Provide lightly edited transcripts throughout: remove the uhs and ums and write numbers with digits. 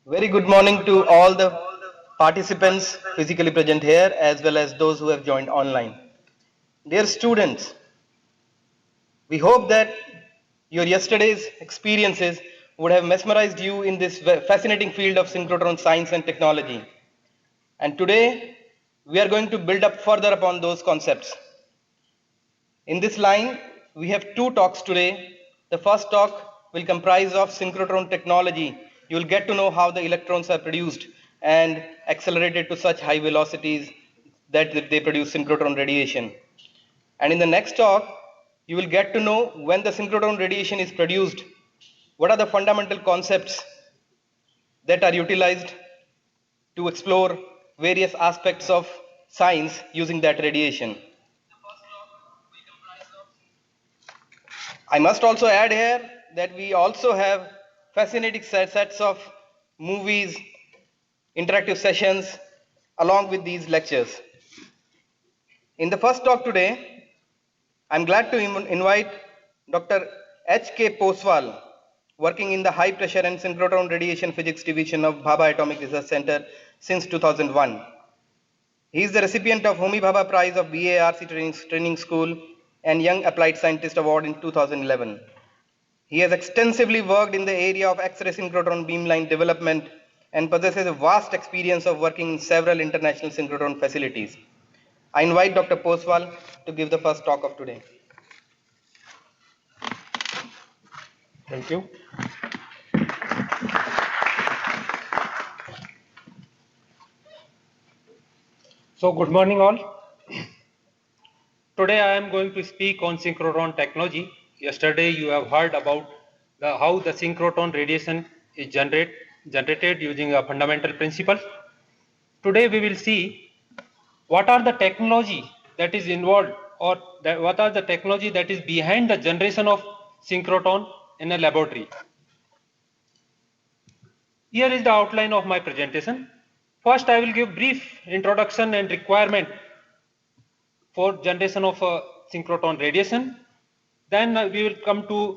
Very good morning to all the participants physically present here as well as those who have joined online. Dear students, we hope that your yesterday's experiences would have mesmerized you in this fascinating field of synchrotron science and technology. And today, we are going to build up further upon those concepts. In this line, we have two talks today. The first talk will comprise of synchrotron technology. You will get to know how the electrons are produced and accelerated to such high velocities that they produce synchrotron radiation. And in the next talk, you will get to know when the synchrotron radiation is produced, what are the fundamental concepts that are utilized to explore various aspects of science using that radiation. I must also add here that we also have fascinating sets of movies, interactive sessions along with these lectures. In the first talk today, I'm glad to invite Dr. H.K. Poswal, working in the High Pressure and Synchrotron Radiation Physics Division of Bhabha Atomic Research Center since 2001. He is the recipient of Homi Bhabha Prize of BARC Training School and Young Applied Scientist Award in 2011. He has extensively worked in the area of X-ray synchrotron beamline development and possesses a vast experience of working in several international synchrotron facilities. I invite Dr. Poswal to give the first talk of today. Thank you. So good morning all. Today I am going to speak on synchrotron technology. Yesterday you have heard about how the synchrotron radiation is generated using a fundamental principle. Today we will see what are the technology that is involved or what are the technology that is behind the generation of synchrotron in a laboratory. Here is the outline of my presentation. First, I will give brief introduction and requirement for generation of synchrotron radiation. Then we will come to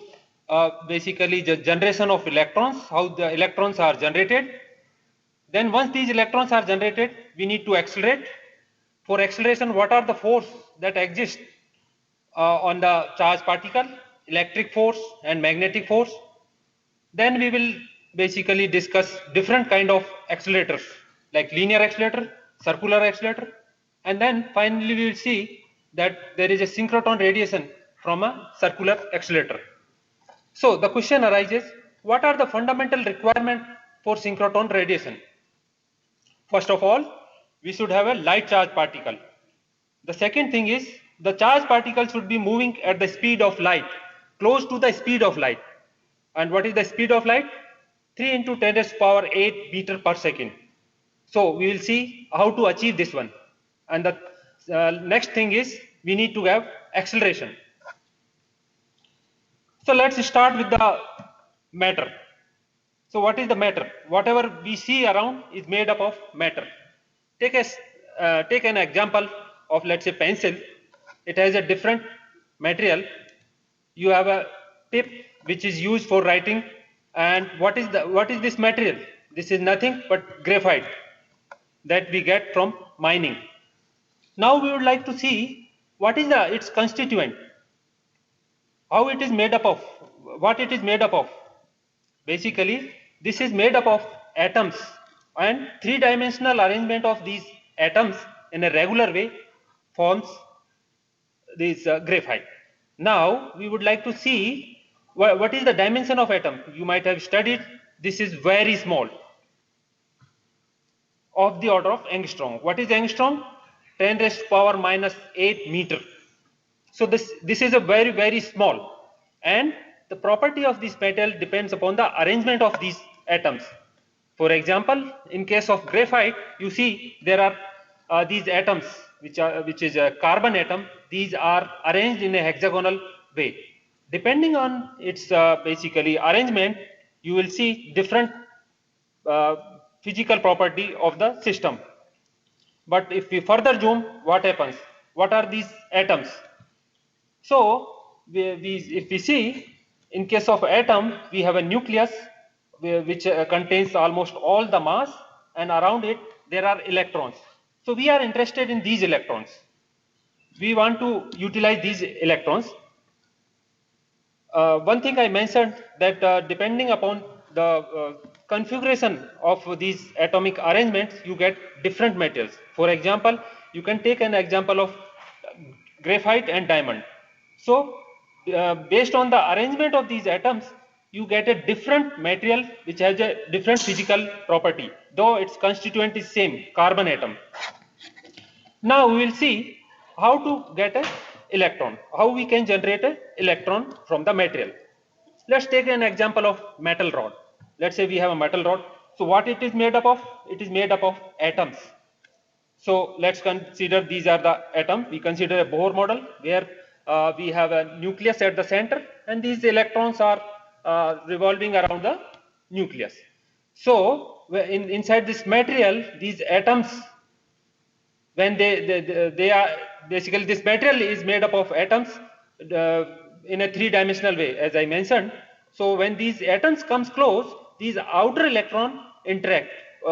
basically the generation of electrons, how the electrons are generated. Then once these electrons are generated, we need to accelerate. For acceleration, what are the force that exist on the charged particle, electric force and magnetic force. Then we will basically discuss different kind of accelerators like linear accelerator, circular accelerator, and then finally we will see that there is a synchrotron radiation from a circular accelerator. So the question arises, what are the fundamental requirements for synchrotron radiation? First of all, we should have a light charged particle. The second thing is the charged particle should be moving at the speed of light, close to the speed of light. And what is the speed of light? 3 into 10 raised to power 8 meter per second. So we will see how to achieve this one. And the next thing is we need to have acceleration. So let's start with the matter. So what is the matter? Whatever we see around is made up of matter. Take an example of, let's say, pencil. It has a different material. You have a tip which is used for writing, and what is this material? This is nothing but graphite that we get from mining. Now we would like to see what is its constituent, how it is made up of, what it is made up of. Basically, this is made up of atoms, and three-dimensional arrangement of these atoms in a regular way forms this graphite. Now we would like to see what is the dimension of atom. You might have studied, this is very small, of the order of angstrom. What is angstrom? 10 raised to power minus 8 meter. So this is a very small, and the property of this metal depends upon the arrangement of these atoms. For example, in case of graphite, you see there are these atoms which is a carbon atom. These are arranged in a hexagonal way. Depending on its basically arrangement, you will see different physical property of the system. But if we further zoom, what happens? What are these atoms? So if we see, in case of atom, we have a nucleus which contains almost all the mass, and around it there are electrons. So we are interested in these electrons. We want to utilize these electrons. One thing I mentioned that depending upon the configuration of these atomic arrangements, you get different materials. For example, you can take an example of graphite and diamond. So based on the arrangement of these atoms, you get a different material which has a different physical property, though its constituent is same, carbon atom. Now we will see how to get an electron, how we can generate an electron from the material. Let's take an example of metal rod. Let's say we have a metal rod. So what it is made up of? It is made up of atoms. So let's consider these are the atoms. We consider a Bohr model where we have a nucleus at the center, and these electrons are revolving around the nucleus. So inside this material, these atoms, when they are basically, this material is made up of atoms in a three-dimensional way, as I mentioned. So when these atoms comes close, these outer electron interact.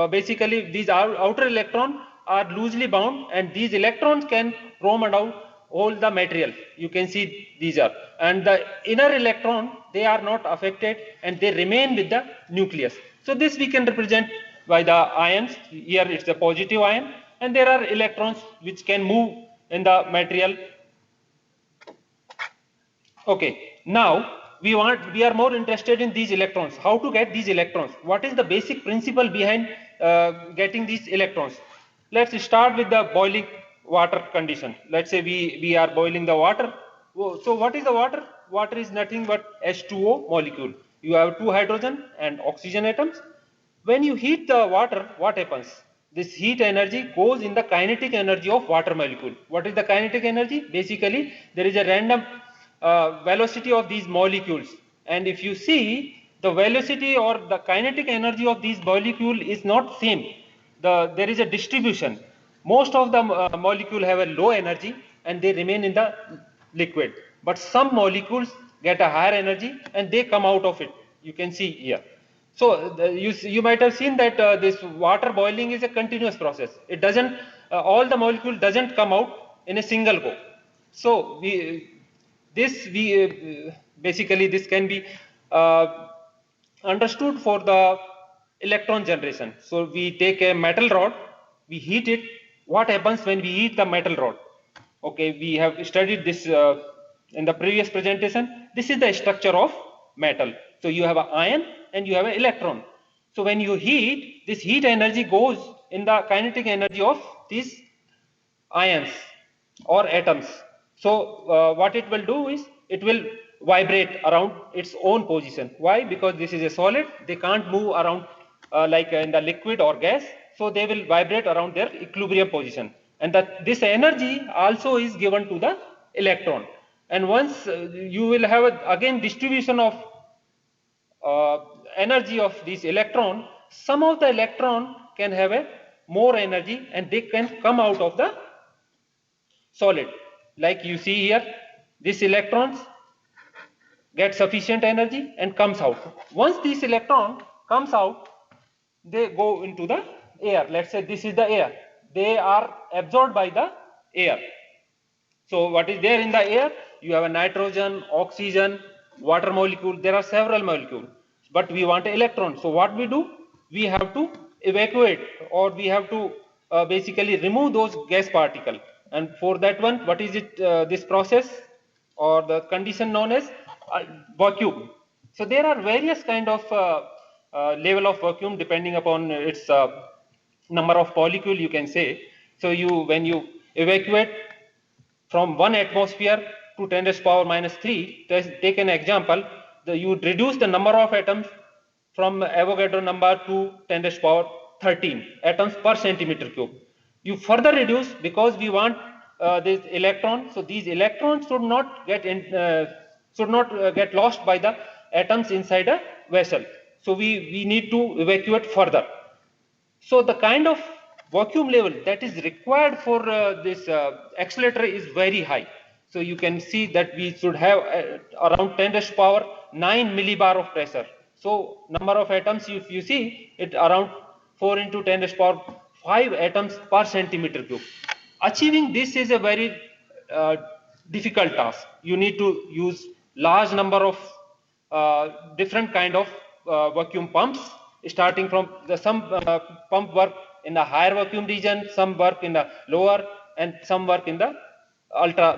Basically, these outer electron are loosely bound, and these electrons can roam around all the material. You can see these are, and the inner electron, they are not affected and they remain with the nucleus. So this we can represent by the ions. Here it's the positive ion, and there are electrons which can move in the material. Okay, now we are more interested in these electrons. How to get these electrons? What is the basic principle behind getting these electrons? Let's start with the boiling water condition. Let's say we are boiling the water. So what is the water? Water is nothing but H2O molecule. You have two hydrogen and oxygen atoms. When you heat the water, what happens? This heat energy goes in the kinetic energy of water molecule. What is the kinetic energy? Basically, there is a random velocity of these molecules, and if you see, the velocity or the kinetic energy of these molecule is not same. There is a distribution. Most of the molecule have a low energy and they remain in the liquid, but some molecules get a higher energy and they come out of it. You can see here. So you might have seen that this water boiling is a continuous process. It doesn't all the molecule doesn't come out in a single go. So basically this can be understood for the electron generation. So we take a metal rod, we heat it. What happens when we heat the metal rod? Okay, we have studied this in the previous presentation. This is the structure of metal. So you have an ion and you have an electron. So when you heat, this heat energy goes in the kinetic energy of these ions or atoms. So what it will do is it will vibrate around its own position. Why? Because this is a solid, they can't move around like in the liquid or gas, so they will vibrate around their equilibrium position. And this energy also is given to the electron. And once you will have again distribution of energy of this electron, some of the electron can have a more energy and they can come out of the solid. Like you see here, these electrons get sufficient energy and comes out. Once this electron comes out, they go into the air. Let's say this is the air. They are absorbed by the air. So what is there in the air? You have a nitrogen, oxygen, water molecule. There are several molecules, but we want an electron. So what we do? We have to evacuate, or we have to basically remove those gas particles. And for that one, what is it? This process or the condition known as vacuum. So there are various kind of level of vacuum depending upon its number of molecule, you can say. So when you evacuate from 1 atmosphere to 10 raised power minus 3, take an example, you reduce the number of atoms from Avogadro number to 10 raised power 13 atoms per centimeter cube. You further reduce because we want this electron. So these electrons should not get lost by the atoms inside a vessel. So we need to evacuate further. So the kind of vacuum level that is required for this accelerator is very high. So you can see that we should have around 10 raised power 9 millibar of pressure. So number of atoms, if you see it around 4 into 10 raised power 5 atoms per centimeter cube. Achieving this is a very uh, difficult task. You need to use large number of different kind of vacuum pumps, starting from some pump work in the higher vacuum region, some work in the lower, and some work in the ultra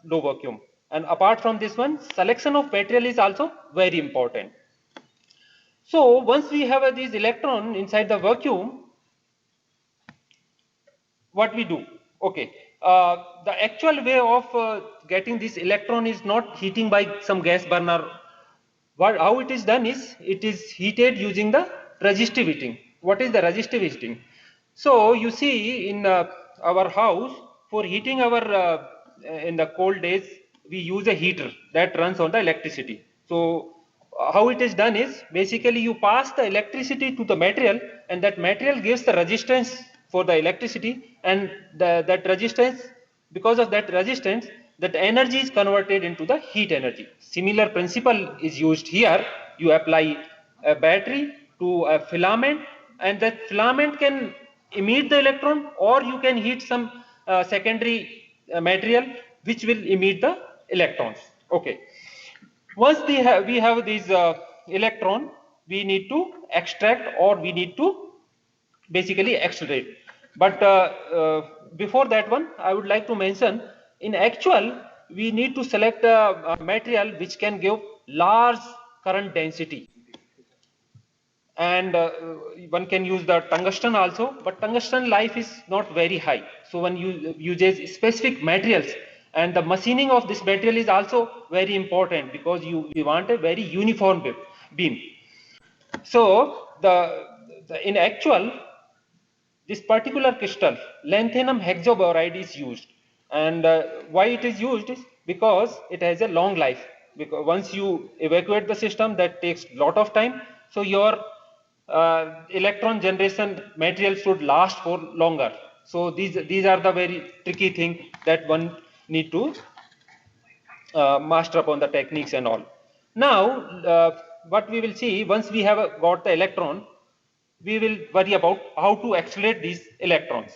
low vacuum. And apart from this one, selection of material is also very important. So once we have these electron inside the vacuum, what we do? Okay, the actual way of getting this electron is not heating by some gas burner. How it is done is, it is heated using the resistive heating. What is the resistive heating? So you see in our house, for heating our in the cold days, we use a heater that runs on the electricity. So how it is done is, basically you pass the electricity to the material, and that material gives the resistance for the electricity, and that resistance, because of that resistance, that energy is converted into the heat energy. Similar principle is used here. You apply a battery to a filament, and that filament can emit the electron, or you can heat some secondary material which will emit the electrons. Okay. Once we have these electron, we need to extract, or we need to basically accelerate. But before that one, I would like to mention, in actual, we need to select a material which can give large current density. And one can use the tungsten also, but tungsten life is not very high. So one uses specific materials, and the machining of this material is also very important, because we want a very uniform beam. So in actual, this particular crystal, lanthanum hexaboride, is used. And why it is used is because it has a long life. Because once you evacuate the system, that takes lot of time. So your electron generation material should last for longer. So these are the very tricky thing that one need to master upon the techniques and all. Now, what we will see, once we have got the electron, we will worry about how to accelerate these electrons.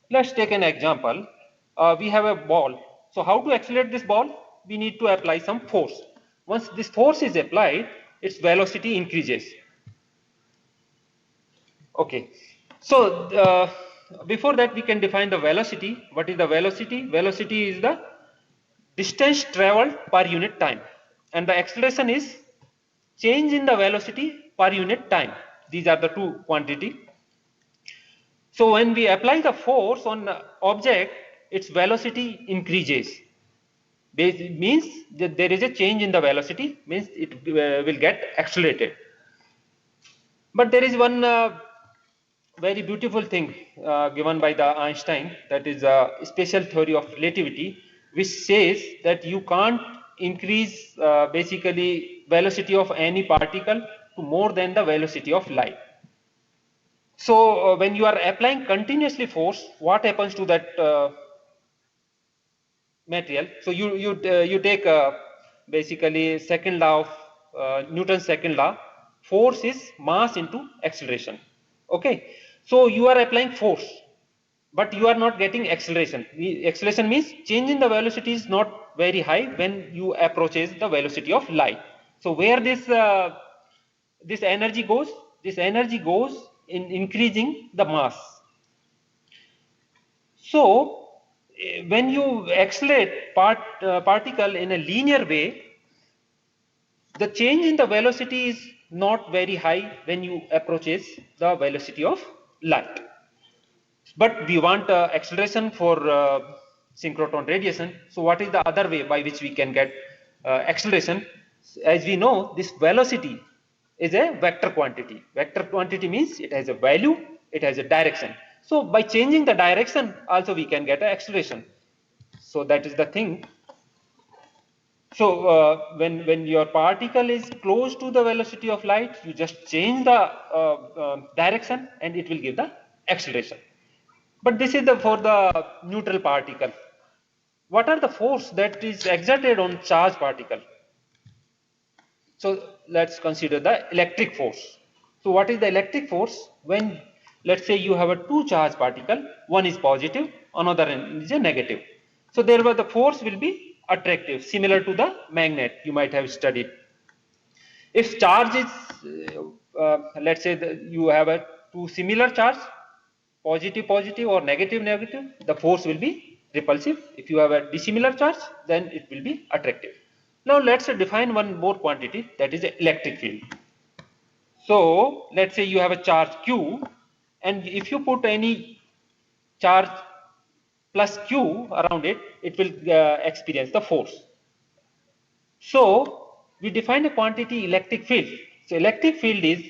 Let's take an example. We have a ball. So how to accelerate this ball? We need to apply some force. Once this force is applied, its velocity increases. Okay. So before that, we can define the velocity. What is the velocity? Velocity is the distance traveled per unit time, and the acceleration is change in the velocity per unit time. These are the two quantity. So when we apply the force on the object, its velocity increases. Means that there is a change in the velocity, means it will get accelerated. But there is one very beautiful thing given by the Einstein, that is a special theory of relativity, which says that you can't increase basically velocity of any particle to more than the velocity of light. So when you are applying continuously force, what happens to that material? So you take basically second law of Newton's second law. Force is mass into acceleration. Okay, so you are applying force, but you are not getting acceleration. Acceleration means change in the velocity is not very high when you approaches the velocity of light. So where this energy goes? This energy goes in increasing the mass. So when you accelerate particle in a linear way, the change in the velocity is not very high when you approaches the velocity of light. But we want acceleration for synchrotron radiation. So what is the other way by which we can get acceleration? As we know, this velocity is a vector quantity. Vector quantity means it has a value, it has a direction. So by changing the direction also we can get an acceleration. So that is the thing. So when your particle is close to the velocity of light, you just change the direction and it will give the acceleration. But this is for the neutral particle. What are the force that is exerted on charged particle? So let's consider the electric force. So what is the electric force? When let's say you have a two charge particle, one is positive, another is a negative. So there the force will be attractive, similar to the magnet you might have studied. If charge is, let's say you have a two similar charge, positive positive or negative negative, the force will be repulsive. If you have a dissimilar charge, then it will be attractive. Now let's define one more quantity, that is the electric field. So let's say you have a charge Q, and if you put any charge plus Q around it, it will experience the force. So we define a quantity electric field. So electric field is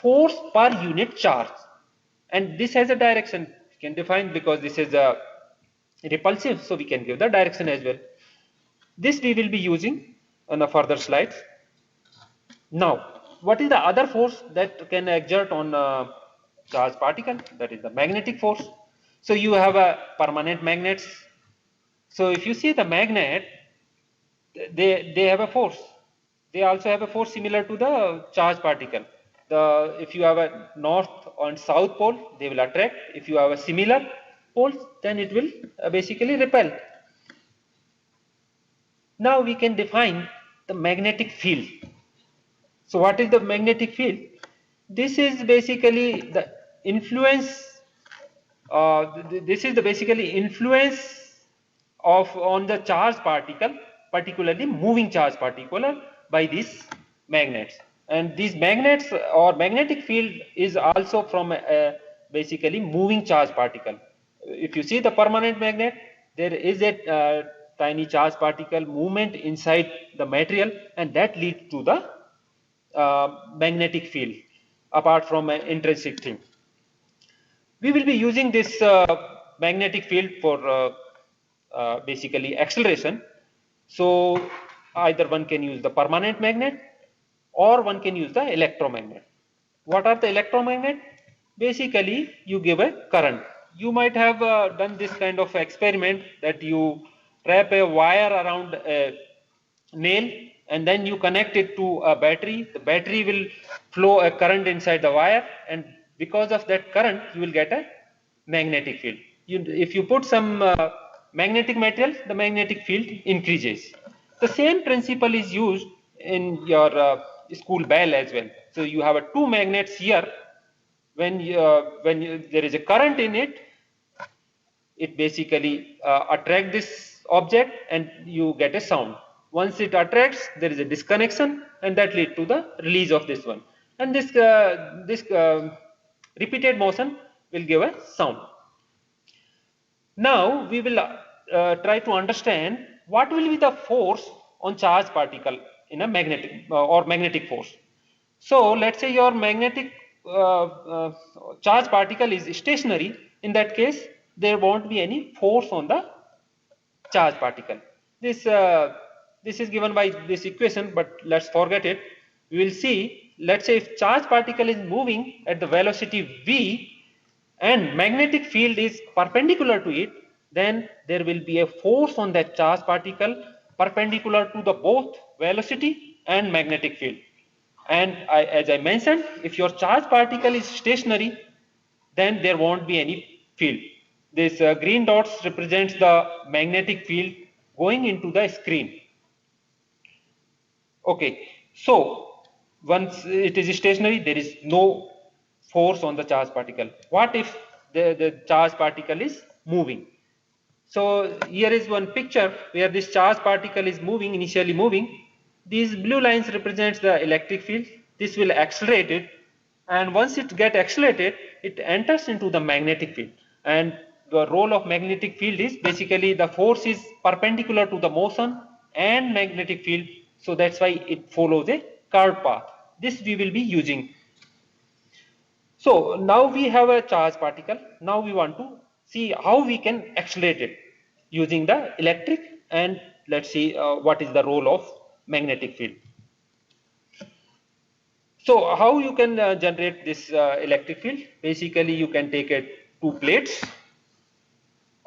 force per unit charge, and this has a direction we can define, because this is a repulsive, so we can give the direction as well. This we will be using on the further slides. Now, what is the other force that can exert on a charge particle? That is the magnetic force. So you have a permanent magnets. So if you see the magnet, they have a force. They also have a force similar to the charge particle. If you have a north and south pole, they will attract. If you have a similar poles, then it will basically repel. Now we can define the magnetic field. So what is the magnetic field? This is basically the influence. This is the basically influence on the charge particle, particularly moving charge particle, by these magnets. And these magnets or magnetic field is also from basically moving charge particle. If you see the permanent magnet, there is a tiny charge particle movement inside the material, and that leads to the magnetic field apart from an intrinsic thing. We will be using this magnetic field for basically acceleration. So either one can use the permanent magnet or one can use the electromagnet. What are the electromagnet? Basically you give a current. You might have done this kind of experiment that you wrap a wire around a nail and then you connect it to a battery. The battery will flow a current inside the wire, and because of that current you will get a magnetic field. If you put some magnetic material, the magnetic field increases. The same principle is used in your school bell as well. So you have two magnets here. When there is a current in it, it basically attracts this object and you get a sound. Once it attracts, there is a disconnection, and that leads to the release of this one. And this repeated motion will give a sound. Now we will try to understand what will be the force on charge particle in a magnetic or magnetic force. So let's say your magnetic charge particle is stationary. In that case, there won't be any force on the charge particle. This is given by this equation, but let's forget it. We will see, let's say if charge particle is moving at the velocity v and magnetic field is perpendicular to it, then there will be a force on that charge particle perpendicular to the both velocity and magnetic field. And as I mentioned, if your charge particle is stationary, then there won't be any field. This green dots represents the magnetic field going into the screen. Okay, so once it is stationary, there is no force on the charge particle. What if the charge particle is moving? So here is one picture where this charge particle is moving, initially moving. These blue lines represents the electric field. This will accelerate it, and once it gets accelerated, it enters into the magnetic field. And the role of magnetic field is basically the force is perpendicular to the motion and magnetic field, so that's why it follows a curved path. This we will be using. So now we have a charge particle. Now we want to see how we can accelerate it using the electric, and let's see what is the role of magnetic field. So how you can generate this electric field? Basically you can take two plates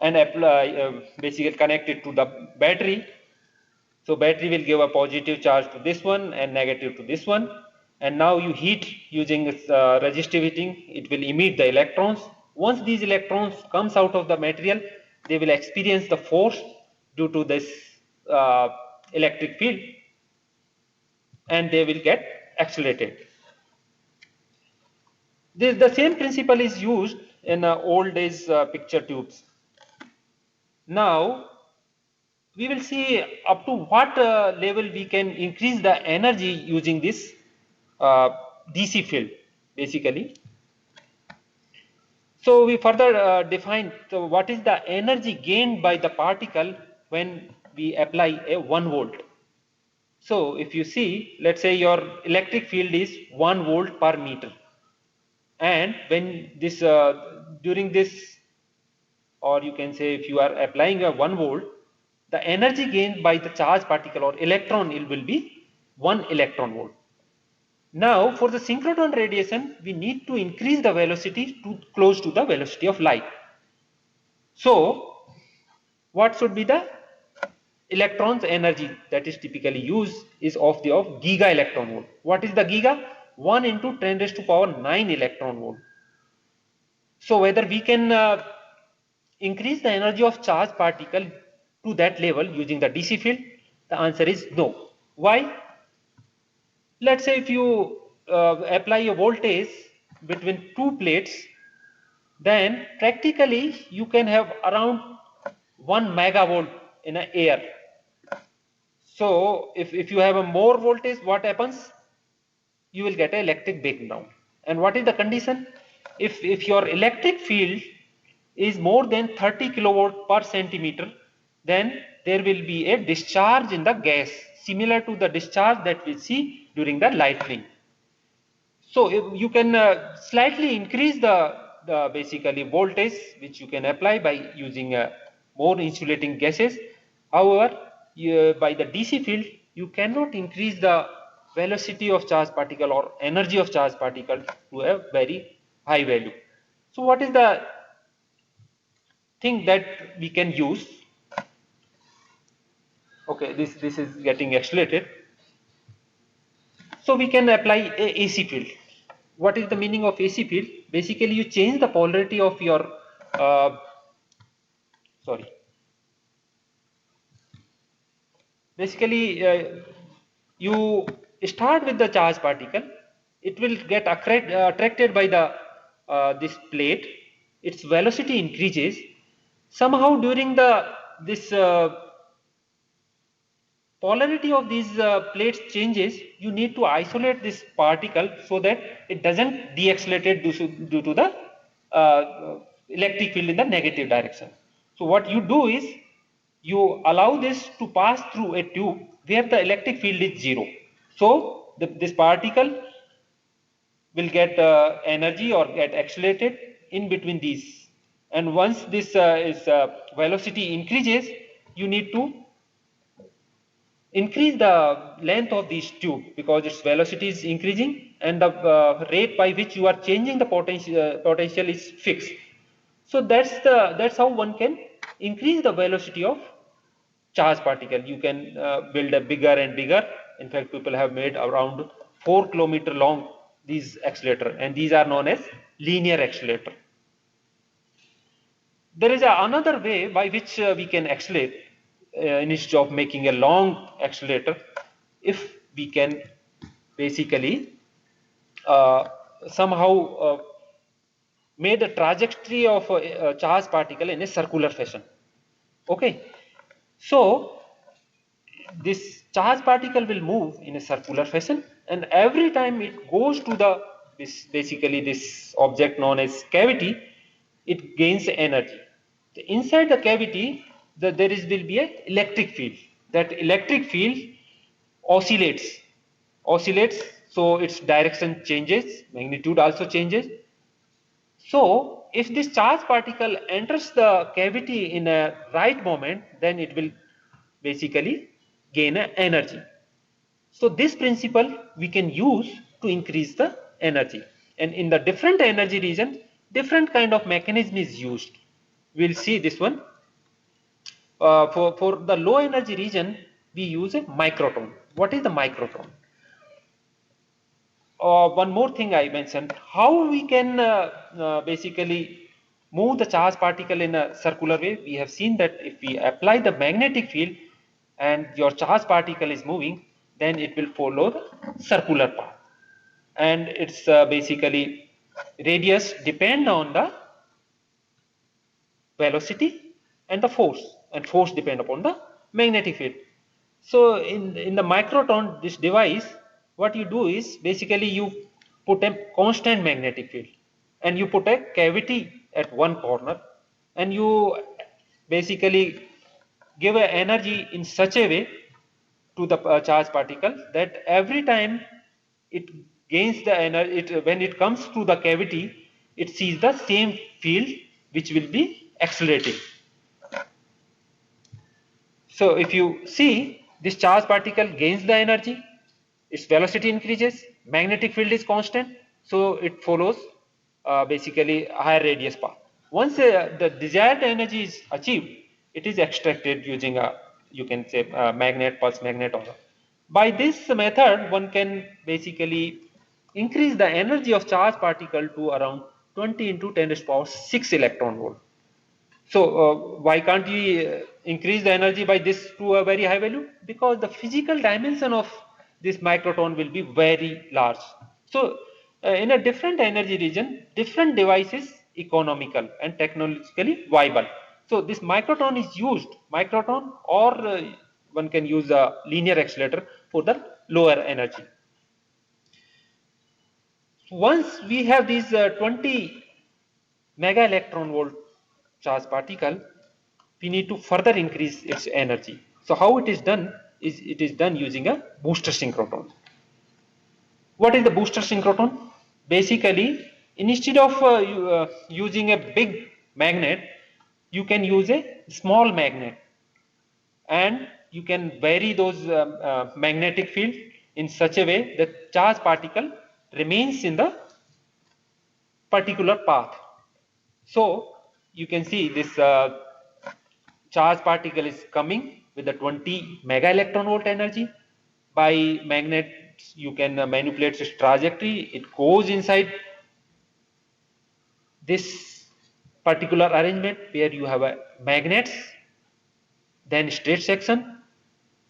and apply basically connect it to the battery, So battery will give a positive charge to this one and negative to this one. And now you heat using resistive heating, it will emit the electrons. Once these electrons comes out of the material, they will experience the force due to this electric field, and they will get accelerated. The same principle is used in old days picture tubes. Now we will see up to what level we can increase the energy using this DC field basically. So we further define what is the energy gained by the particle when we apply a 1 volt. So if you see, let's say your electric field is 1 volt per meter, and when this during this, or you can say if you are applying a 1 volt, the energy gained by the charge particle or electron will be 1 electron volt. Now for the synchrotron radiation, we need to increase the velocity to close to the velocity of light. So what should be the electron's energy that is typically used is of giga electron volt. What is the giga? 1 into 10 raised to power 9 electron volt. So whether we can increase the energy of charge particle to that level using the DC field, the answer is no. Why? Let's say if you apply a voltage between two plates, then practically you can have around 1 megavolt in the air. So if you have a more voltage, what happens? You will get an electric breakdown. And what is the condition? If your electric field is more than 30 kilowatt per centimeter, then there will be a discharge in the gas similar to the discharge that we see during the lightning. So if you can slightly increase the basically voltage which you can apply by using more insulating gases. However, by the DC field, you cannot increase the velocity of charge particle or energy of charge particle to a very high value. So what is the thing that we can use? Okay, this is getting accelerated. So we can apply a AC field. What is the meaning of AC field? Basically, you change the polarity of your basically you start with the charge particle. It will get attracted by the this plate. Its velocity increases. Somehow during this polarity of these plates changes, you need to isolate this particle so that it doesn't deaccelerate due to the electric field in the negative direction. So what you do is you allow this to pass through a tube where the electric field is 0. So this particle will get energy or get accelerated in between these. And once this velocity increases, you need to increase the length of this tube because its velocity is increasing and the rate by which you are changing the potential is fixed. So that's how one can increase the velocity of charge particle. You can build a bigger and bigger. In fact, people have made around 4 kilometer long these accelerator, and these are known as linear accelerator. There is another way by which we can accelerate instead of making a long accelerator. If we can basically somehow made a trajectory of a charge particle in a circular fashion. Okay, so this charge particle will move in a circular fashion, and every time it goes to this object known as cavity, it gains energy. Inside the cavity, will be an electric field. That electric field oscillates, so its direction changes, magnitude also changes. So if this charge particle enters the cavity in a right moment, then it will basically gain energy. So this principle we can use to increase the energy, and in the different energy region, different kind of mechanism is used. We'll see this one. For the low energy region, we use a microtron. What is the microtron? One more thing I mentioned, how we can basically move the charge particle in a circular way. We have seen that if we apply the magnetic field and your charge particle is moving, then it will follow the circular path. And it's basically radius depend on the velocity and the force, and force depend upon the magnetic field. So in the microtron, this device, what you do is basically you put a constant magnetic field and you put a cavity at one corner, and you basically give a energy in such a way to the charge particle that every time it gains the energy, when it comes to the cavity, it sees the same field which will be accelerating. So if you see, this charge particle gains the energy, its velocity increases, magnetic field is constant, so it follows basically a higher radius path. Once the desired energy is achieved, it is extracted using a, you can say, a magnet, pulse magnet, or by this method one can basically increase the energy of charge particle to around 20 into 10 to the power 6 electron volt. So why can't we increase the energy by this to a very high value? Because the physical dimension of this microtron will be very large. So in a different energy region, different devices economical and technologically viable. So this microtron is used, microtron, or one can use a linear accelerator for the lower energy. Once we have these 20 mega electron volt charge particle, we need to further increase its energy. So how it is done is it is done using a booster synchrotron. What is the booster synchrotron? Basically, instead of using a big magnet, you can use a small magnet, and you can vary those magnetic field in such a way that charge particle remains in the particular path. So you can see this charge particle is coming with the 20 mega electron volt energy. By magnets, you can manipulate its trajectory. It goes inside this particular arrangement where you have a magnets, then straight section,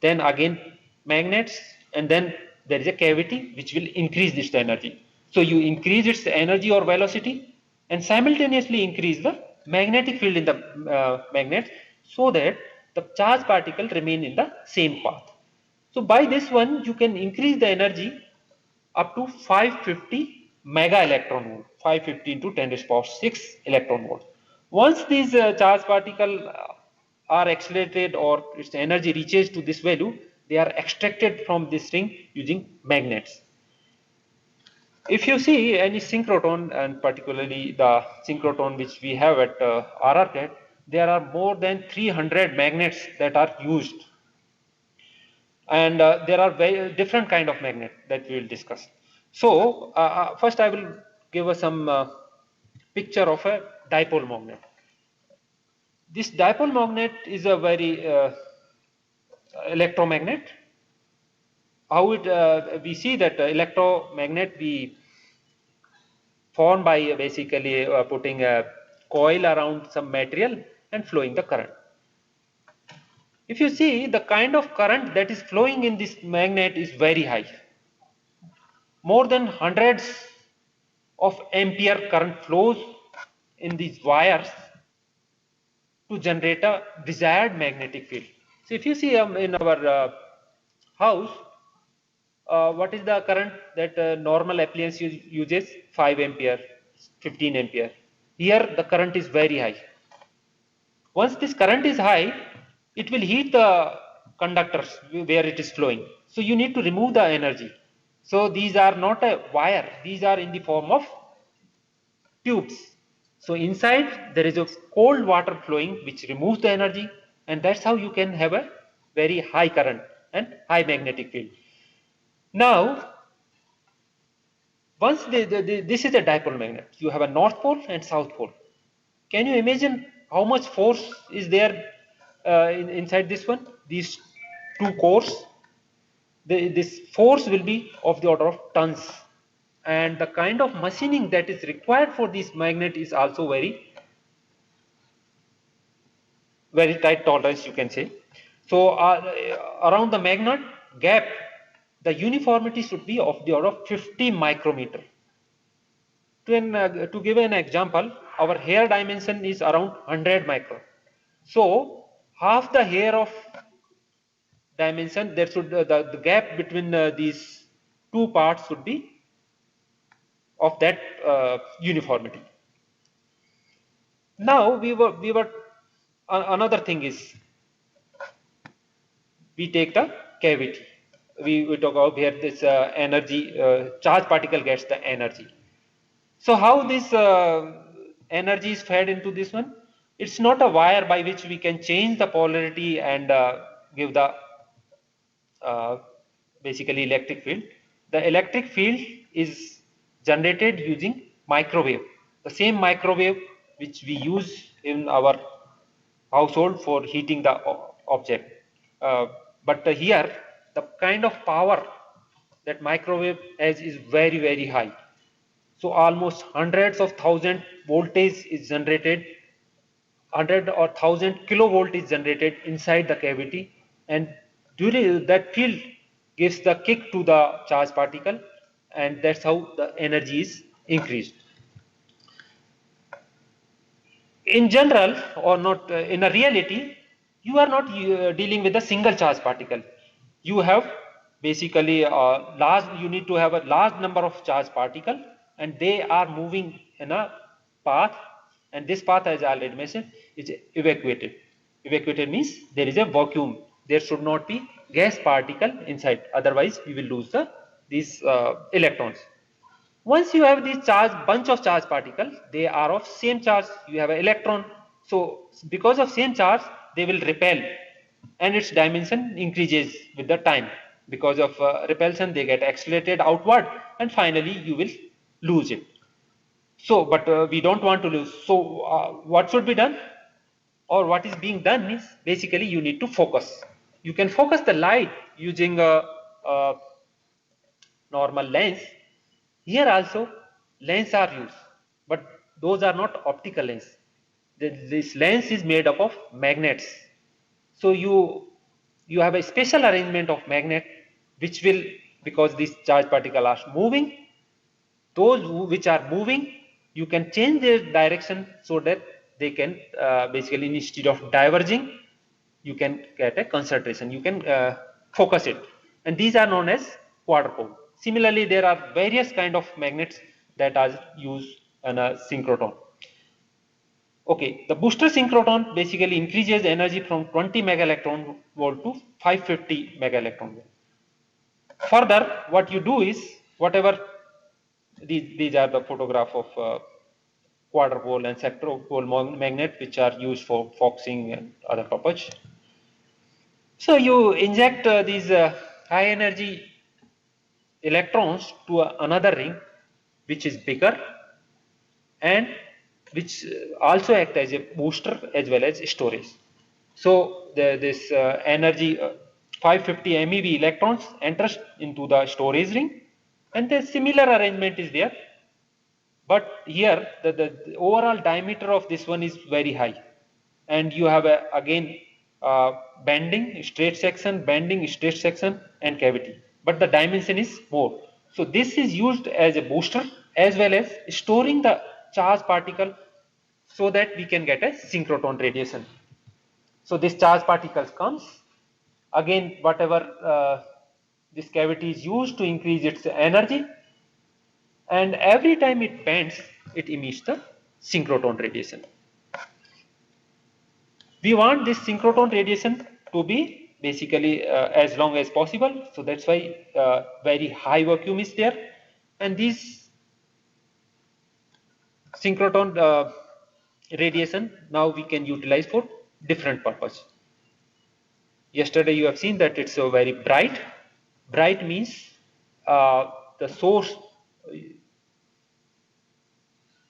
then again magnets, and then there is a cavity which will increase this energy. So you increase its energy or velocity and simultaneously increase the magnetic field in the magnet, so that the charge particle remain in the same path. So by this one you can increase the energy up to 550 mega electron volt, 550 into 10 to the power 6 electron volt. Once these charge particle are accelerated or its energy reaches to this value, they are extracted from this ring using magnets. If you see any synchrotron, and particularly the synchrotron which we have at RRCAT, there are more than 300 magnets that are used, and there are very different kind of magnet that we will discuss. So first I will give us some picture of a dipole magnet. This dipole magnet is a very electromagnet. How it we see that electromagnet we formed by basically putting a coil around some material and flowing the current. If you see, the kind of current that is flowing in this magnet is very high. More than hundreds of ampere current flows in these wires to generate a desired magnetic field. So if you see in our house, what is the current that normal appliance uses? 5 ampere, 15 ampere. Here the current is very high. Once this current is high, it will heat the conductors where it is flowing. So you need to remove the energy. So these are not a wire, these are in the form of tubes. So inside there is a cold water flowing which removes the energy, and that's how you can have a very high current and high magnetic field. Now, once this is a dipole magnet, you have a north pole and south pole. Can you imagine how much force is there inside this one? These two cores. This force will be of the order of tons, and the kind of machining that is required for this magnet is also very tight tolerance, you can say. So around the magnet gap, the uniformity should be of the order of 50 micrometer. To give an example, our hair dimension is around 100 micron. So half the hair of dimension, there should the gap between these two parts should be of that uniformity. Now another thing is, we take the cavity. We talk about here this energy, charge particle gets the energy. So how this energy is fed into this one? It's not a wire by which we can change the polarity and give the basically electric field. The electric field is generated using microwave, the same microwave which we use in our household for heating the object. But here, the kind of power that microwave has is very high. So almost hundreds of thousand voltage is generated, 100 or 1000 kilovolt is generated inside the cavity, and during that field gives the kick to the charge particle, and that's how the energy is increased. In general, or not in a reality, you are not dealing with a single charge particle. You have basically you need to have a large number of charge particle, and they are moving in a path, and this path, as I already mentioned, is evacuated. Evacuated means there is a vacuum. There should not be gas particle inside, otherwise we will lose these electrons. Once you have this bunch of charge particles, they are of same charge. You have an electron, so because of same charge, they will repel, and its dimension increases with the time. Because of repulsion, they get accelerated outward, and finally you will lose it. So, but we don't want to lose. So, what should be done, or what is being done is, basically you need to focus. You can focus the light using a normal lens. Here also lens are used, but those are not optical lens. This lens is made up of magnets. So you have a special arrangement of magnet which will, because these charge particles are moving, those which are moving, you can change their direction so that they can basically, instead of diverging, you can get a concentration, you can focus it, and these are known as quadrupole. Similarly, there are various kind of magnets that are used in a synchrotron. Okay, the booster synchrotron basically increases energy from 20 mega electron volt to 550 mega electron volt. Further, what you do is, whatever these are the photograph of quadrupole and septopole magnet, which are used for focusing and other purpose. So you inject these high energy electrons to another ring which is bigger, and which also act as a booster as well as storage. So this energy 550 MeV electrons enters into the storage ring, and the similar arrangement is there, but here the overall diameter of this one is very high, and you have again bending, straight section, bending, straight section, and cavity, but the dimension is more. So this is used as a booster as well as storing the charge particle, so that we can get a synchrotron radiation. So this charge particles comes, again whatever this cavity is used to increase its energy, and every time it bends, it emits the synchrotron radiation. We want this synchrotron radiation to be basically as long as possible, so that's why very high vacuum is there, and these synchrotron radiation now we can utilize for different purpose. Yesterday you have seen that it's so very bright. Bright means the source.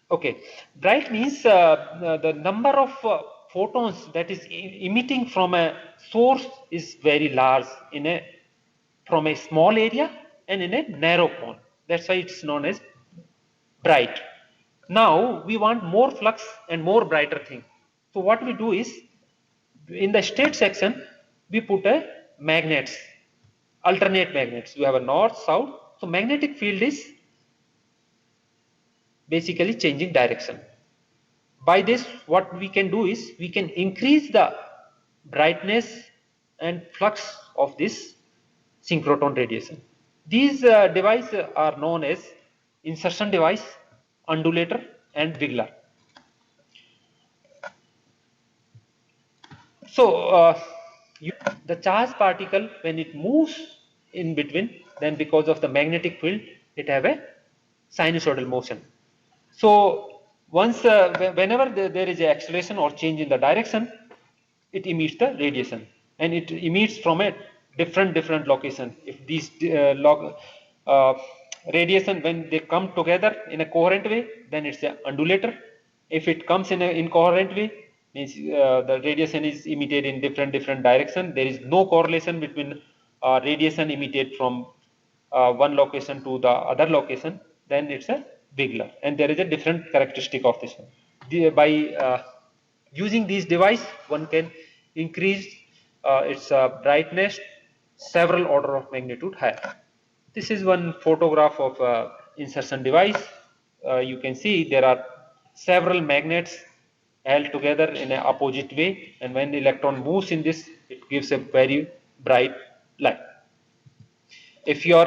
Okay, bright means the number of photons that is emitting from a source is very large from a small area and in a narrow cone. That's why it's known as bright. Now we want more flux and more brighter thing. So what we do is, in the state section, we put a magnets, alternate magnets. We have a north, south. So magnetic field is basically changing direction. By this, what we can do is, we can increase the brightness and flux of this synchrotron radiation. These devices are known as insertion device, undulator and wiggler. So the charged particle, when it moves in between, then because of the magnetic field, it have a sinusoidal motion. So once whenever there is a acceleration or change in the direction, it emits the radiation, and it emits from a different location. If these uh, radiation, when they come together in a coherent way, then it's an undulator. If it comes in an incoherent way, means the radiation is emitted in different direction. There is no correlation between radiation emitted from one location to the other location, then it's a wiggler, and there is a different characteristic of this one. By using these device, one can increase its brightness several order of magnitude higher. This is one photograph of insertion device. You can see there are several magnets held together in an opposite way, and when the electron moves in this, it gives a very bright light. If your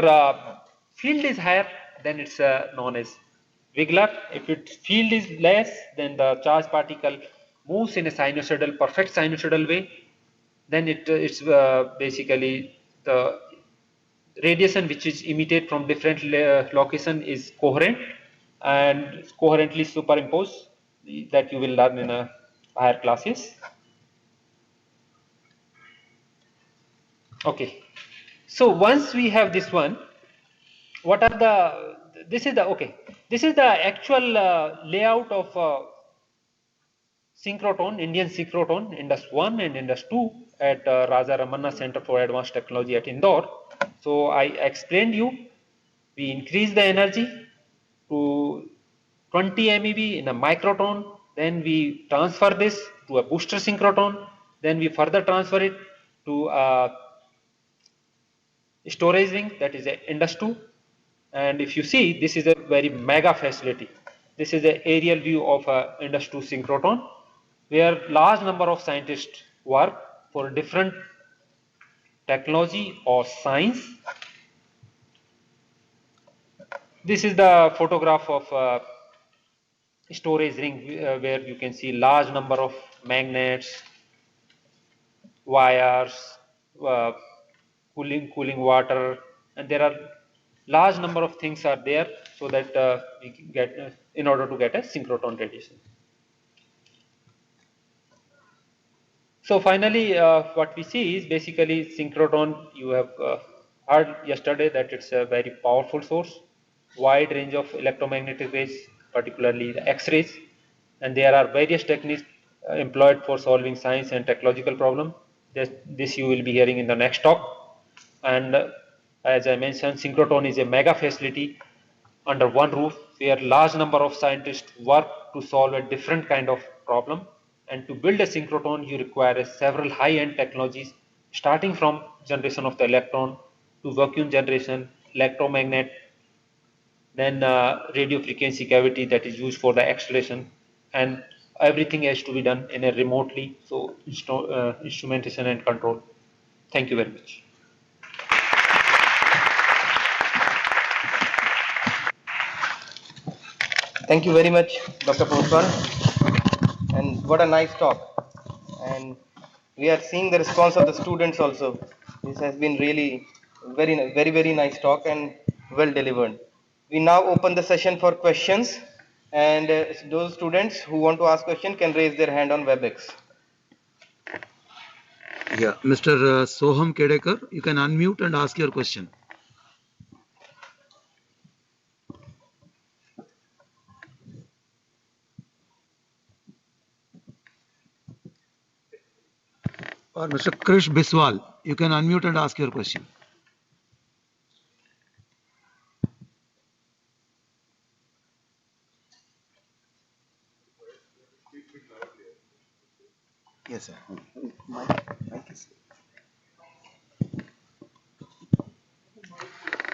field is higher, then it's known as wiggler. If its field is less, then the charged particle moves in a sinusoidal, perfect sinusoidal way. Then it's basically the radiation which is emitted from different location is coherent and coherently superimposed, that you will learn in a higher classes. Okay, so once we have this one, what are the, this is the, okay, this is the actual layout of synchrotron, Indian synchrotron, Indus 1 and Indus 2 at Raja Ramanna Center for Advanced Technology at Indore. So I explained you, we increase the energy to 20 MeV in a microtron, then we transfer this to a booster synchrotron, then we further transfer it to a storage ring, that is a Indus 2. And if you see, this is a very mega facility. This is an aerial view of a Indus 2 synchrotron, where large number of scientists work for different technology or science. This is the photograph of storage ring, where you can see large number of magnets, wires, uh, cooling water, and there are large number of things are there, so that we can get in order to get a synchrotron radiation. So finally, what we see is basically synchrotron. You have heard yesterday that it's a very powerful source, wide range of electromagnetic rays, particularly the X-rays, and there are various techniques employed for solving science and technological problem. This you will be hearing in the next talk. And as I mentioned, synchrotron is a mega facility under one roof, where large number of scientists work to solve a different kind of problem. And to build a synchrotron, you require several high-end technologies, starting from generation of the electron to vacuum generation, electromagnet, then radio frequency cavity that is used for the acceleration, and everything has to be done in a remotely, so instrumentation and control. Thank you very much. Thank you very much, Dr. Poswal. And what a nice talk. And we are seeing the response of the students also. This has been really very nice talk and well delivered. We now open the session for questions, and those students who want to ask question can raise their hand on WebEx. Yeah, Mr. Soham Kedekar, you can unmute and ask your question. Or Mr. Krish Biswal, you can unmute and ask your question. Yes, sir.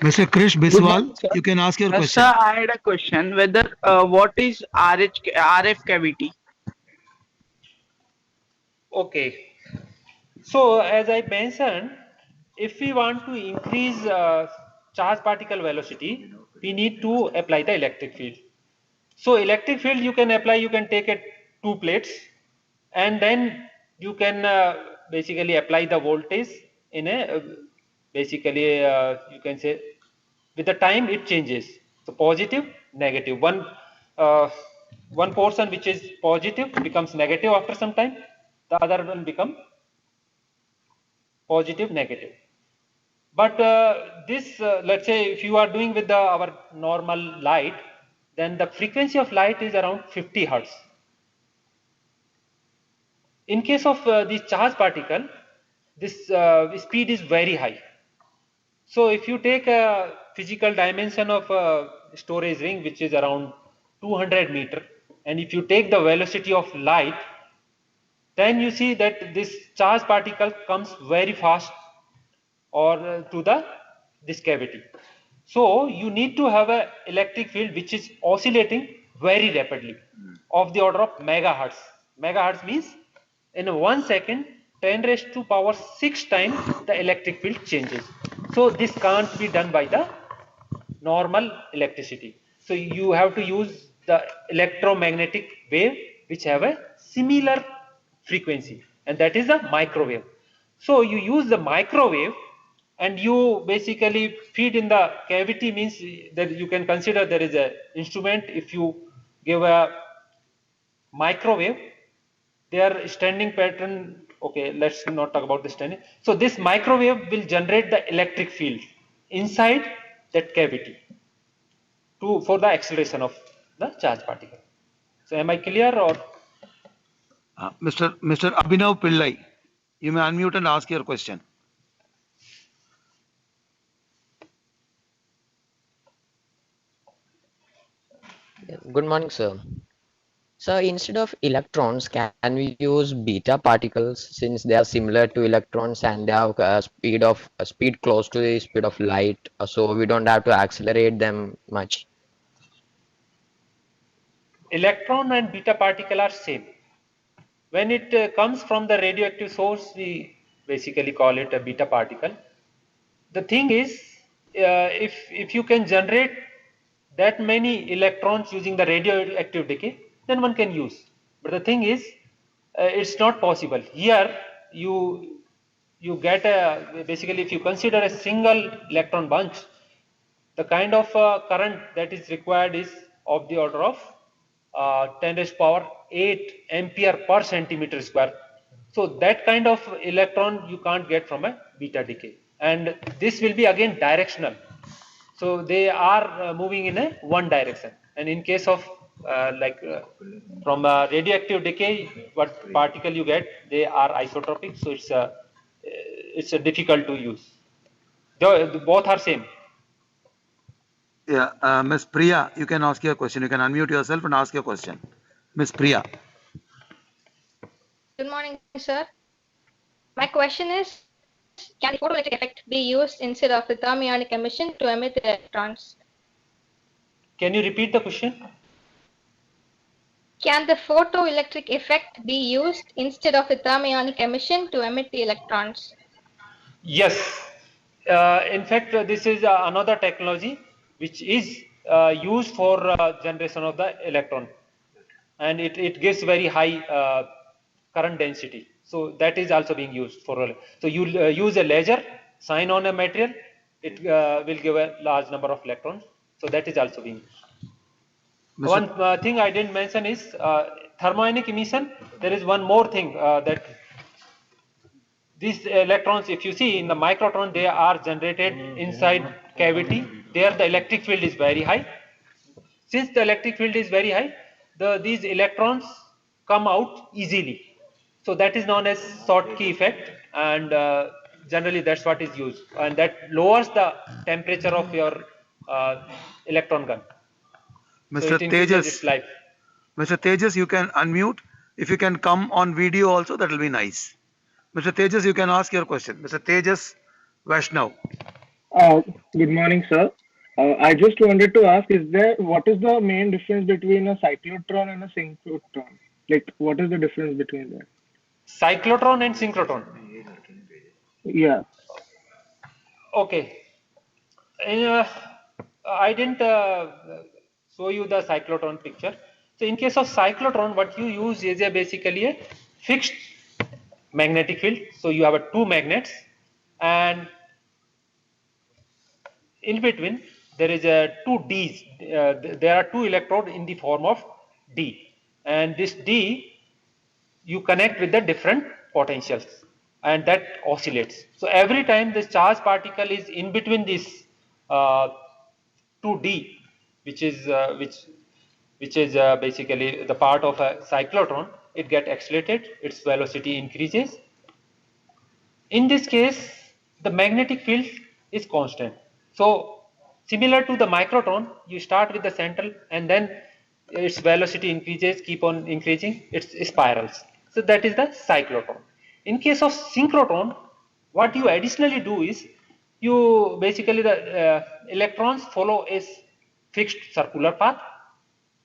Mr. Krish Good morning, Biswal, sir. you can ask your question. Sir, I had a question whether what is RF cavity? Okay. So as I mentioned, if we want to increase charge particle velocity, we need to apply the electric field. So electric field you can apply, you can take it two plates, and then you can basically apply the voltage in a basically you can say with the time it changes. So positive, negative. Uh, one portion which is positive becomes negative after some time. The other one become positive, negative. But this, let's say, if you are doing with our normal light, then the frequency of light is around 50 hertz. In case of the charge particle, this speed is very high. So if you take a physical dimension of a storage ring, which is around 200 meter, and if you take the velocity of light, then you see that this charge particle comes very fast or to the this cavity. So you need to have a electric field which is oscillating very rapidly of the order of megahertz. Megahertz means in 1 second 10 raised to power 6 times the electric field changes. So this can't be done by the normal electricity. So you have to use the electromagnetic wave which have a similar frequency, and that is the microwave. So you use the microwave and you basically feed in the cavity, means that you can consider there is a instrument. If you give a microwave, their standing pattern, okay, let's not talk about the standing. So this microwave will generate the electric field inside that cavity for the acceleration of the charge particle. So am I clear? Or Mr. Abhinav Pillai, you may unmute and ask your question. Good morning, sir. So instead of electrons, can we use beta particles since they are similar to electrons and they have a speed close to the speed of light, so we don't have to accelerate them much. electron and beta particle are same. When it comes from the radioactive source, we basically call it a beta particle. The thing is, if you can generate that many electrons using the radioactive decay, then one can use. But the thing is, it's not possible. Here, you get a basically, if you consider a single electron bunch, the kind of current that is required is of the order of 10 raised power 8 ampere per centimeter square. So that kind of electron you can't get from a beta decay, and this will be again directional. So they are moving in a one direction, and in case of from radioactive decay, what particle you get, they are isotropic, so it's difficult to use. Both are same. Yeah, Ms. Priya, you can ask your question. You can unmute yourself and ask your question. Ms. Priya. Good morning, sir. My question is, can the photoelectric effect be used instead of the thermionic emission to emit the electrons? Can you repeat the question? Can the photoelectric effect be used instead of the thermionic emission to emit the electrons? Yes. In fact, this is another technology which is used for generation of the electron, and it gives very high current density. So that is also being used for. So you use a laser, shine on a material, it will give a large number of electrons. So that is also being used. Mr. One thing I didn't mention is thermionic emission. There is one more thing that these electrons, if you see in the microtron, they are generated inside cavity. There the electric field is very high. Since the electric field is very high, these electrons come out easily. So that is known as Schottky effect, and generally that's what is used, and that lowers the temperature of your electron gun. So Mr. it increases its Tejas, life. Mr. Tejas, you can unmute. If you can come on video also, that will be nice. Mr. Tejas, you can ask your question. Mr. Tejas Vaishnav. Good morning, sir. I just wanted to ask, what is the main difference between a cyclotron and a synchrotron? Like, what is the difference between them? Cyclotron and synchrotron. Yeah. Okay. I didn't show you the cyclotron picture. So in case of cyclotron, what you use is basically a fixed magnetic field. So you have two magnets, and in between there is a two D's. There are two electrodes in the form of D, and this D you connect with the different potentials, and that oscillates. So every time this charge particle is in between this uh, 2D, which is basically the part of a cyclotron, it gets accelerated, its velocity increases. In this case, the magnetic field is constant. So similar to the microtron, you start with the central and then its velocity increases, keep on increasing, it spirals. So that is the cyclotron. In case of synchrotron, what you additionally do is you basically the electrons follow a fixed circular path.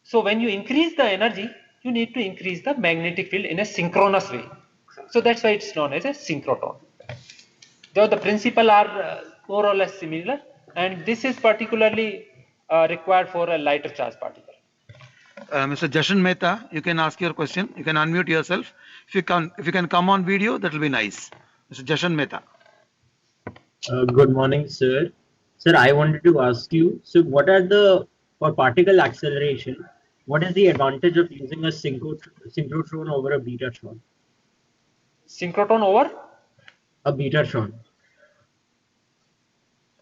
So when you increase the energy, you need to increase the magnetic field in a synchronous way. So that's why it's known as a synchrotron. Though the principle are more or less similar, and this is particularly required for a lighter charge particle. Mr. Jashan Mehta, you can ask your question. You can unmute yourself. If you can come on video, that will be nice. Mr. Jashan Mehta. Good morning, sir. Sir, I wanted to ask you, so what are for particle acceleration, what is the advantage of using a synchrotron over a betatron? Synchrotron over? A betatron.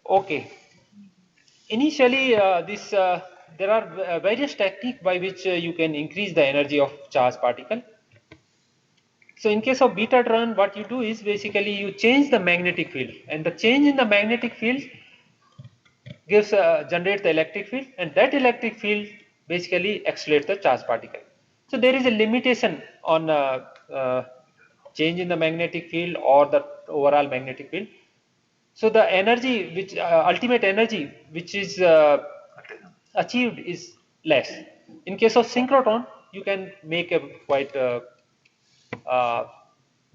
Okay. Initially, there are various techniques by which you can increase the energy of charged particle. So in case of betatron, what you do is basically you change the magnetic field, and the change in the magnetic field generates the electric field, and that electric field basically accelerates the charged particle. So there is a limitation on change in the magnetic field or the overall magnetic field. So the energy, which ultimate energy which is achieved is less. In case of synchrotron, you can make a quite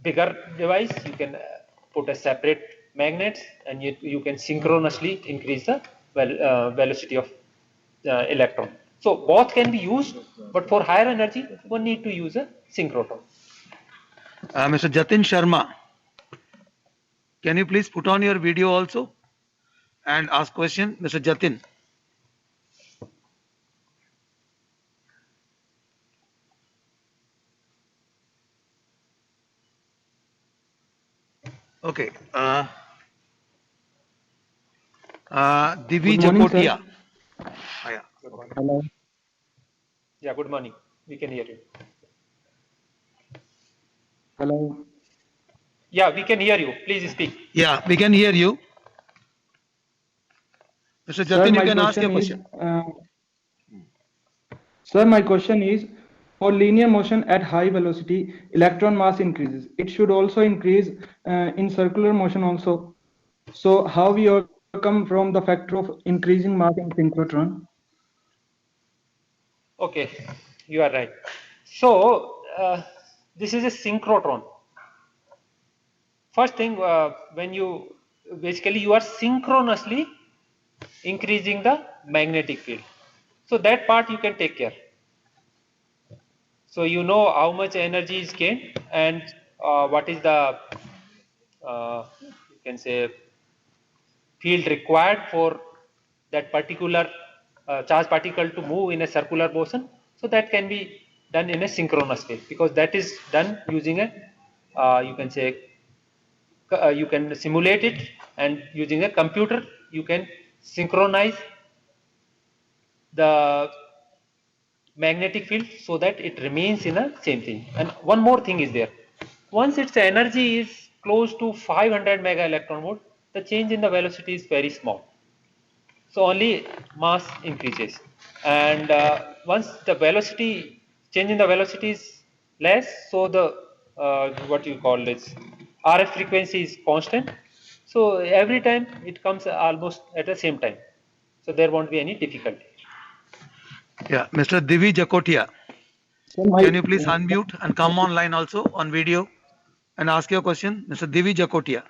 bigger device. You can put a separate magnets, and you can synchronously increase the velocity of electron. So both can be used, but for higher energy, one need to use a synchrotron. Mr. Jatin Sharma, can you please put on your video also and ask question, Mr. Jatin? Okay. Divi Japotia. Yeah. Hello. Yeah, good morning. We can hear you. Hello. Yeah, we can hear you. Please speak. Yeah, we can hear you. Mr. Jatin, you can ask your question. Sir, my question is, for linear motion at high velocity, electron mass increases. It should also increase in circular motion also. So how we overcome from the factor of increasing mass in synchrotron? Okay, you are right. So this is a synchrotron. First thing, when you are synchronously increasing the magnetic field. So that part you can take care. So you know how much energy is gained, and what is the you can say field required for that particular charge particle to move in a circular motion. So that can be done in a synchronous way, because that is done using a you can say you can simulate it, and using a computer you can synchronize the magnetic field so that it remains in a same thing. And one more thing is there. Once its energy is close to 500 mega electron volt, the change in the velocity is very small. So only mass increases, and once the velocity change in the velocity is less, so the what you call this RF frequency is constant. So every time it comes almost at the same time. So there won't be any difficulty. Yeah, Mr. Divi Jakotia, So my can you please unmute and come online also on video and ask your question? Mr. Divi Jakotia.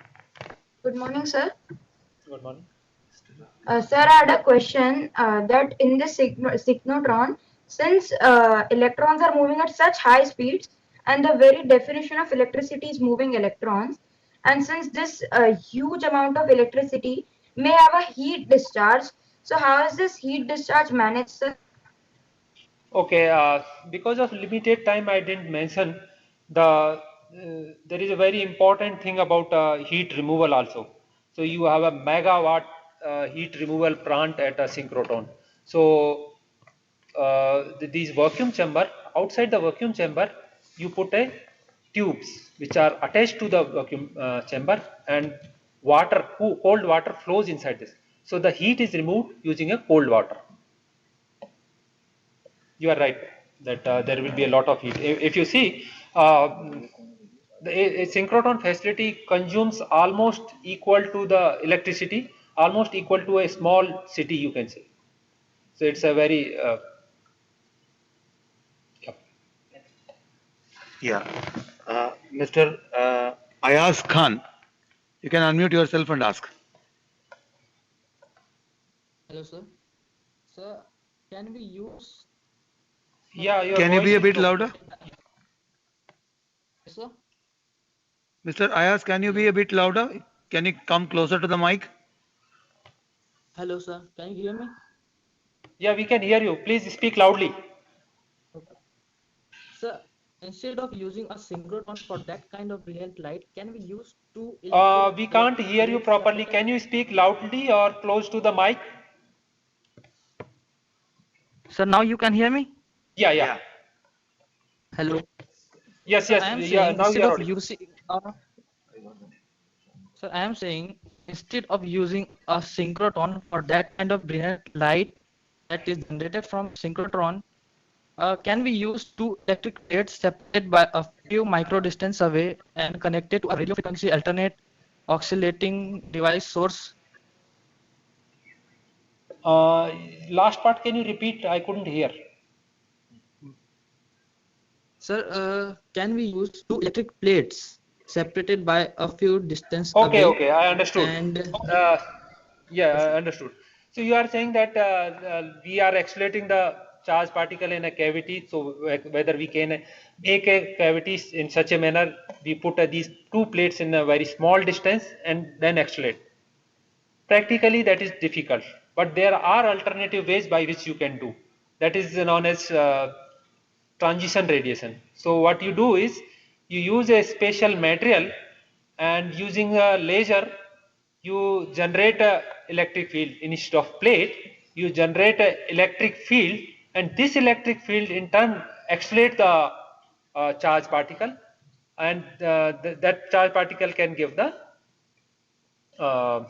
Good morning, sir. Good morning. Sir, I had a question that in this cyclotron, since electrons are moving at such high speeds, and the very definition of electricity is moving electrons, and since this huge amount of electricity may have a heat discharge, so how is this heat discharge managed, sir? Okay, because of limited time, I didn't mention there is a very important thing about heat removal also. So you have a megawatt heat removal plant at a synchrotron. So these vacuum chamber, outside the vacuum chamber, you put a tubes which are attached to the vacuum chamber, and cold water flows inside this. So the heat is removed using a cold water. You are right that there will be a lot of heat. If you see, a synchrotron facility consumes almost equal to the electricity, almost equal to a small city, you can say. So it's a very Yeah. Mr. Ayaz Khan, you can unmute yourself and ask. Hello, sir. Sir, can we use? yeah. Your Can you voice be a is bit low. louder? Yes, sir. Mr. Ayaz, can you be a bit louder? Can you come closer to the mic? Hello, sir. Can you hear me? Yeah, we can hear you. Please speak loudly. Okay. Sir, instead of using a synchrotron for that kind of brilliant light, can we use two We can't electric hear you plates properly. separated? Can you speak loudly or close to the mic? Sir, now you can hear me? Yeah, yeah. Hello. Yes, Sir, yes. I am Yeah, saying now you instead are of audible. using sir, I am saying instead of using a synchrotron for that kind of brilliant light that is generated from synchrotron, can we use two electric plates separated by a few micro distance away and connected to a radio frequency alternate oscillating device source? Last part, can you repeat? I couldn't hear. Sir, can we use two electric plates separated by a few distance Okay, away okay, I understood. and Uh, yeah, I understood. So you are saying that we are accelerating the charge particle in a cavity. So whether we can make a cavity in such a manner, we put these two plates in a very small distance and then accelerate. Practically, that is difficult, but there are alternative ways by which you can do. That is known as transition radiation. So what you do is you use a special material, and using a laser you generate a electric field. Instead of plate, you generate a electric field, and this electric field in turn accelerates the charge particle, and that charge particle can give the uh,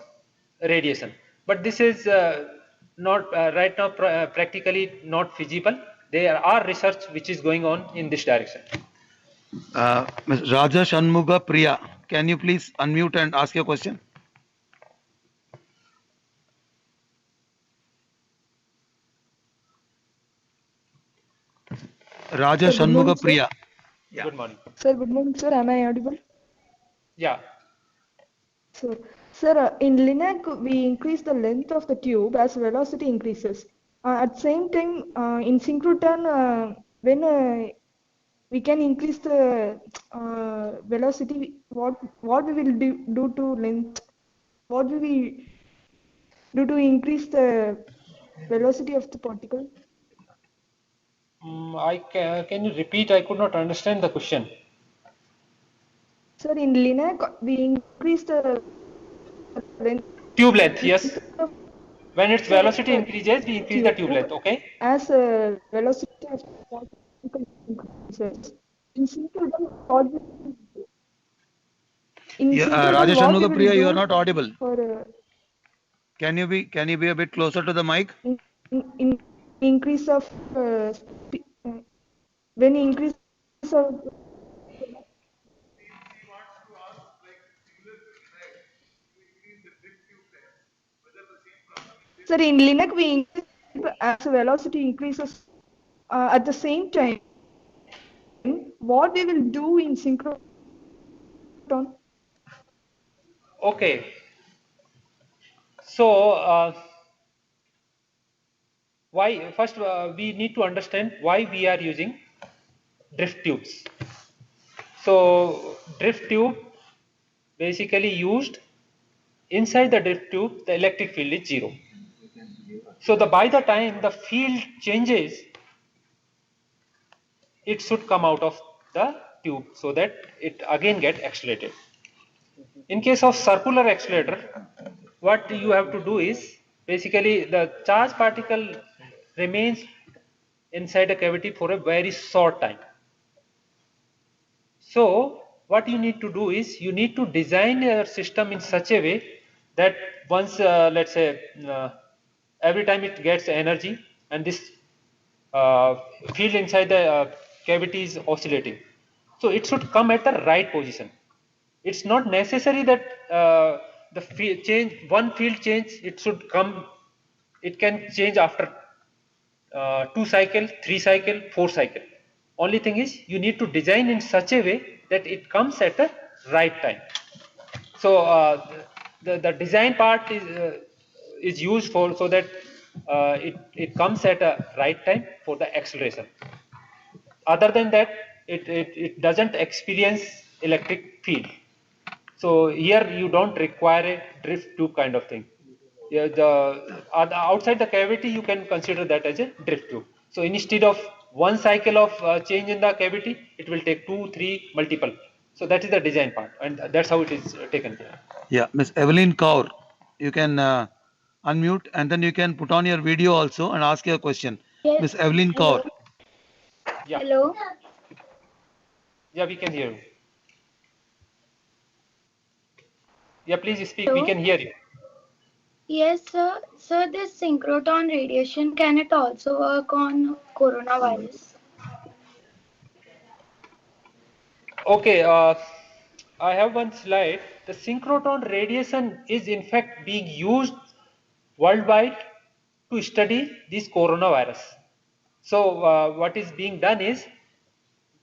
radiation. But this is not right now practically not feasible. There are research which is going on in this direction. Ms. Raja Shanmuga Priya, can you please unmute and ask your question? Raja Sir, good morning, Shanmuga sir. Priya. Good morning. Sir, good morning, sir. Am I audible? Yeah. Sir, in LINAC, we increase the length of the tube as velocity increases. At same time, in synchrotron, when we can increase the velocity, what we will do to length? What will we do to increase the velocity of the particle? Can you repeat? I could not understand the question. Sir, in LINAC, we increase the length. Tube length, yes. When its velocity increases, we increase the tube Tube length, okay? as velocity of particle increases. In synchrotron, what we do? In Yeah, synchrotron, Rajesh what we Anmugapriya, you are will not do audible. for Can you be a bit closer to the mic? in increase of when increase of sir, in Linux we increase as velocity increases at the same time. What we will do in synchrotron? Okay. So why first we need to understand why we are using drift tubes. So drift tube basically used, inside the drift tube the electric field is zero. So by the time the field changes, it should come out of the tube so that it again get accelerated. In case of circular accelerator, what you have to do is basically the charge particle remains inside a cavity for a very short time. So what you need to do is you need to design your system in such a way that once let's say every time it gets energy and this field inside the cavity is oscillating, so it should come at the right position. It's not necessary that the field change, one field change, it should come, it can change after 2 cycle, 3 cycle, 4 cycle. Only thing is you need to design in such a way that it comes at the right time. So the design part is used for so that it comes at a right time for the acceleration. Other than that, it doesn't experience electric field. So here you don't require a drift tube kind of thing. Yeah, outside the cavity you can consider that as a drift tube. So instead of one cycle of change in the cavity, it will take 2, 3, multiple. So that is the design part, and that's how it is taken. Yeah, Miss Evelyn Kaur, you can unmute and then you can put on your video also and ask your question. Yes. Miss Evelyn Hello. Kaur. Yeah. Hello. Yeah, we can hear you. Yeah, please speak. We Hello. can hear you. Yes, sir. Sir, this synchrotron radiation, can it also work on coronavirus? Okay, I have one slide. The synchrotron radiation is in fact being used worldwide to study this coronavirus. So what is being done is,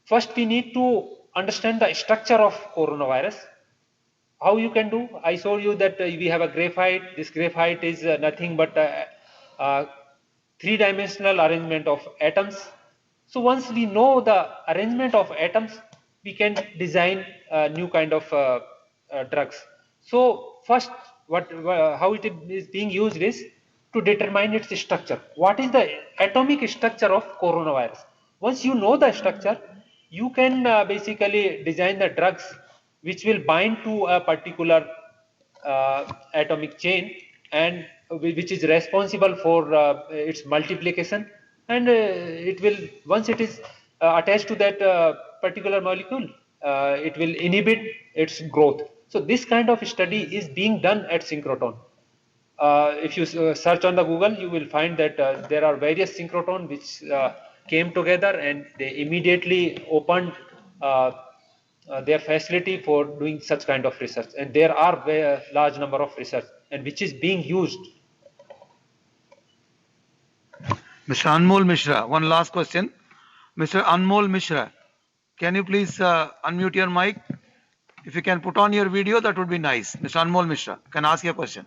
first we need to understand the structure of coronavirus. How you can do? I showed you that we have a graphite. This graphite is nothing but a three-dimensional arrangement of atoms. So once we know the arrangement of atoms, we can design a new kind of drugs. So first, how it is being used is to determine its structure. What is the atomic structure of coronavirus? Once you know the structure, you can basically design the drugs which will bind to a particular atomic chain, and which is responsible for its multiplication, and it will, once it is attached to that particular molecule, it will inhibit its growth. So this kind of study is being done at synchrotron. If you search on the Google, you will find that there are various synchrotron which came together and they immediately opened their facility for doing such kind of research, and there are a large number of research and which is being used. Mr. Anmol Mishra, one last question. Mr. Anmol Mishra, can you please unmute your mic? If you can put on your video, that would be nice. Mr. Anmol Mishra, can ask your question.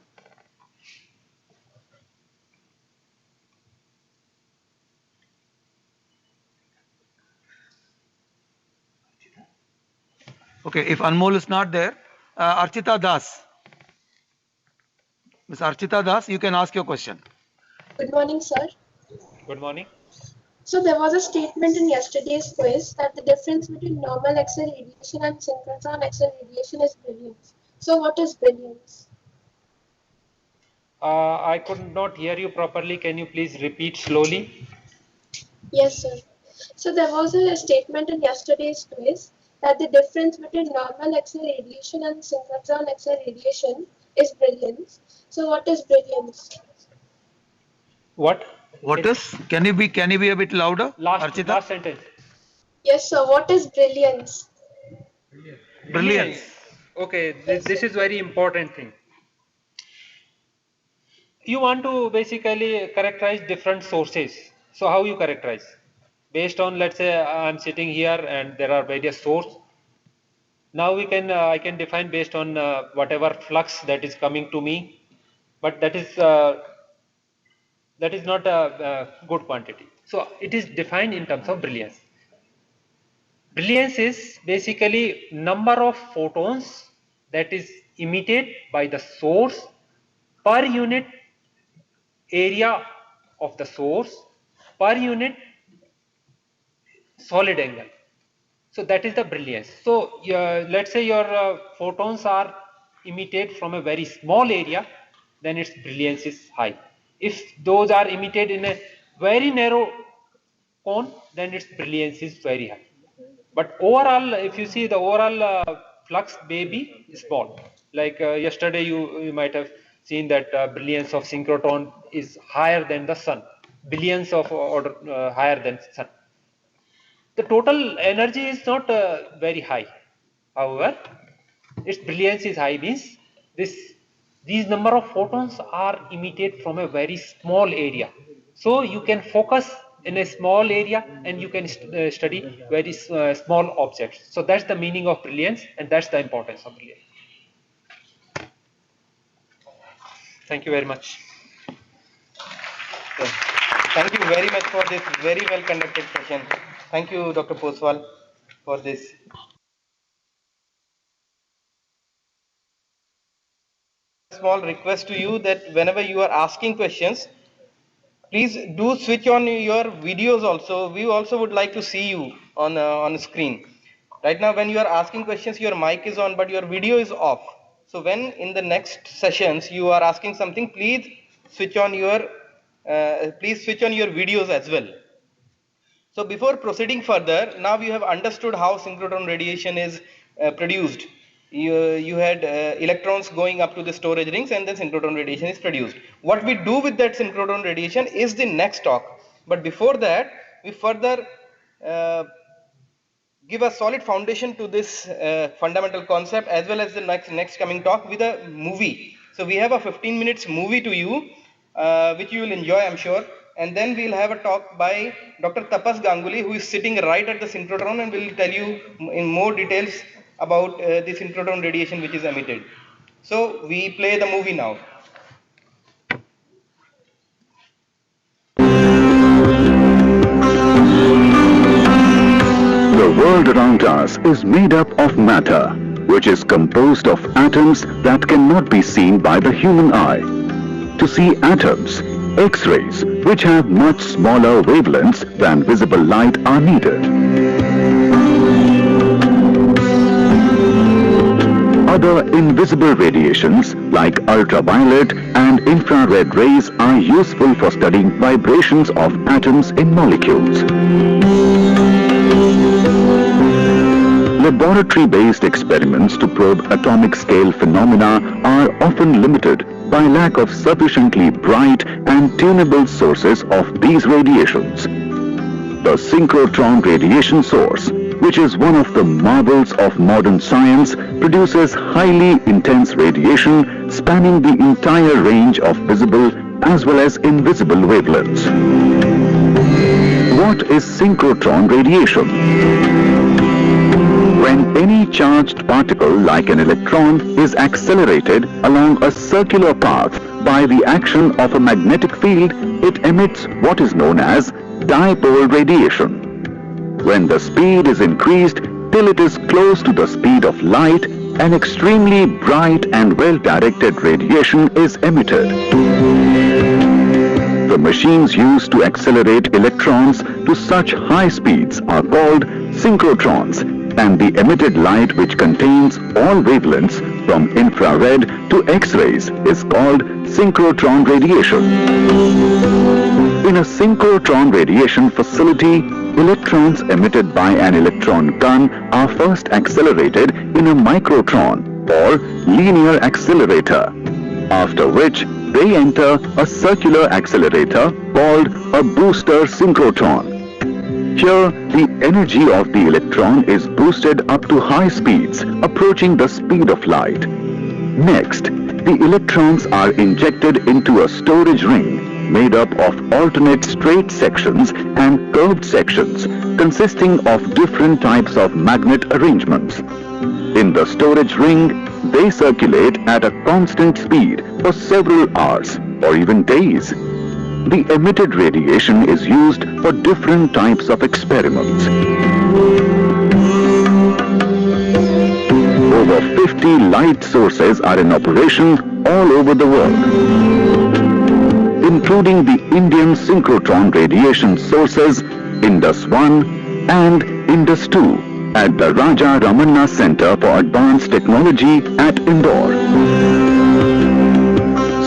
Okay, if Anmol is not there, Archita Das. Ms. Archita Das, you can ask your question. Good morning, sir. Good morning. So there was a statement in yesterday's quiz that the difference between normal X-ray radiation and synchrotron X-ray radiation is billions. So what is billions? I could not hear you properly. Can you please repeat slowly? Yes, sir. So there was a statement in yesterday's quiz that the difference between normal X-ray radiation and synchrotron X-ray radiation is brilliance. So what is brilliance? What? What is? Can you be a bit louder, Archita? Last sentence. Yes, sir. What is brilliance? Brilliance. Okay, this is very important thing. You want to basically characterize different sources. So how you characterize? Based on, let's say I'm sitting here and there are various sources. Now we can I can define based on whatever flux that is coming to me, but that is not a good quantity. So it is defined in terms of brilliance. Brilliance is basically number of photons that is emitted by the source per unit area of the source per unit solid angle. So that is the brilliance. So let's say your photons are emitted from a very small area, then its brilliance is high. If those are emitted in a very narrow cone, then its brilliance is very high. But overall, if you see the overall flux may be small. Like yesterday you might have seen that brilliance of synchrotron is higher than the sun, billions of order higher than sun. The total energy is not very high. However, its brilliance is high means these number of photons are emitted from a very small area. So you can focus in a small area and you can study very small objects. So that's the meaning of brilliance and that's the importance of brilliance. Thank you very much. Okay. Thank you very much for this very well conducted session. Thank you, Dr. Poswal, for this. Small request to you that whenever you are asking questions, please do switch on your videos also. We also would like to see you on screen. Right now, when you are asking questions, your mic is on, but your video is off. So when in the next sessions you are asking something, please switch on your videos as well. So before proceeding further, now you have understood how synchrotron radiation is produced. You had electrons going up to the storage rings and then synchrotron radiation is produced. What we do with that synchrotron radiation is the next talk. But before that, we further give a solid foundation to this fundamental concept as well as the next coming talk with a movie. So we have a 15 minutes movie to you, which you will enjoy, I'm sure. And then we'll have a talk by Dr. Tapas Ganguly, who is sitting right at the synchrotron and will tell you in more details about the synchrotron radiation which is emitted. So we play the movie now. The world around us is made up of matter, which is composed of atoms that cannot be seen by the human eye. To see atoms, X-rays, which have much smaller wavelengths than visible light, are needed. Other invisible radiations like ultraviolet and infrared rays are useful for studying vibrations of atoms in molecules. Laboratory-based experiments to probe atomic scale phenomena are often limited by lack of sufficiently bright and tunable sources of these radiations. The synchrotron radiation source, which is one of the marvels of modern science, produces highly intense radiation spanning the entire range of visible as well as invisible wavelengths. What is synchrotron radiation? When any charged particle like an electron is accelerated along a circular path by the action of a magnetic field, it emits what is known as dipole radiation. When the speed is increased till it is close to the speed of light, an extremely bright and well-directed radiation is emitted. The machines used to accelerate electrons to such high speeds are called synchrotrons, and the emitted light, which contains all wavelengths from infrared to X-rays, is called synchrotron radiation. In a synchrotron radiation facility, electrons emitted by an electron gun are first accelerated in a microtron or linear accelerator, after which they enter a circular accelerator called a booster synchrotron. Here, the energy of the electron is boosted up to high speeds, approaching the speed of light. Next, the electrons are injected into a storage ring made up of alternate straight sections and curved sections consisting of different types of magnet arrangements. In the storage ring, they circulate at a constant speed for several hours or even days. The emitted radiation is used for different types of experiments. Over 50 light sources are in operation all over the world, including the Indian synchrotron radiation sources Indus 1 and Indus 2 at the Raja Ramanna Center for Advanced Technology at Indore.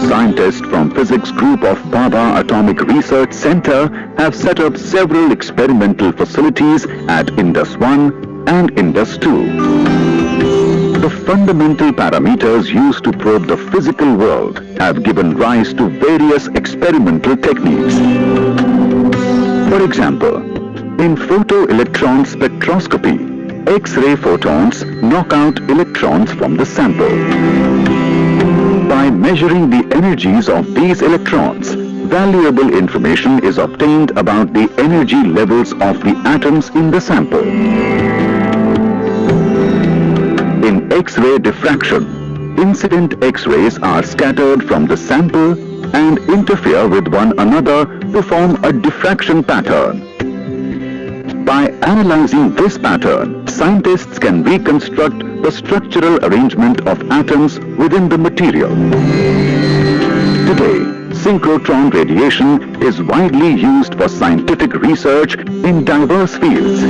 Scientists from physics group of Baba Atomic Research Center have set up several experimental facilities at Indus 1 and Indus 2. The fundamental parameters used to probe the physical world have given rise to various experimental techniques. For example, in photoelectron spectroscopy, X-ray photons knock out electrons from the sample. By measuring the energies of these electrons, valuable information is obtained about the energy levels of the atoms in the sample. In X-ray diffraction, incident X-rays are scattered from the sample and interfere with one another to form a diffraction pattern. By analyzing this pattern, scientists can reconstruct the structural arrangement of atoms within the material. Today, synchrotron radiation is widely used for scientific research in diverse fields.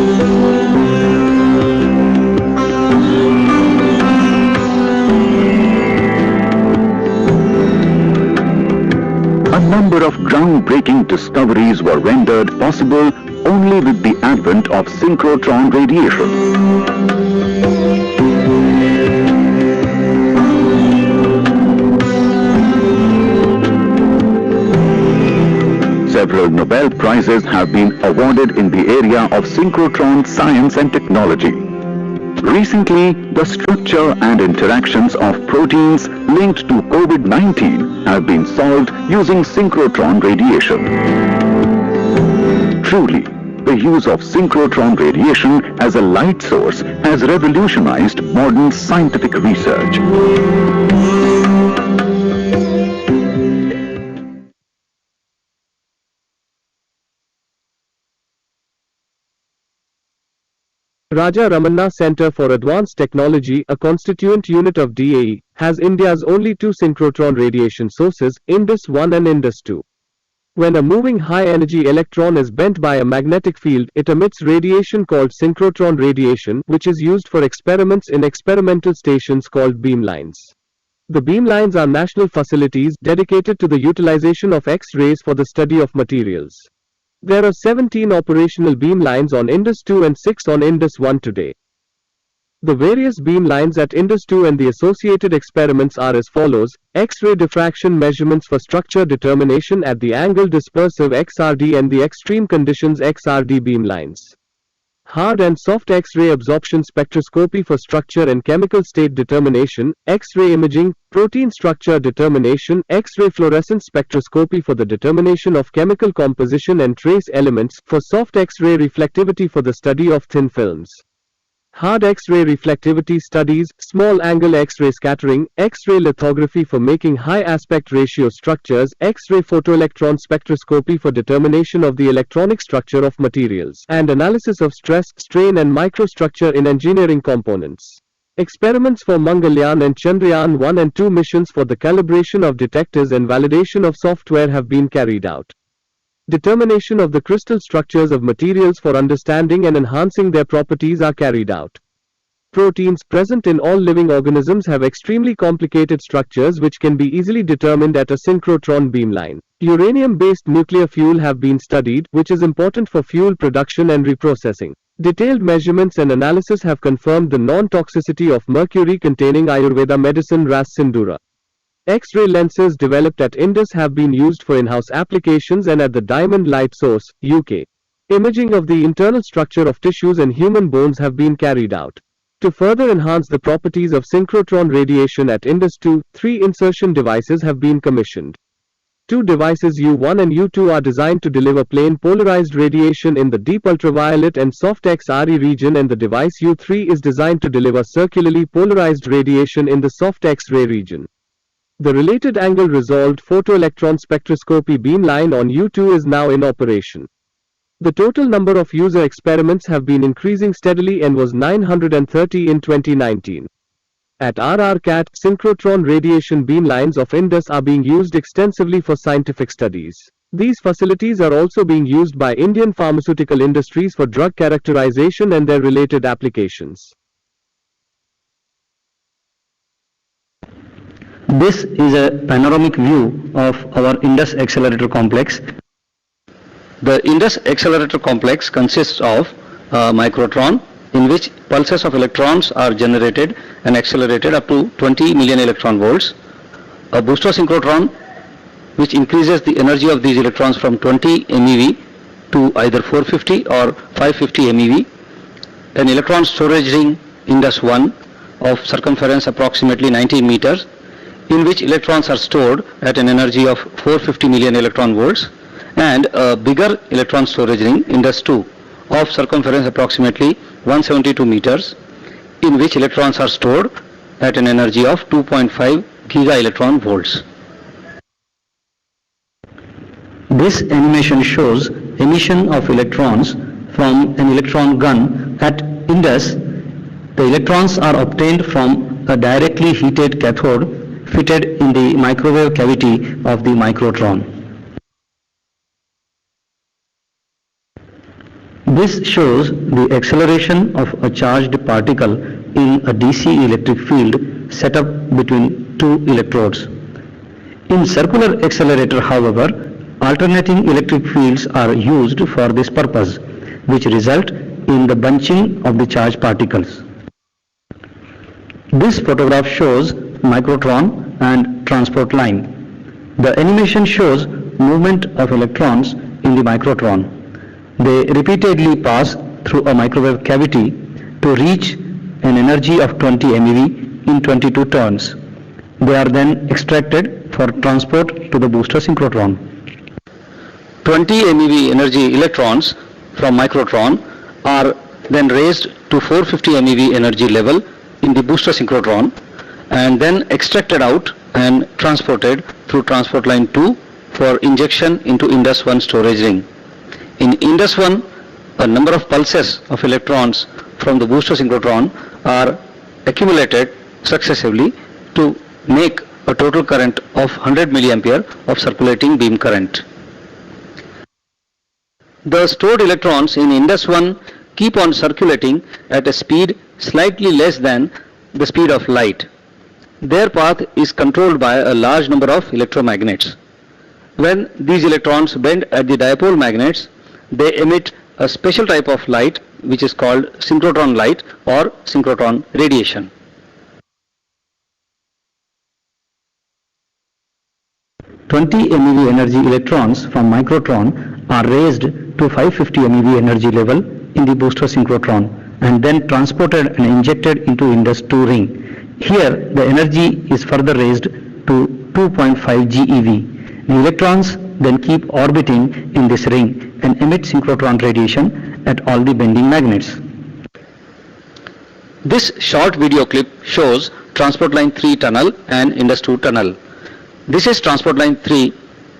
A number of groundbreaking discoveries were rendered possible only with the advent of synchrotron radiation. Several Nobel Prizes have been awarded in the area of synchrotron science and technology. Recently, the structure and interactions of proteins linked to COVID-19 have been solved using synchrotron radiation. Truly, the use of synchrotron radiation as a light source has revolutionized modern scientific research. Raja Ramanna Center for Advanced Technology, a constituent unit of DAE, has India's only two synchrotron radiation sources, Indus 1 and Indus 2. When a moving high-energy electron is bent by a magnetic field, it emits radiation called synchrotron radiation, which is used for experiments in experimental stations called beamlines. The beamlines are national facilities dedicated to the utilization of X-rays for the study of materials. There are 17 operational beamlines on Indus 2 and 6 on Indus 1 today. The various beamlines at Indus 2 and the associated experiments are as follows: X-ray diffraction measurements for structure determination at the angle dispersive XRD and the extreme conditions XRD beamlines. Hard and soft X-ray absorption spectroscopy for structure and chemical state determination, X-ray imaging, protein structure determination, X-ray fluorescence spectroscopy for the determination of chemical composition and trace elements, for soft X-ray reflectivity for the study of thin films. Hard X-ray reflectivity studies, small angle X-ray scattering, X-ray lithography for making high aspect ratio structures, X-ray photoelectron spectroscopy for determination of the electronic structure of materials, and analysis of stress, strain and microstructure in engineering components. Experiments for Mangalyaan and Chandrayaan 1 and 2 missions for the calibration of detectors and validation of software have been carried out. Determination of the crystal structures of materials for understanding and enhancing their properties are carried out. proteins present in all living organisms have extremely complicated structures which can be easily determined at a synchrotron beamline. Uranium-based nuclear fuel have been studied, which is important for fuel production and reprocessing. Detailed measurements and analysis have confirmed the non-toxicity of mercury-containing Ayurveda medicine Ras Sindura. X-ray lenses developed at Indus have been used for in-house applications and at the Diamond Light Source, UK. Imaging of the internal structure of tissues and human bones have been carried out. To further enhance the properties of synchrotron radiation at Indus 2, 3 insertion devices have been commissioned. Two devices U1 and U2 are designed to deliver plain polarized radiation in the deep ultraviolet and soft X-RE region, and the device U3 is designed to deliver circularly polarized radiation in the soft X-ray region. The related angle-resolved photoelectron spectroscopy beamline on U2 is now in operation. The total number of user experiments have been increasing steadily and was 930 in 2019. At RRCAT, synchrotron radiation beamlines of Indus are being used extensively for scientific studies. These facilities are also being used by Indian pharmaceutical industries for drug characterization and their related applications. This is a panoramic view of our Indus Accelerator Complex. The Indus Accelerator Complex consists of a microtron in which pulses of electrons are generated and accelerated up to 20 million electron volts, a booster synchrotron which increases the energy of these electrons from 20 MeV to either 450 or 550 MeV, an electron storage ring Indus 1 of circumference approximately 19 meters, in which electrons are stored at an energy of 450 million electron volts, and a bigger electron storage ring Indus 2 of circumference approximately 172 meters, in which electrons are stored at an energy of 2.5 giga electron volts. This animation shows emission of electrons from an electron gun at Indus. The electrons are obtained from a directly heated cathode fitted in the microwave cavity of the microtron. This shows the acceleration of a charged particle in a DC electric field set up between two electrodes. In circular accelerator, however, alternating electric fields are used for this purpose, which result in the bunching of the charged particles. This photograph shows microtron and transport line. The animation shows movement of electrons in the microtron. They repeatedly pass through a microwave cavity to reach an energy of 20 MeV in 22 turns. They are then extracted for transport to the booster synchrotron. 20 MeV energy electrons from microtron are then raised to 450 MeV energy level in the booster synchrotron and then extracted out and transported through transport line 2 for injection into Indus 1 storage ring. In Indus 1, a number of pulses of electrons from the booster synchrotron are accumulated successively to make a total current of 100 milliampere of circulating beam current. The stored electrons in Indus 1 keep on circulating at a speed slightly less than the speed of light. Their path is controlled by a large number of electromagnets. When these electrons bend at the dipole magnets, they emit a special type of light which is called synchrotron light or synchrotron radiation. "20 MeV energy electrons from microtron are raised to 550 MeV energy level in the booster synchrotron and then transported and injected into Indus 2 ring. Here the energy is further raised to 2.5 GeV. The electrons then keep orbiting in this ring and emit synchrotron radiation at all the bending magnets." This short video clip shows transport line 3 tunnel and Indus 2 tunnel. This is transport line 3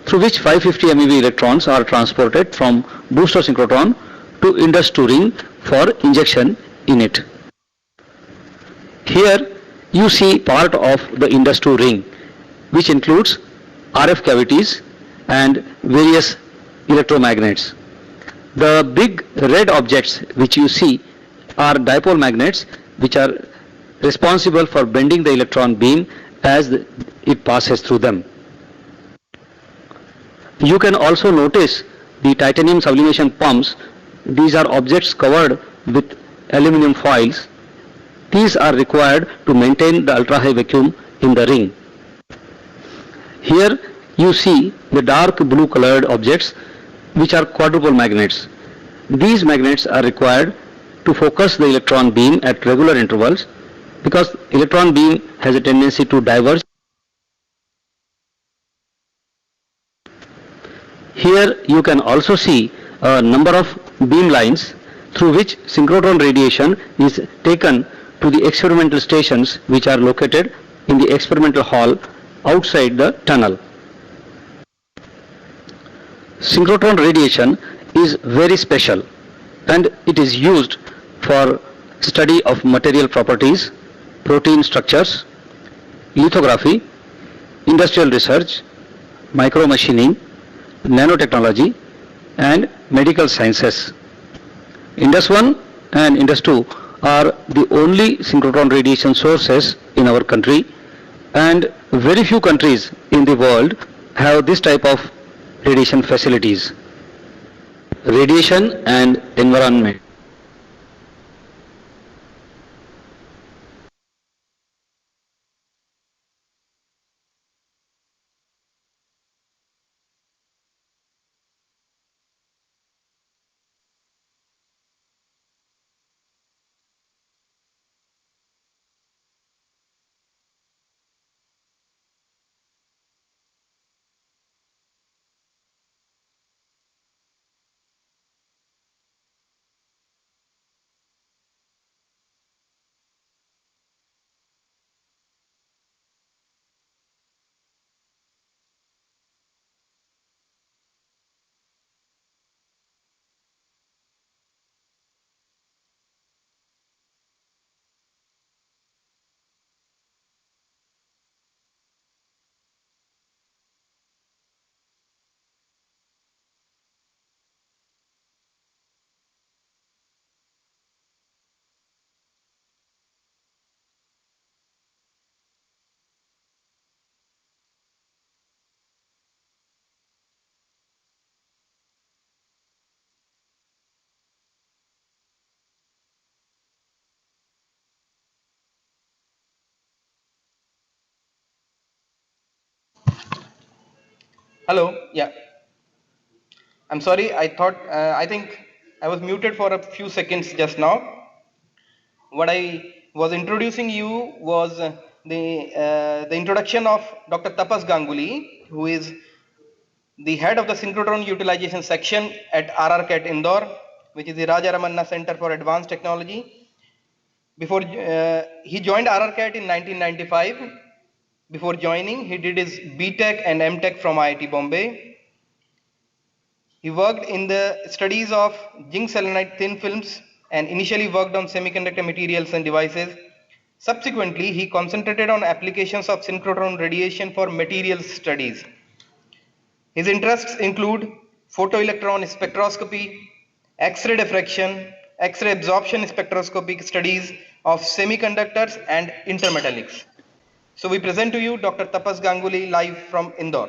through which 550 MeV electrons are transported from booster synchrotron to Indus 2 ring for injection in it. Here you see part of the Indus 2 ring, which includes RF cavities and various electromagnets. The big red objects which you see are dipole magnets which are responsible for bending the electron beam as it passes through them. You can also notice the titanium sublimation pumps. These are objects covered with aluminum foils. These are required to maintain the ultra-high vacuum in the ring. Here you see the dark blue colored objects which are quadrupole magnets. These magnets are required to focus the electron beam at regular intervals because electron beam has a tendency to diverge. Here you can also see a number of beam lines through which synchrotron radiation is taken to the experimental stations which are located in the experimental hall outside the tunnel. Synchrotron radiation is very special and it is used for study of material properties, protein structures, lithography, industrial research, micromachining, nanotechnology and medical sciences. Indus 1 and Indus 2 are the only synchrotron radiation sources in our country, and very few countries in the world have this type of radiation facilities. Radiation and environment. Hello. Yeah. I'm sorry. I think I was muted for a few seconds just now. What I was introducing you was the introduction of Dr. Tapas Ganguly, who is the head of the synchrotron utilization section at RRCAT Indore, which is the Raja Ramanna Center for Advanced Technology. Before he joined RRCAT in 1995. Before joining, he did his BTech and MTech from IIT Bombay. He worked in the studies of zinc selenide thin films and initially worked on semiconductor materials and devices. Subsequently, he concentrated on applications of synchrotron radiation for materials studies. His interests include photoelectron spectroscopy, X-ray diffraction, X-ray absorption spectroscopic studies of semiconductors and intermetallics. So we present to you Dr. Tapas Ganguly live from Indore.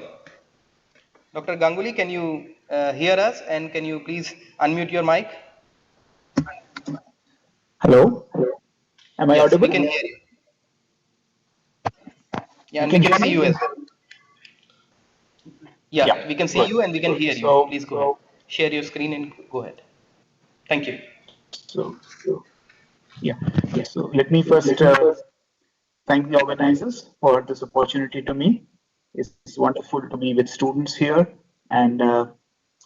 Dr. Ganguly, can you hear us and can you please unmute your mic? Hello, am I Yes, audible? we can hear you. Yeah, and You we can can hear see me? you as well. Yeah, Yeah, we can see good. you and we can hear you. Please go ahead. Share your screen and go ahead. Thank you. So, yeah, so let me first thank the organizers for this opportunity to me. It's wonderful to be with students here. And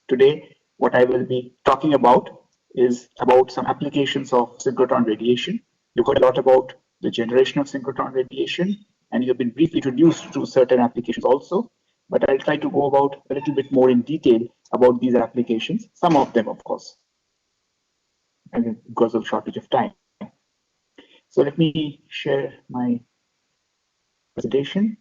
today, what I will be talking about is about some applications of synchrotron radiation. You've heard a lot about the generation of synchrotron radiation, and you've been briefly introduced to certain applications also. But I'll try to go about a little bit more in detail about these applications, some of them, of course, and because of shortage of time. So let me share my presentation.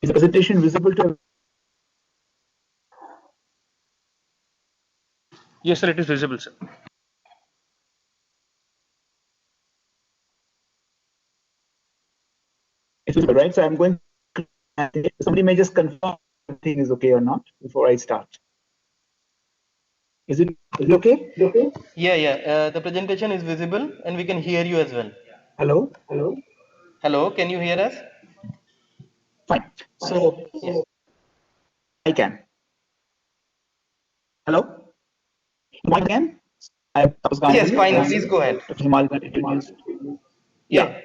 Is the presentation visible to? Yes, sir, it is visible, sir. It's visible, right? So I'm going. Somebody may just confirm if everything is okay or not before I start. Is it okay? Yeah. The presentation is visible and we can hear you as well. Hello? Hello, can you hear us? Fine. So Yes. I can. Hello? Once again, I'm Tapas Yes, Ganguly, fine. and Please go ahead. Dr. Himal got introduced. Yeah.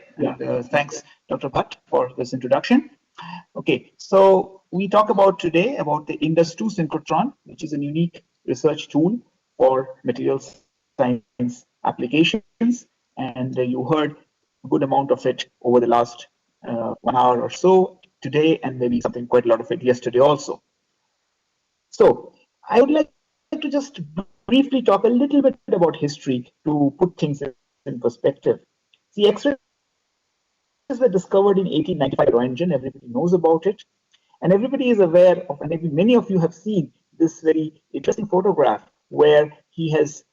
Thanks, Dr. Bhatt, for this introduction. Okay, so we talk about today about the Indus 2 synchrotron, which is a unique research tool for material science applications, and you heard a good amount of it over the last 1 hour or so today, and maybe something quite a lot of it yesterday also. So I would like to just briefly talk a little bit about history to put things in perspective. See, X-rays were discovered in 1895 by Roentgen. Everybody knows about it. And everybody is aware of, and maybe many of you have seen this very interesting photograph where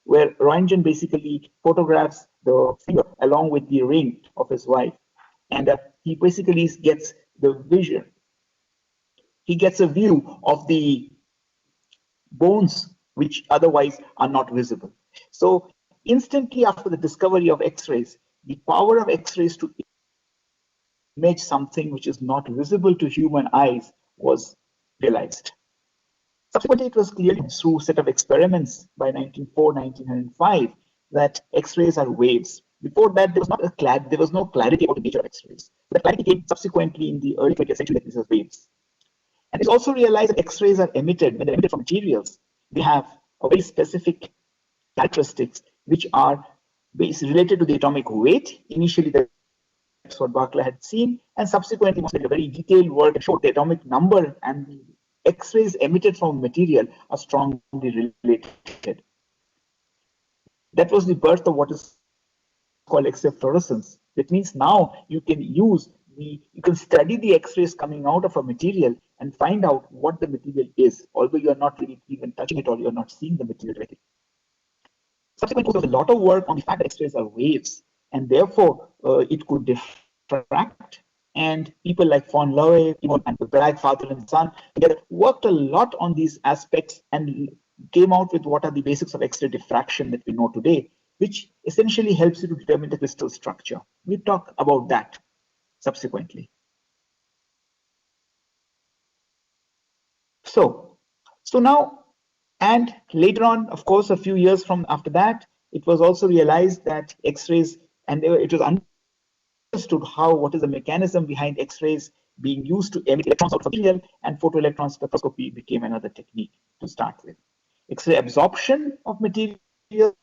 where Roentgen basically photographs the finger along with the ring of his wife. And he basically gets the vision. He gets a view of the bones which otherwise are not visible. So instantly after the discovery of X-rays, the power of X-rays to image something which is not visible to human eyes was realized. Subsequently, it was clear through a set of experiments by 1904, 1905 that X-rays are waves. Before that, there was no clarity about the nature of X-rays. The clarity came subsequently in the early 20th century that these are waves. And it's also realized that X-rays are emitted, when they're emitted from materials, they have a very specific characteristics which are related to the atomic weight. Initially, that's what Barclay had seen, and subsequently, a very detailed work showed the atomic number and the X-rays emitted from material are strongly related. That was the birth of what is called X-ray fluorescence. That means now you can study the X-rays coming out of a material and find out what the material is, although you are not really even touching it or you are not seeing the material directly. Subsequently, there was a lot of work on the fact that X-rays are waves, and therefore it could diffract. And people like von Laue and Bragg, father and son, together worked a lot on these aspects and came out with what are the basics of X-ray diffraction that we know today, which essentially helps you to determine the crystal structure. We'll talk about that subsequently. So now, and later on, of course, a few years from after that, it was also realized that X-rays, and it was understood what is the mechanism behind X-rays being used to emit electrons out of material, and photoelectron spectroscopy became another technique to start with. X-ray absorption of materials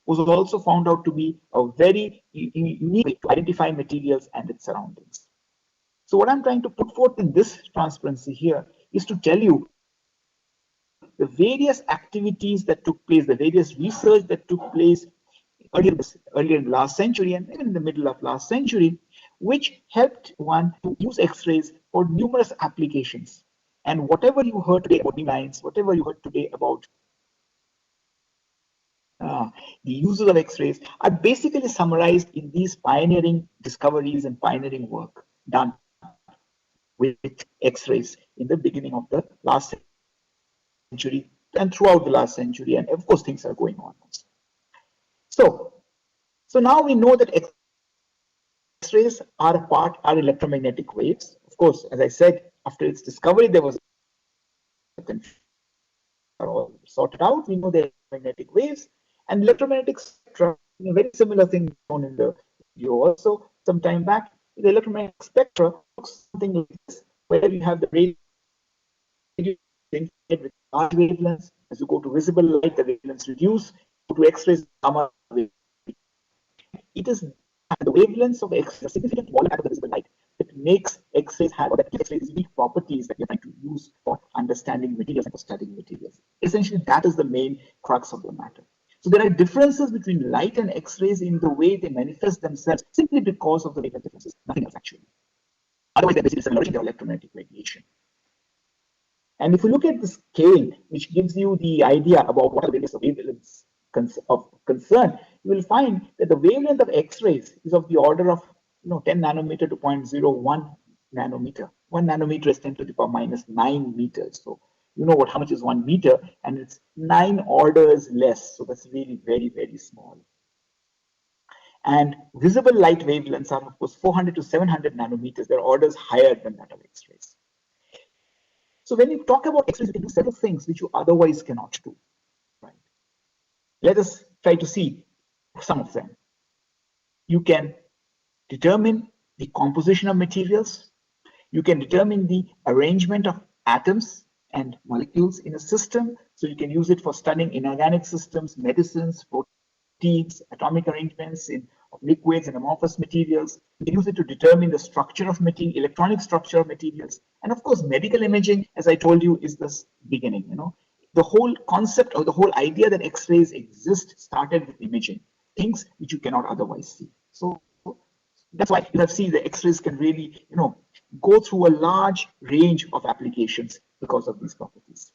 was also found out to be a very unique way to identify materials and its surroundings. So what I'm trying to put forth in this transparency here is to tell you the various activities that took place, the various research that took place earlier in the last century and even in the middle of last century, which helped one to use X-rays for numerous applications. And whatever you heard today about lines, whatever you heard today about the uses of X-rays are basically summarized in these pioneering discoveries and pioneering work done with X-rays in the beginning of the last century and throughout the last century, and of course things are going on. So now we know that X-rays are electromagnetic waves. Of course, as I said, after its discovery, there was all sorted out. We know they're magnetic waves and electromagnetic spectra. A very similar thing shown in the video also some time back. The electromagnetic spectra looks something like this, where you have the radio with large wavelengths. As you go to visible light, the wavelengths reduce. Go to X-rays, gamma wave. It is the wavelengths of X, a significant volume of the visible light, that makes X-rays have, or that gives X-rays unique properties that you're trying to use for understanding materials and for studying materials. Essentially, that is the main crux of the matter. So there are differences between light and X-rays in the way they manifest themselves simply because of the wavelength differences, nothing else actually. Otherwise, they're basically similar to electromagnetic radiation. And if you look at the scale, which gives you the idea about what are the various wavelengths of concern, you will find that the wavelength of X-rays is of the order of 10 nanometer to 0.01 nanometer. 1 nanometer is 10 to the power minus 9 meters. So you know how much is 1 meter, and it's 9 orders less. So that's really very, very small. And visible light wavelengths are, of course, 400 to 700 nanometers. They're orders higher than that of X-rays. So when you talk about X-rays, you can do several things which you otherwise cannot do. Right? Let us try to see some of them. You can determine the composition of materials. You can determine the arrangement of atoms and molecules in a system. So you can use it for studying inorganic systems, medicines, proteins, atomic arrangements of liquids and amorphous materials. You can use it to determine the structure of material, electronic structure of materials. And of course, medical imaging, as I told you, is the beginning. The whole concept or the whole idea that X-rays exist started with imaging, things which you cannot otherwise see. So that's why you have seen the X-rays can really, go through a large range of applications because of these properties.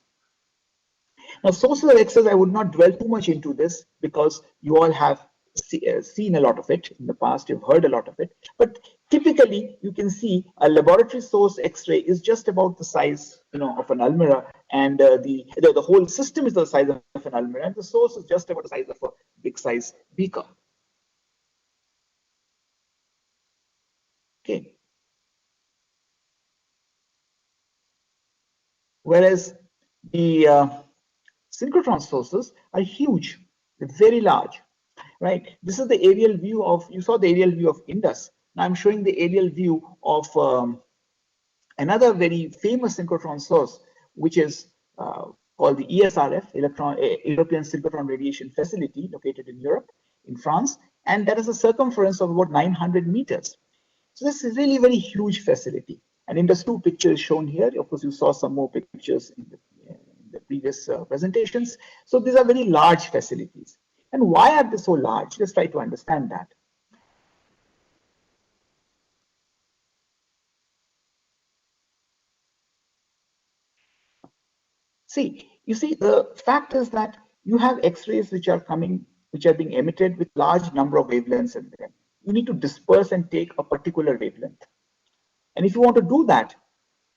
Now, sources of X-rays, I would not dwell too much into this because you all have seen a lot of it in the past, you've heard a lot of it. But typically, you can see a laboratory source X-ray is just about the size, of an almirah, and the whole system is the size of an almirah, and the source is just about the size of a big size beaker. Okay. Whereas the synchrotron sources are huge, they're very large, right? This is the aerial view of, you saw the aerial view of Indus. Now I'm showing the aerial view of another very famous synchrotron source, which is called the ESRF, European Synchrotron Radiation Facility, located in Europe, in France, and that is a circumference of about 900 meters. So this is really a very huge facility. And in the 2 pictures shown here, of course, you saw some more pictures in the previous presentations. So these are very large facilities. And why are they so large? Let's try to understand that. You see, the fact is that you have X-rays which are being emitted with large number of wavelengths in them. You need to disperse and take a particular wavelength. And if you want to do that,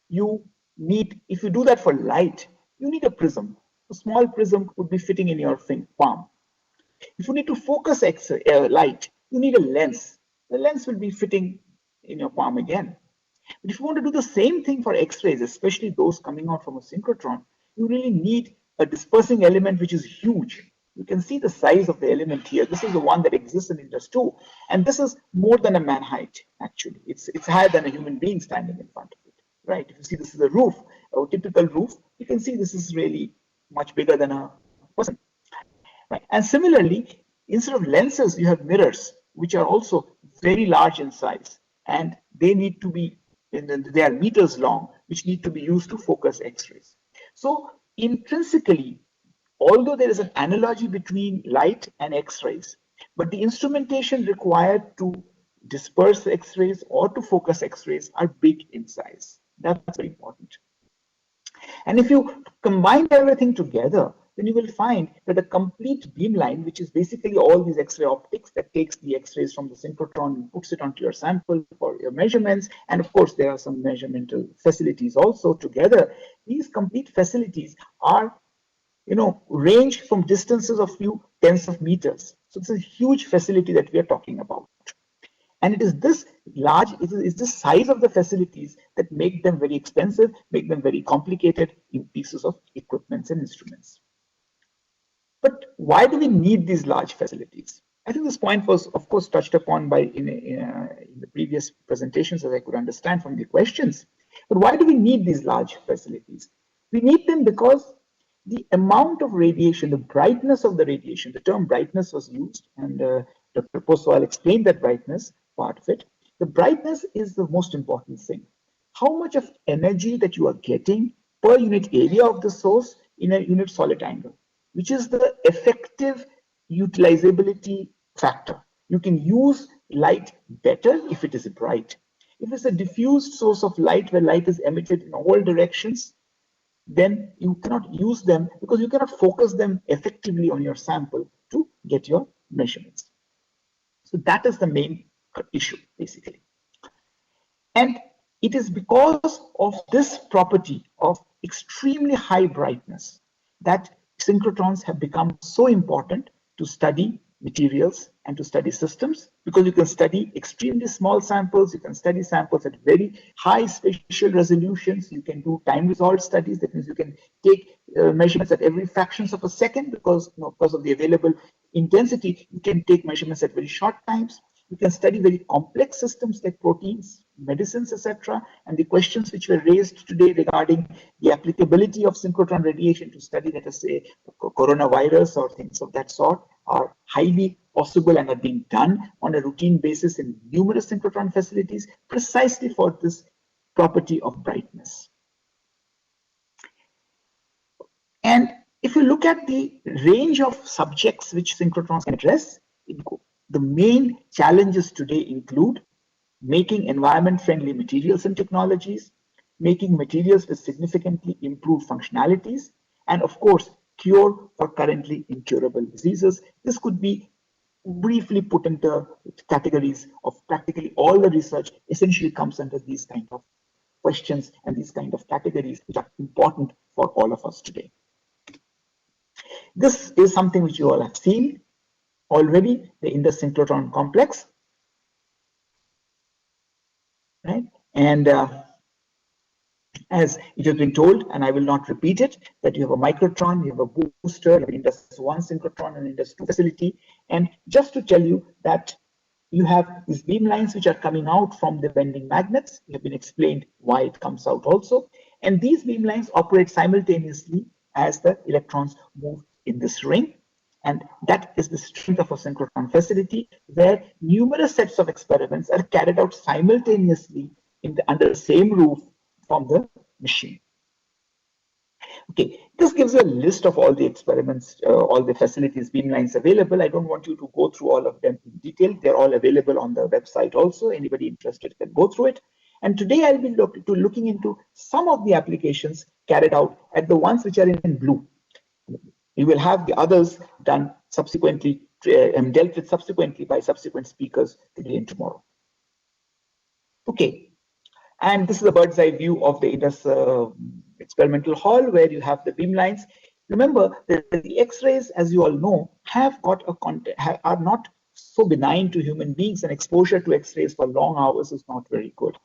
if you do that for light, you need a prism. A small prism would be fitting in your palm. If you need to focus light, you need a lens. The lens will be fitting in your palm again. But if you want to do the same thing for X-rays, especially those coming out from a synchrotron, you really need a dispersing element which is huge. You can see the size of the element here. This is the one that exists in Indus 2, and this is more than a man height, actually. It's higher than a human being standing in front of it, right? If you see this is a roof, a typical roof, you can see this is really much bigger than a person, right? And similarly, instead of lenses, you have mirrors, which are also very large in size, and they need to be, they are meters long, which need to be used to focus X-rays. So intrinsically, although there is an analogy between light and X-rays, but the instrumentation required to disperse X-rays or to focus X-rays are big in size. That's very important. And if you combine everything together, then you will find that a complete beamline, which is basically all these X-ray optics that takes the X-rays from the synchrotron and puts it onto your sample for your measurements, and of course there are some measuramental facilities also together. These complete facilities are, range from distances of few tens of meters. So it's a huge facility that we are talking about. And it is this this size of the facilities that make them very expensive, make them very complicated in pieces of equipments and instruments. But why do we need these large facilities? I think this point was, of course, touched upon in the previous presentations, as I could understand from the questions. But why do we need these large facilities? We need them because the amount of radiation, the brightness of the radiation, the term brightness was used, and Dr. Poswal explained that brightness part of it. The brightness is the most important thing. How much of energy that you are getting per unit area of the source in a unit solid angle, which is the effective utilizability factor. You can use light better if it is bright. If it's a diffused source of light where light is emitted in all directions, then you cannot use them because you cannot focus them effectively on your sample to get your measurements. So that is the main issue, basically. And it is because of this property of extremely high brightness that synchrotrons have become so important to study materials and to study systems, because you can study extremely small samples, you can study samples at very high spatial resolutions, you can do time resolved studies. That means you can take measurements at every fractions of a second because, because of the available intensity, you can take measurements at very short times. You can study very complex systems like proteins, medicines, etc. And the questions which were raised today regarding the applicability of synchrotron radiation to study, let us say, coronavirus or things of that sort are highly possible and are being done on a routine basis in numerous synchrotron facilities precisely for this property of brightness. And if you look at the range of subjects which synchrotrons can address, the main challenges today include making environment-friendly materials and technologies, making materials with significantly improved functionalities, and of course, cure for currently incurable diseases. This could be briefly put into categories of practically all the research essentially comes under these kind of questions and these kind of categories which are important for all of us today. This is something which you all have seen already, the Indus synchrotron complex, right? And as it has been told, and I will not repeat it, that you have a microtron, you have a booster, you have Indus 1 synchrotron and Indus 2 facility. And just to tell you that you have these beam lines which are coming out from the bending magnets. You have been explained why it comes out also. And these beam lines operate simultaneously as the electrons move in this ring. And that is the strength of a synchrotron facility, where numerous sets of experiments are carried out simultaneously under the same roof from the machine. Okay, this gives a list of all the experiments, all the facilities, beamlines available. I don't want you to go through all of them in detail. They're all available on the website also. Anybody interested can go through it. And today I'll be looking into some of the applications carried out at the ones which are in blue. We will have the others done subsequently and dealt with subsequently by subsequent speakers today and tomorrow. Okay, and this is a bird's eye view of the Indus experimental hall where you have the beam lines. Remember that the X-rays, as you all know, have got a content, are not so benign to human beings, and exposure to X-rays for long hours is not very good.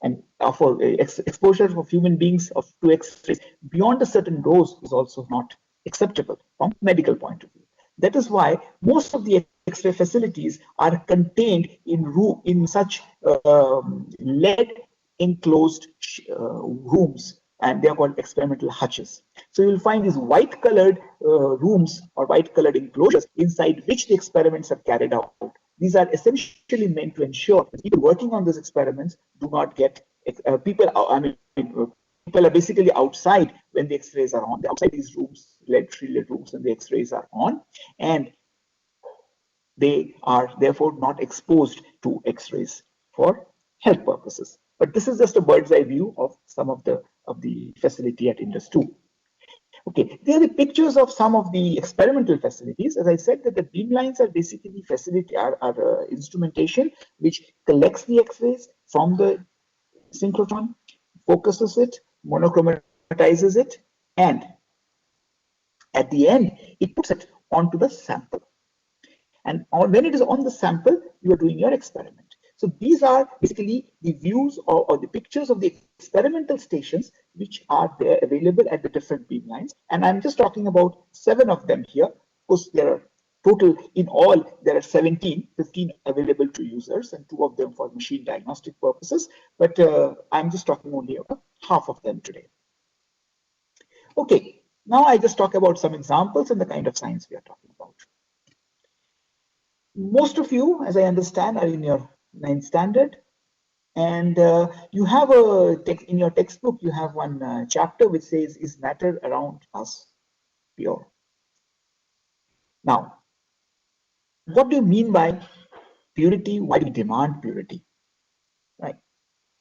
And for exposure of human beings to X-rays beyond a certain dose is also not acceptable from a medical point of view. That is why most of the X-ray facilities are contained in such lead enclosed rooms, and they are called experimental hutches. So you will find these white colored rooms or white colored enclosures inside which the experiments are carried out. These are essentially meant to ensure that people working on these experiments do not get people are basically outside when the X-rays are on. They're outside these rooms, lead-shielded rooms, when the X-rays are on, and they are therefore not exposed to X-rays for health purposes. But this is just a bird's eye view of some of the facility at Indus 2. Okay, there are the pictures of some of the experimental facilities. As I said, that the beam lines are basically instrumentation which collects the X-rays from the synchrotron, focuses it, monochromatizes it, and at the end, it puts it onto the sample. And when it is on the sample, you are doing your experiment. So these are basically the views or the pictures of the experimental stations which are there available at the different beam lines. And I'm just talking about 7 of them here. Of course, there are total, in all, there are 15 available to users and 2 of them for machine diagnostic purposes. But I'm just talking only about half of them today. Okay, now I just talk about some examples and the kind of science we are talking about. Most of you, as I understand, are in your 9th standard, and you have in your textbook you have one chapter which says, "Is matter around us pure?" Now, what do you mean by purity? Why do you demand purity? Right?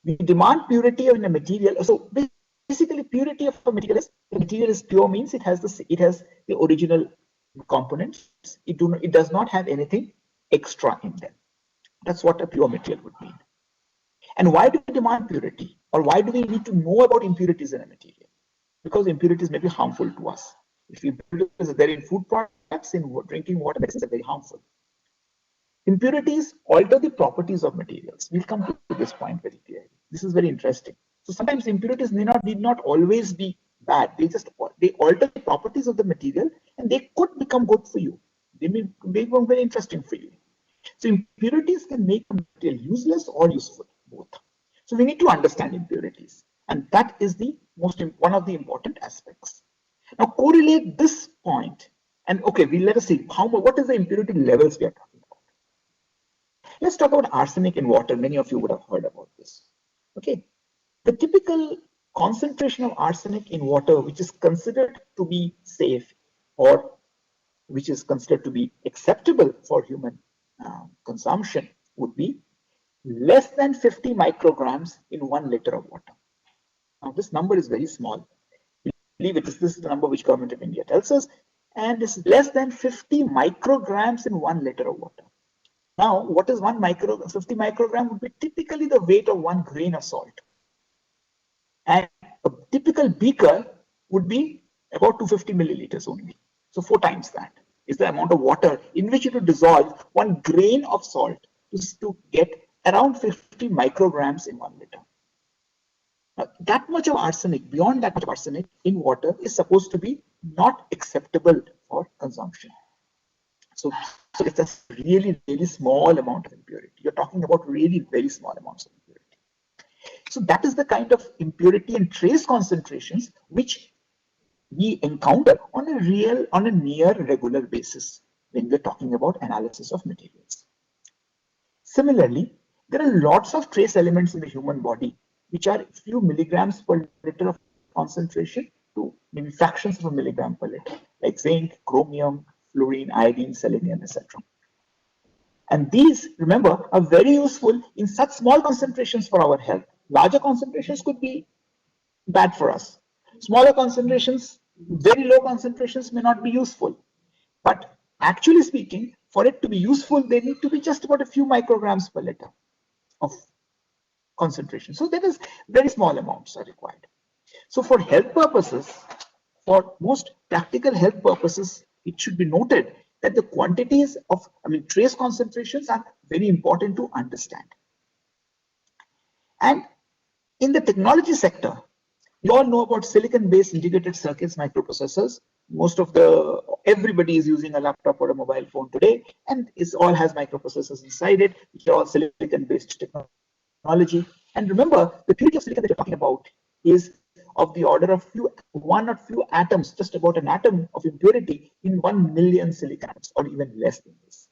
We demand purity in a material. So basically, purity of a material is, the material is pure means it has the original components. It does not have anything extra in them. That's what a pure material would mean. And why do we demand purity, or why do we need to know about impurities in a material? Because impurities may be harmful to us. If impurities are there in food products, in drinking water, medicines are very harmful. Impurities alter the properties of materials. We'll come to this point very clearly. This is very interesting. So sometimes impurities need not always be bad. They alter the properties of the material, and they could become good for you. They may become very interesting for you. So impurities can make a material useless or useful, both. So we need to understand impurities, and that is one of the important aspects. Now correlate this point, and okay, let us see what is the impurity levels we are talking about. Let's talk about arsenic in water. Many of you would have heard about this. Okay, the typical concentration of arsenic in water, which is considered to be safe or which is considered to be acceptable for human consumption, would be less than 50 micrograms in 1 liter of water. Now this number is very small. Believe it, this is the number which Government of India tells us, and this is less than 50 micrograms in 1 liter of water. Now, what is 50 microgram would be typically the weight of 1 grain of salt. And a typical beaker would be about 250 milliliters only. So 4 times that is the amount of water in which it would dissolve 1 grain of salt to get around 50 micrograms in 1 liter. Now, that much of arsenic, beyond that much of arsenic in water is supposed to be not acceptable for consumption. So it's a really, really small amount of impurity. You're talking about really very small amounts of impurity. So that is the kind of impurity and trace concentrations which we encounter on a near regular basis when we're talking about analysis of materials. Similarly, there are lots of trace elements in the human body which are few milligrams per liter of concentration to maybe fractions of a milligram per liter, like zinc, chromium, fluorine, iodine, selenium, etc. And these, remember, are very useful in such small concentrations for our health. Larger concentrations could be bad for us. Smaller concentrations, very low concentrations may not be useful. But actually speaking, for it to be useful, they need to be just about a few micrograms per liter of concentration. So that is very small amounts are required. So for health purposes, for most practical health purposes, it should be noted that the quantities of, trace concentrations are very important to understand. And in the technology sector, you all know about silicon-based integrated circuits microprocessors. Everybody is using a laptop or a mobile phone today, and it all has microprocessors inside it, which are all silicon-based technology. And remember, the purity of silicon that you're talking about is of the order of one or few atoms, just about an atom of impurity in 1 million silicon atoms, or even less than this.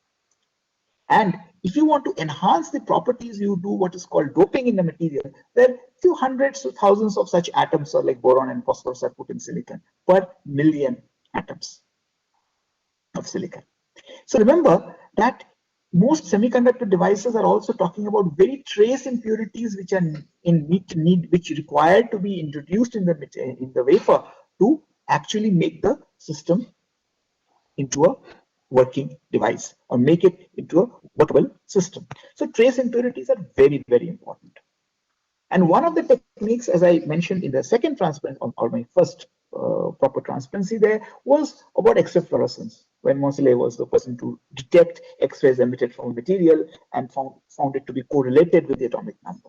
And if you want to enhance the properties, you do what is called doping in the material. There are few hundreds of thousands of such atoms, or like boron and phosphorus, are put in silicon per million atoms of silicon. So remember that most semiconductor devices are also talking about very trace impurities which are which require to be introduced in the wafer to actually make the system into a working device or make it into a workable system. So trace impurities are very, very important. And one of the techniques, as I mentioned in the second transparency, or my first proper transparency there, was about X-ray fluorescence, when Moseley was the person to detect X-rays emitted from a material and found it to be correlated with the atomic number.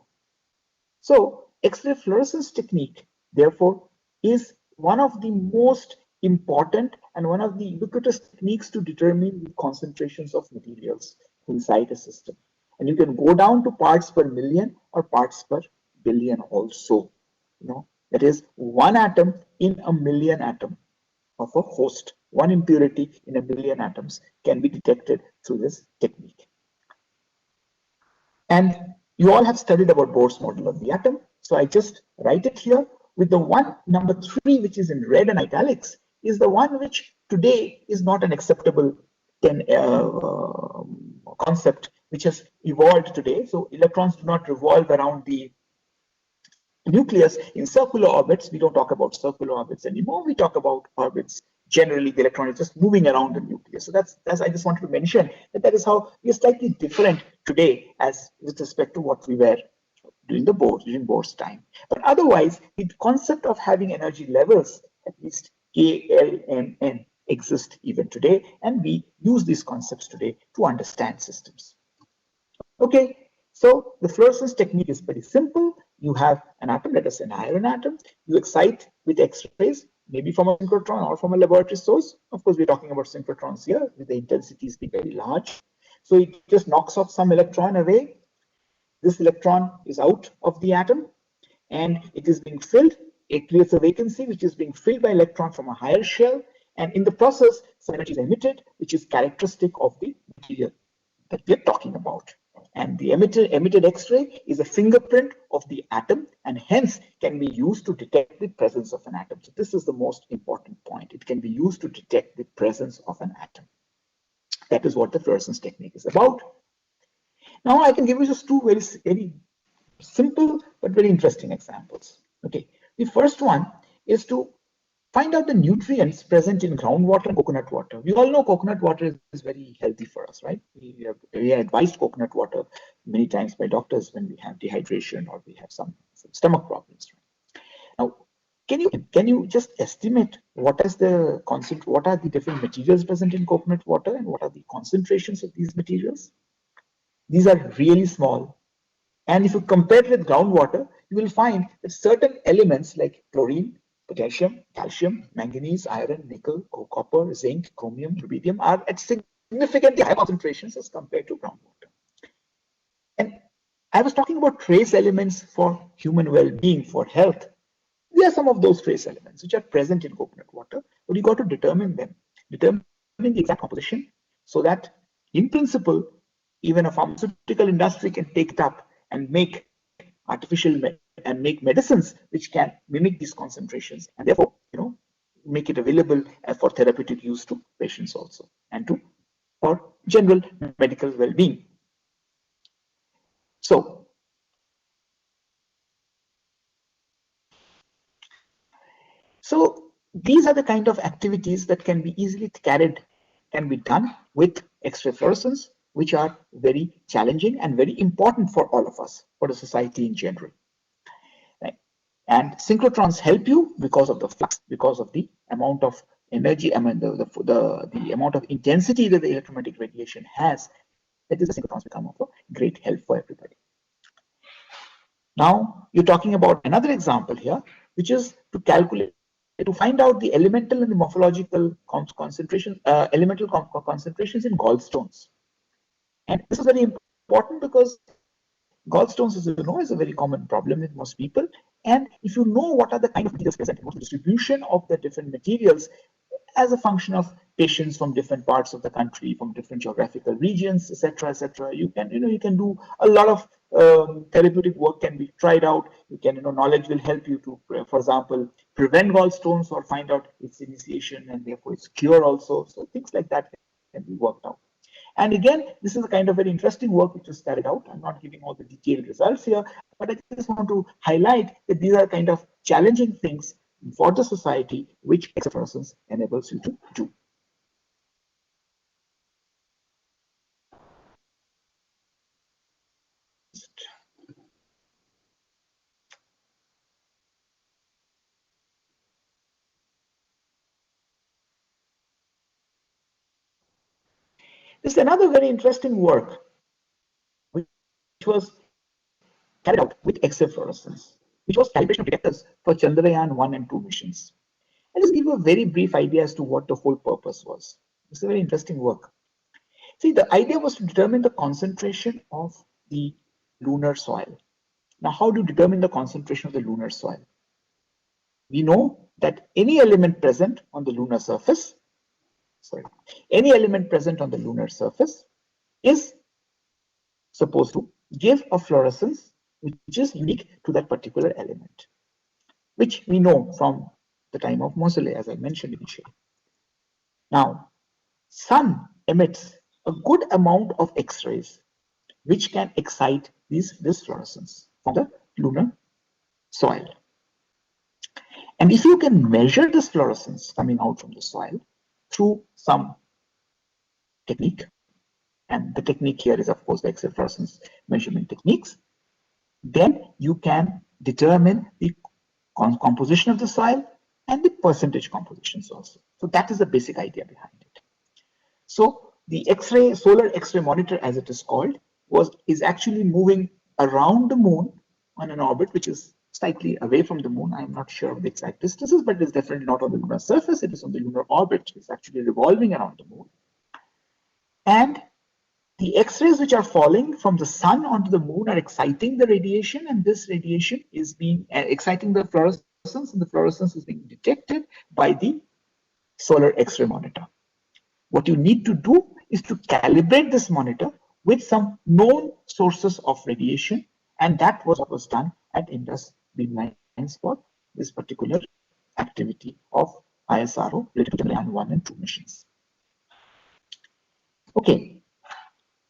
So X-ray fluorescence technique, therefore, is one of the most important and one of the ubiquitous techniques to determine the concentrations of materials inside a system. And you can go down to parts per million or parts per billion also. That is 1 atom in a million atom of a host. 1 impurity in a billion atoms can be detected through this technique. And you all have studied about Bohr's model of the atom. So I just write it here with the one number 3, which is in red and italics, is the one which today is not an acceptable concept, which has evolved today. So electrons do not revolve around the nucleus in circular orbits. We don't talk about circular orbits anymore. We talk about orbits. Generally, the electron is just moving around the nucleus. So that's I just wanted to mention that is how we are slightly different today as with respect to what we were during Bohr's time. But otherwise, the concept of having energy levels, at least K, L, and N, exist even today, and we use these concepts today to understand systems. Okay, so the fluorescence technique is very simple. You have an atom, let us say an iron atom. You excite with X-rays, maybe from a synchrotron or from a laboratory source. Of course, we're talking about synchrotrons here, with the intensities being very large. So it just knocks off some electron away. This electron is out of the atom, and it is being filled. It creates a vacancy, which is being filled by electron from a higher shell. And in the process, some energy is emitted, which is characteristic of the material that we're talking about. And the emitted X-ray is a fingerprint of the atom, and hence can be used to detect the presence of an atom. So this is the most important point. It can be used to detect the presence of an atom. That is what the fluorescence technique is about. Now I can give you just two very simple but very interesting examples. Okay, the first one is to find out the nutrients present in groundwater and coconut water. We all know coconut water is very healthy for us, right? We are advised coconut water many times by doctors when we have dehydration or we have some stomach problems. Right? Now, can you just estimate what are the different materials present in coconut water and what are the concentrations of these materials? These are really small. And if you compare it with groundwater, you will find that certain elements like chlorine, potassium, calcium, manganese, iron, nickel, copper, zinc, chromium, rubidium are at significantly higher concentrations as compared to groundwater. And I was talking about trace elements for human well-being, for health. There are some of those trace elements which are present in coconut water, but you got to determine them, determine the exact composition, so that in principle, even a pharmaceutical industry can take it up and make make medicines which can mimic these concentrations, and therefore, make it available for therapeutic use to patients also, and for general medical well-being. So these are the kind of activities that can be easily can be done with X-ray fluorescence, which are very challenging and very important for all of us, for the society in general. Right? And synchrotrons help you because of the flux, because of the amount of energy, I mean the amount of intensity that the electromagnetic radiation has. That is, the synchrotrons become of a great help for everybody. Now you're talking about another example here, which is to find out the elemental and the morphological concentrations, concentrations in gallstones. And this is very important because gallstones, as you know, is a very common problem with most people. And if you know what are the kind of materials present, what's the distribution of the different materials as a function of patients from different parts of the country, from different geographical regions, etc., you can do a lot of therapeutic work can be tried out. You can, knowledge will help you to, for example, prevent gallstones or find out its initiation and therefore its cure also. So things like that can be worked out. And again, this is a kind of very interesting work which was carried out. I'm not giving all the detailed results here, but I just want to highlight that these are kind of challenging things for the society which X-ray fluorescence enables you to do. This is another very interesting work which was carried out with X-ray fluorescence, which was calibration of detectors for Chandrayaan 1 and 2 missions. I'll just give you a very brief idea as to what the whole purpose was. It's a very interesting work. See, the idea was to determine the concentration of the lunar soil. Now, how do you determine the concentration of the lunar soil? We know that any element present on the lunar surface, is supposed to give a fluorescence which is unique to that particular element, which we know from the time of Moseley, as I mentioned initially. Now, sun emits a good amount of X-rays which can excite this fluorescence from the lunar soil. And if you can measure this fluorescence coming out from the soil through some technique, and the technique here is of course the X-ray fluorescence measurement techniques, then you can determine the composition of the soil and the percentage compositions also. So that is the basic idea behind it. So the X-ray, solar X-ray monitor, as it is called, is actually moving around the moon on an orbit which is slightly away from the moon. I'm not sure of the exact distances, but it's definitely not on the lunar surface. It is on the lunar orbit. It's actually revolving around the moon. And the X-rays which are falling from the sun onto the moon are exciting the radiation, and this radiation is being exciting the fluorescence, and the fluorescence is being detected by the solar X-ray monitor. What you need to do is to calibrate this monitor with some known sources of radiation, and that was what was done at Indus Beamlines for this particular activity of ISRO related to Chandrayaan 1 and 2 missions. Okay,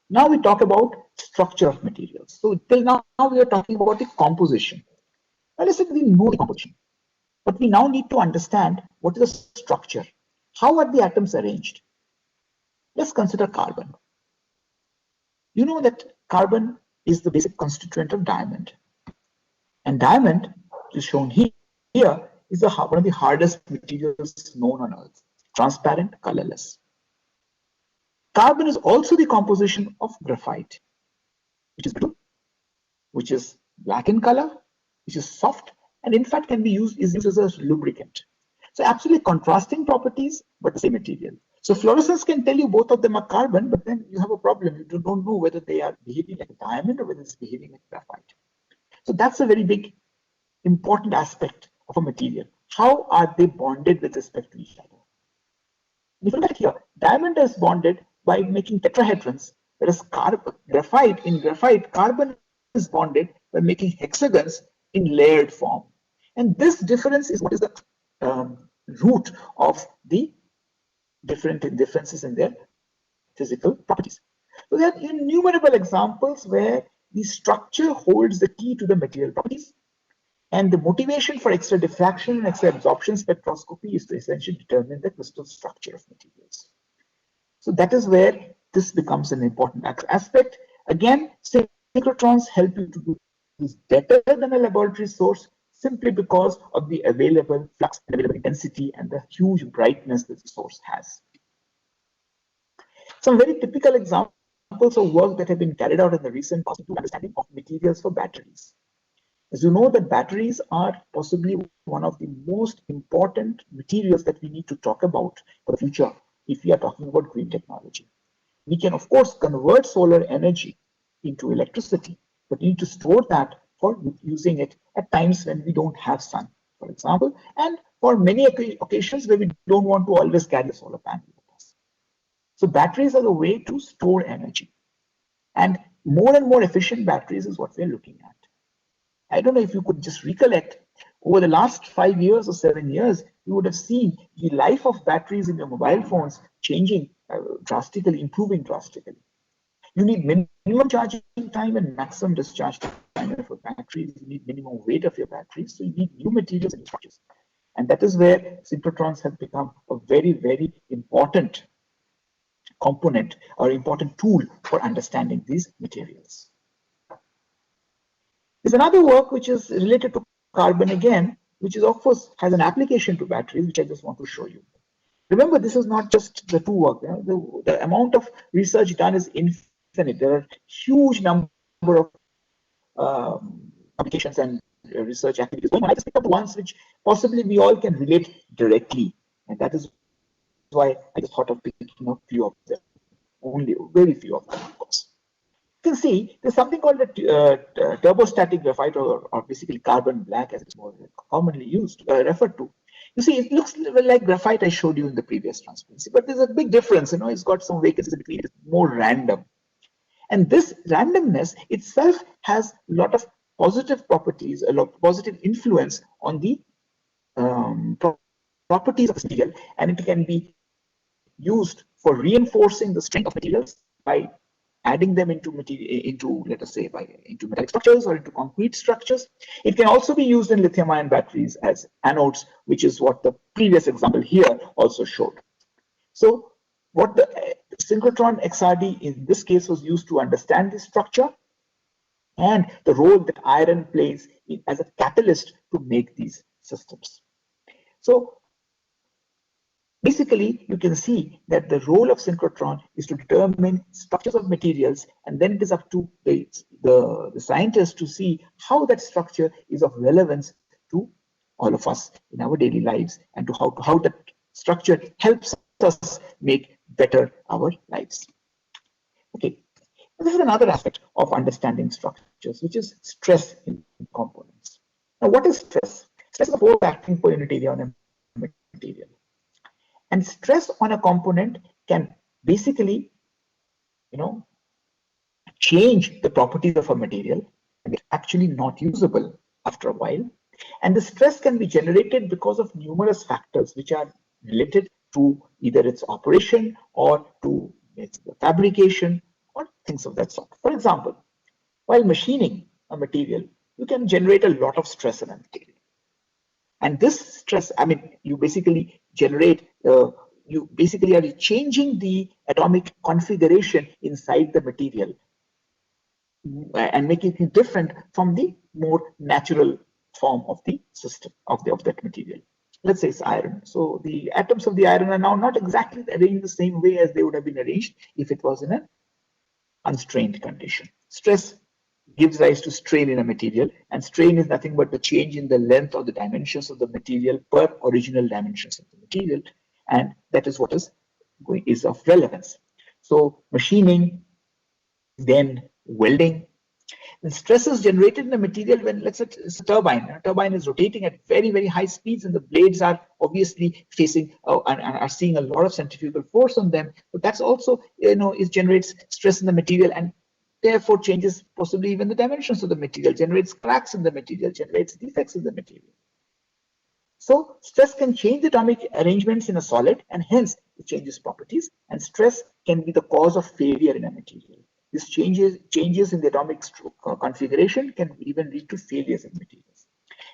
now we talk about structure of materials. So till now we are talking about the composition. Now listen, we know the composition, but we now need to understand what is the structure. How are the atoms arranged? Let's consider carbon. You know that carbon is the basic constituent of diamond. And diamond, which is shown here, is one of the hardest materials known on Earth. Transparent, colorless. Carbon is also the composition of graphite, which is brittle, which is black in color, which is soft, and in fact is used as a lubricant. So absolutely contrasting properties, but the same material. So fluorescence can tell you both of them are carbon, but then you have a problem. You don't know whether they are behaving like a diamond or whether it's behaving like graphite. So that's a very big, important aspect of a material. How are they bonded with respect to each other? If you look at here, diamond is bonded by making tetrahedrons, whereas graphite, carbon is bonded by making hexagons in layered form. And this difference is what is the root of the differences in their physical properties. So there are innumerable examples where the structure holds the key to the material properties, and the motivation for X-ray diffraction and X-ray absorption spectroscopy is to essentially determine the crystal structure of materials. So that is where this becomes an important aspect. Again, synchrotrons help you to do this better than a laboratory source simply because of the available flux, available intensity, and the huge brightness that the source has. Some very typical examples of work that have been carried out in the recent past to understanding of materials for batteries. As you know, that batteries are possibly one of the most important materials that we need to talk about for the future if we are talking about green technology. We can, of course, convert solar energy into electricity, but we need to store that for using it at times when we don't have sun, for example, and for many occasions where we don't want to always carry a solar panel with us. So batteries are the way to store energy. And more efficient batteries is what we're looking at. I don't know if you could just recollect, over the last 5 years or 7 years, you would have seen the life of batteries in your mobile phones changing drastically, improving drastically. You need minimum charging time and maximum discharge time of your batteries. You need minimum weight of your batteries. So you need new materials and structures. And that is where synchrotrons have become a very, very important component or important tool for understanding these materials. There's another work which is related to carbon again, which is of course has an application to batteries, which I just want to show you. Remember, this is not just the two work. The amount of research done is infinite. There are huge number of applications and research activities going on. I just picked up the ones which possibly we all can relate directly, and that is why I just thought of picking up few of them. Only very few of them, of course. You can see there's something called a turbostatic graphite, or basically carbon black, as it's more commonly used, referred to. You see, it looks like graphite I showed you in the previous transparency, but there's a big difference. You know, it's got some vacancies in between. It's more random, and this randomness itself has a lot of positive properties, a lot of positive influence on the properties of this material, and it can be used for reinforcing the strength of materials by adding them into material, into let us say into metallic structures or into concrete structures. It can also be used in lithium-ion batteries as anodes, which is what the previous example here also showed. So what the synchrotron XRD in this case was used to understand this structure and the role that iron plays as a catalyst to make these systems. So basically, you can see that the role of synchrotron is to determine structures of materials, and then it is up to the scientists to see how that structure is of relevance to all of us in our daily lives, and to how that structure helps us make better our lives. Okay, this is another aspect of understanding structures, which is stress in components. Now, what is stress? Stress is a force acting per unit area on a material. And stress on a component can basically, change the properties of a material and it's actually not usable after a while. And the stress can be generated because of numerous factors which are related to either its operation or to its fabrication or things of that sort. For example, while machining a material, you can generate a lot of stress in a material. And this stress, I mean, you basically generate, you basically are changing the atomic configuration inside the material and making it different from the more natural form of the system of that material. Let's say it's iron. So the atoms of the iron are now not exactly arranged the same way as they would have been arranged if it was in an unstrained condition. Stress gives rise to strain in a material, and strain is nothing but the change in the length or the dimensions of the material per original dimensions of the material, and that is what is of relevance. So machining, then welding. And stress is generated in a material when, let's say, it's a turbine. A turbine is rotating at very, very high speeds, and the blades are obviously facing and are seeing a lot of centrifugal force on them. But that's also, it generates stress in the material, and therefore changes possibly even the dimensions of the material, generates cracks in the material, generates defects in the material. So stress can change the atomic arrangements in a solid, and hence it changes properties, and stress can be the cause of failure in a material. This changes in the atomic configuration can even lead to failures in materials.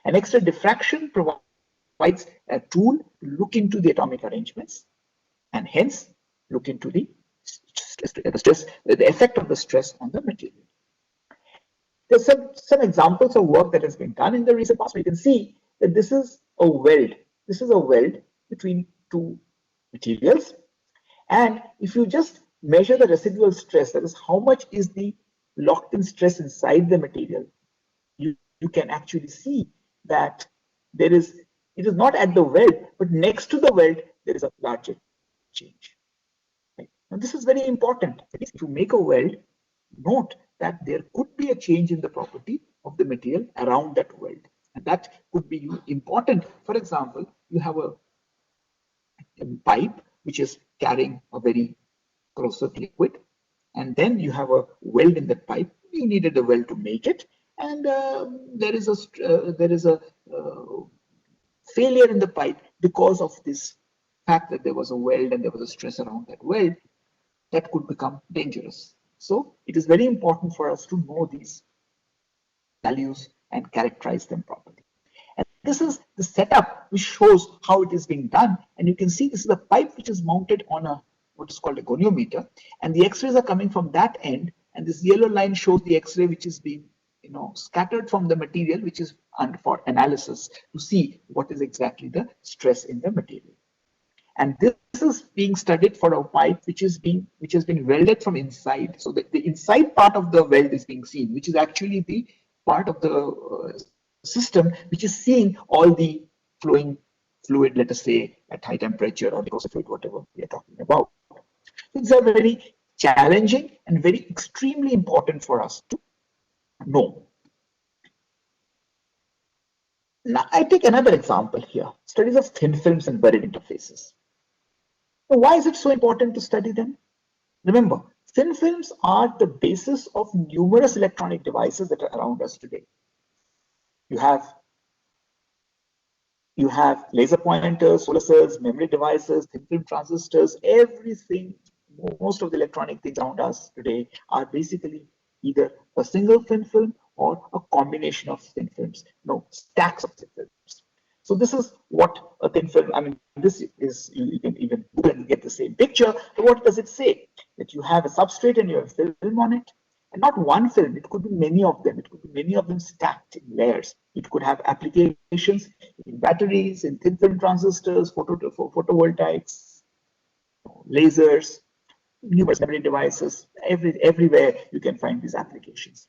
An extra diffraction provides a tool to look into the atomic arrangements, and hence look into the effect of the stress on the material. There's some examples of work that has been done in the recent past. You can see that this is a weld. This is a weld between two materials. And if you just measure the residual stress, that is how much is the locked in stress inside the material, you can actually see that it is not at the weld, but next to the weld, there is a larger change. Right? Now, this is very important. If you make a weld, note that there could be a change in the property of the material around that weld. And that could be important. For example, you have a pipe which is carrying a very corrosive liquid, and then you have a weld in that pipe. You needed a weld to make it, and there is a failure in the pipe because of this fact that there was a weld and there was a stress around that weld. That could become dangerous. So it is very important for us to know these values and characterize them properly. And this is the setup which shows how it is being done. And you can see this is a pipe which is mounted on a what is called a goniometer, and the X-rays are coming from that end. And this yellow line shows the X-ray which is being scattered from the material, which is for analysis to see what is exactly the stress in the material. And this is being studied for a pipe which has been welded from inside. So the inside part of the weld is being seen, which is actually the part of the system which is seeing all the flowing fluid, let us say, at high temperature or because of fluid, whatever we are talking about. These are very challenging and very extremely important for us to know. Now, I take another example here, studies of thin films and buried interfaces. Now, why is it so important to study them? Remember, thin films are the basis of numerous electronic devices that are around us today. You have laser pointers, solar cells, memory devices, thin film transistors, everything most of the electronic things around us today are basically either a single thin film or a combination of thin films, no, stacks of thin films. So this is what a thin film, I mean, this is, you can even Google and get the same picture. But what does it say? That you have a substrate and you have film on it. And not one film, it could be many of them. It could be many of them stacked in layers. It could have applications in batteries, in thin film transistors, photovoltaics, lasers, numerous memory devices. Everywhere you can find these applications.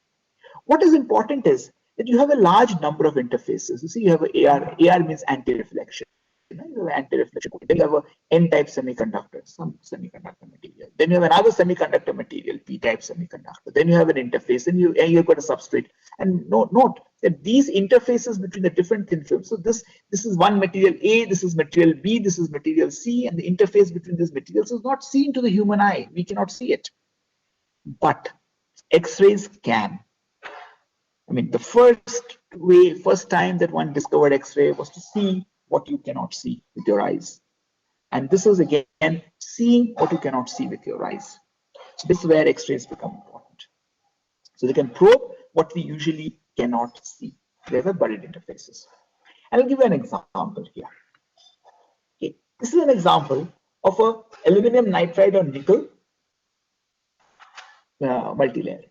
What is important is that you have a large number of interfaces. You see, you have a AR. AR means anti-reflection. You have anti-reflection. Then you have a N-type semiconductor, some semiconductor material. Then you have another semiconductor material, P-type semiconductor. Then you have an interface, and you've got a substrate. And note that these interfaces between the different thin films. So this is one material A, this is material B, this is material C, and the interface between these materials is not seen to the human eye. We cannot see it, but X-rays can. I mean, the first time that one discovered X-ray was to see what you cannot see with your eyes. And this is again seeing what you cannot see with your eyes. So this is where X-rays become important. So they can probe what we usually cannot see. They have buried interfaces. And I'll give you an example here. Okay, this is an example of a aluminum nitride or nickel multilayer.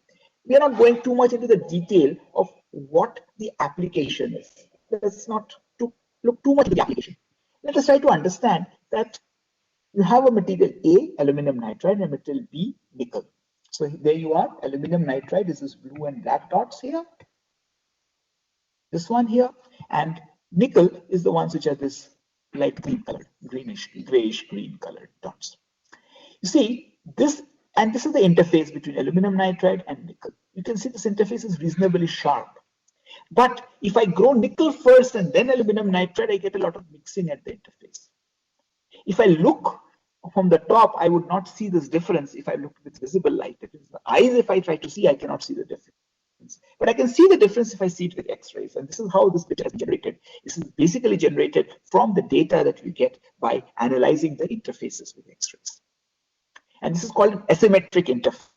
We are not going too much into the detail of what the application is. Let's not look too much at the application. Let us try to understand that you have a material A, aluminum nitride, and material B, nickel. So there you are, aluminum nitride is this blue and black dots here. This one here, and nickel is the ones which are this light green colored, grayish green colored dots. You see, this is the interface between aluminum nitride and nickel. You can see this interface is reasonably sharp. But if I grow nickel first and then aluminum nitride, I get a lot of mixing at the interface. If I look from the top, I would not see this difference if I look with visible light. That is, the eyes, if I try to see, I cannot see the difference. But I can see the difference if I see it with X-rays. And this is how this picture is generated. This is basically generated from the data that we get by analyzing the interfaces with X-rays. And this is called an asymmetric interface.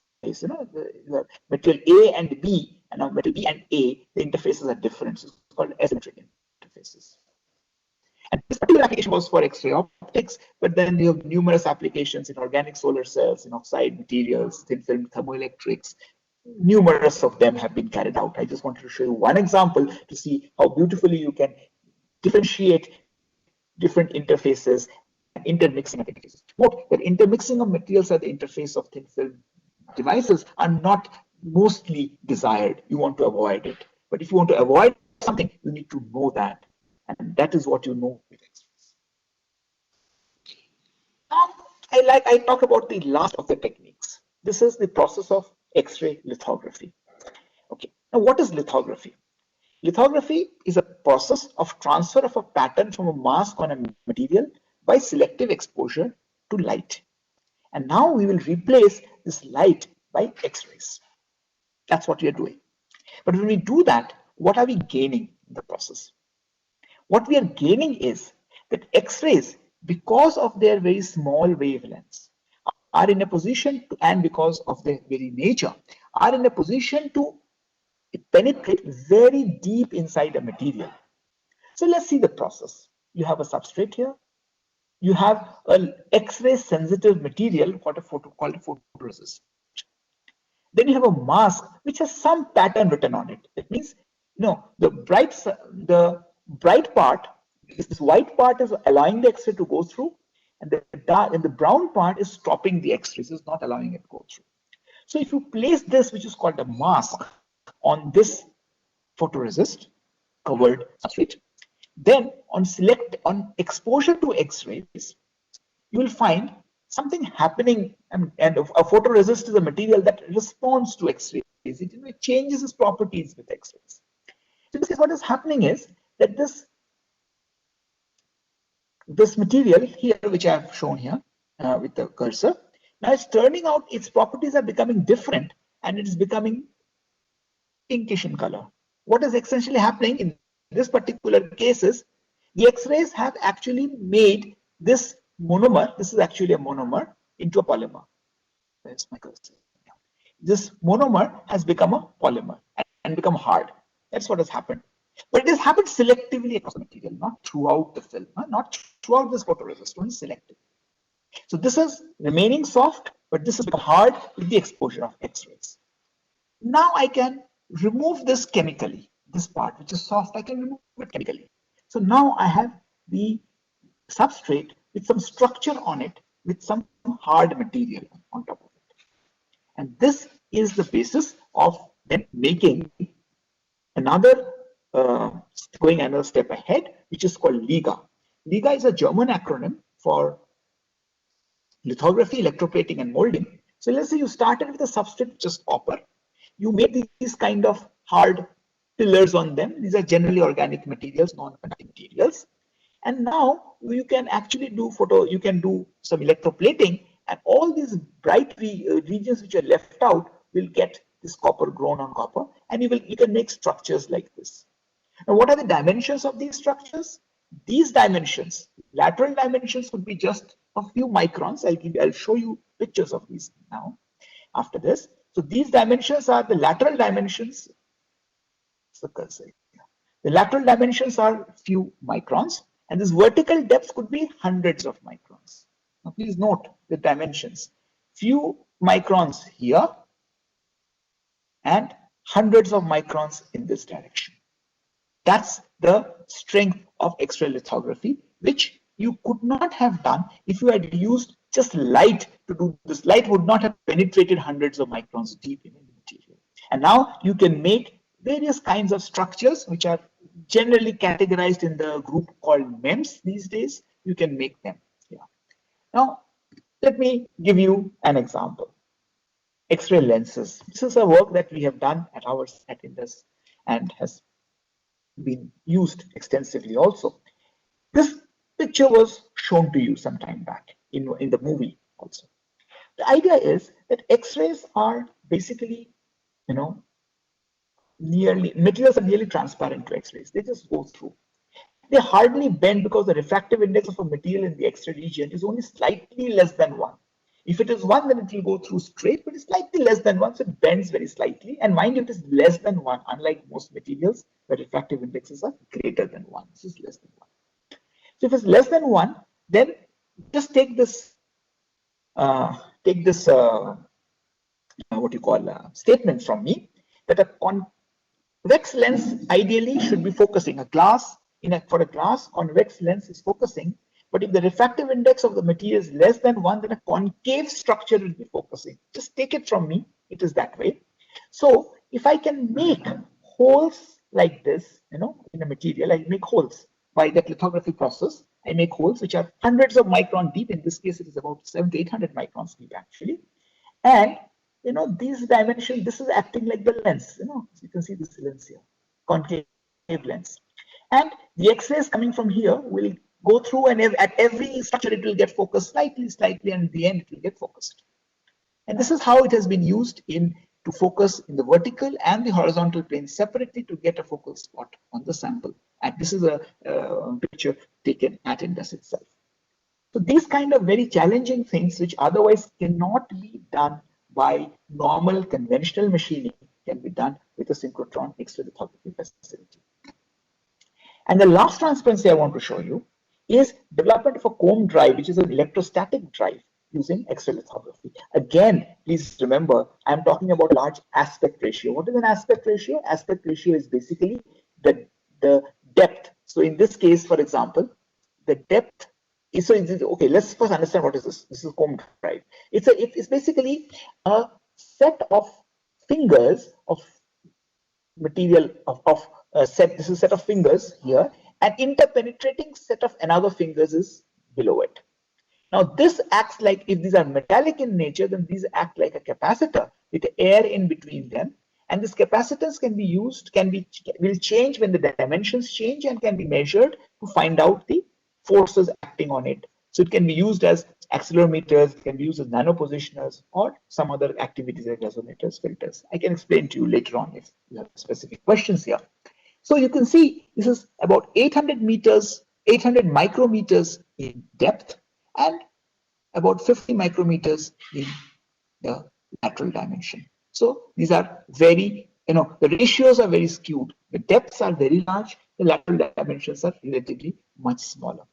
You know, the material A and B, and now material B and A, the interfaces are different. So it's called asymmetric interfaces. And this particular application was for X-ray optics, but then you have numerous applications in organic solar cells, in oxide materials, thin film thermoelectrics. Numerous of them have been carried out. I just wanted to show you one example to see how beautifully you can differentiate different interfaces and intermixing of interfaces. Note that intermixing of materials at the interface of thin film devices are not mostly desired. You want to avoid it. But if you want to avoid something, you need to know that. And that is what you know with X-rays. Now, I talk about the last of the techniques. This is the process of X-ray lithography. Okay, now what is lithography? Lithography is a process of transfer of a pattern from a mask on a material by selective exposure to light. And now we will replace this light by X-rays. That's what we are doing. But when we do that, what are we gaining in the process? What we are gaining is that X-rays, because of their very small wavelengths, are in a position to, and because of their very nature, are in a position to penetrate very deep inside a material. So let's see the process. You have a substrate here. You have an X-ray sensitive material called a photoresist. Then you have a mask which has some pattern written on it. That means, the bright part is this white part is allowing the X-ray to go through, and the brown part is stopping the X-rays, is not allowing it to go through. So if you place this, which is called a mask, on this photoresist covered substrate, then on exposure to X-rays, you will find something happening, and a photoresist is a material that responds to X-rays. It changes its properties with X-rays. So this is what is happening is that this material here, which I have shown here with the cursor, now it's turning out its properties are becoming different, and it is becoming pinkish in color. What is essentially happening in this particular case is the X-rays have actually made this monomer, this is actually a monomer, into a polymer. Where's my cursor? Yeah. This monomer has become a polymer and become hard. That's what has happened. But it has happened selectively across the material, not throughout the film, not throughout this photoresist, only selective. So this is remaining soft, but this has become hard with the exposure of X-rays. Now I can remove this chemically. This part, which is soft, I can remove it chemically. So now I have the substrate with some structure on it, with some hard material on top of it. And this is the basis of then making another, going another step ahead, which is called LIGA. LIGA is a German acronym for lithography, electroplating, and molding. So let's say you started with a substrate just copper. You made these kind of hard pillars on them. These are generally organic materials, non-conducting materials. And now you can actually do you can do some electroplating, and all these bright regions which are left out will get this copper grown on copper, and you can make structures like this. Now, what are the dimensions of these structures? These dimensions, lateral dimensions, would be just a few microns. I'll show you pictures of these now after this. So these dimensions are the lateral dimensions. The lateral dimensions are few microns, and this vertical depth could be hundreds of microns. Now please note the dimensions. Few microns here and hundreds of microns in this direction. That's the strength of X-ray lithography, which you could not have done if you had used just light to do this. Light would not have penetrated hundreds of microns deep in the material. And now you can make various kinds of structures which are generally categorized in the group called MEMS these days. You can make them. Yeah. Now, let me give you an example. X-ray lenses. This is a work that we have done at Indus and has been used extensively also. This picture was shown to you some time back in the movie also. The idea is that X-rays are basically, materials are nearly transparent to X-rays. They just go through. They hardly bend because the refractive index of a material in the X-ray region is only slightly less than 1. If it is 1, then it will go through straight, but it's slightly less than 1, so it bends very slightly. And mind you, it is less than 1, unlike most materials where refractive indexes are greater than 1. This is less than 1. So if it's less than 1, then just take this, statement from me, that a convex lens ideally should be focusing. For a glass, convex lens is focusing. But if the refractive index of the material is less than 1, then a concave structure will be focusing. Just take it from me. It is that way. So if I can make holes like this, in a material, I make holes by that lithography process. I make holes which are hundreds of micron deep. In this case, it is about 700 to 800 microns deep actually. And these dimensions, this is acting like the lens. You can see this lens here, concave lens. And the X-rays coming from here will go through, and at every structure it will get focused slightly, and at the end it will get focused. And this is how it has been used to focus in the vertical and the horizontal plane separately to get a focal spot on the sample. And this is a picture taken at Indus itself. So these kind of very challenging things which otherwise cannot be done by normal conventional machining can be done with a synchrotron X-ray lithography facility. And the last transparency I want to show you is development of a comb drive, which is an electrostatic drive using X-ray lithography. Again, please remember, I'm talking about large aspect ratio. What is an aspect ratio? Aspect ratio is basically the depth. So in this case, for example, the depth is, okay, let's first understand what is this. This is a comb drive. It's basically a set of fingers of material this is a set of fingers here, and interpenetrating set of another fingers is below it. Now this acts like, if these are metallic in nature, then these act like a capacitor with air in between them, and this capacitance can be used, will change when the dimensions change, and can be measured to find out the forces acting on it. So it can be used as accelerometers, it can be used as nanopositioners, or some other activities like resonators, filters. I can explain to you later on if you have specific questions here. So you can see this is about 800 micrometers in depth and about 50 micrometers in the lateral dimension. So these are very, the ratios are very skewed. The depths are very large, the lateral dimensions are relatively much smaller.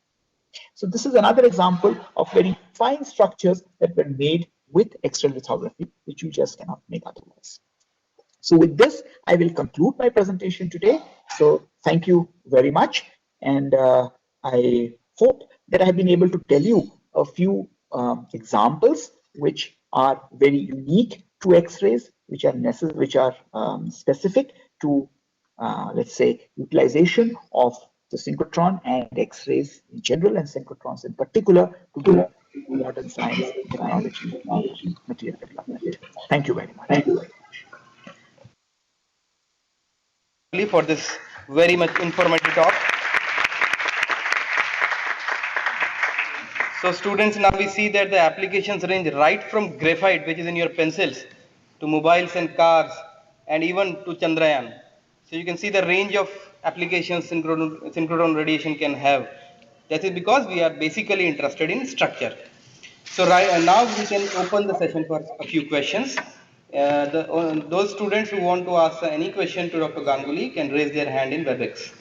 So this is another example of very fine structures that were made with X-ray lithography, which you just cannot make otherwise. So with this, I will conclude my presentation today. So thank you very much. And I hope that I have been able to tell you a few examples which are very unique to X-rays, which are necessary, which are specific to, let's say, utilization of the synchrotron and X-rays in general and synchrotrons in particular to do modern science, technology, material development. Thank you very much. Thank you. For this very much informative talk. So students, now we see that the applications range right from graphite, which is in your pencils, to mobiles and cars, and even to Chandrayaan. So you can see the range of applications synchrotron radiation can have. That is because we are basically interested in structure. So now we can open the session for a few questions. Those students who want to ask any question to Dr. Ganguly can raise their hand in WebEx.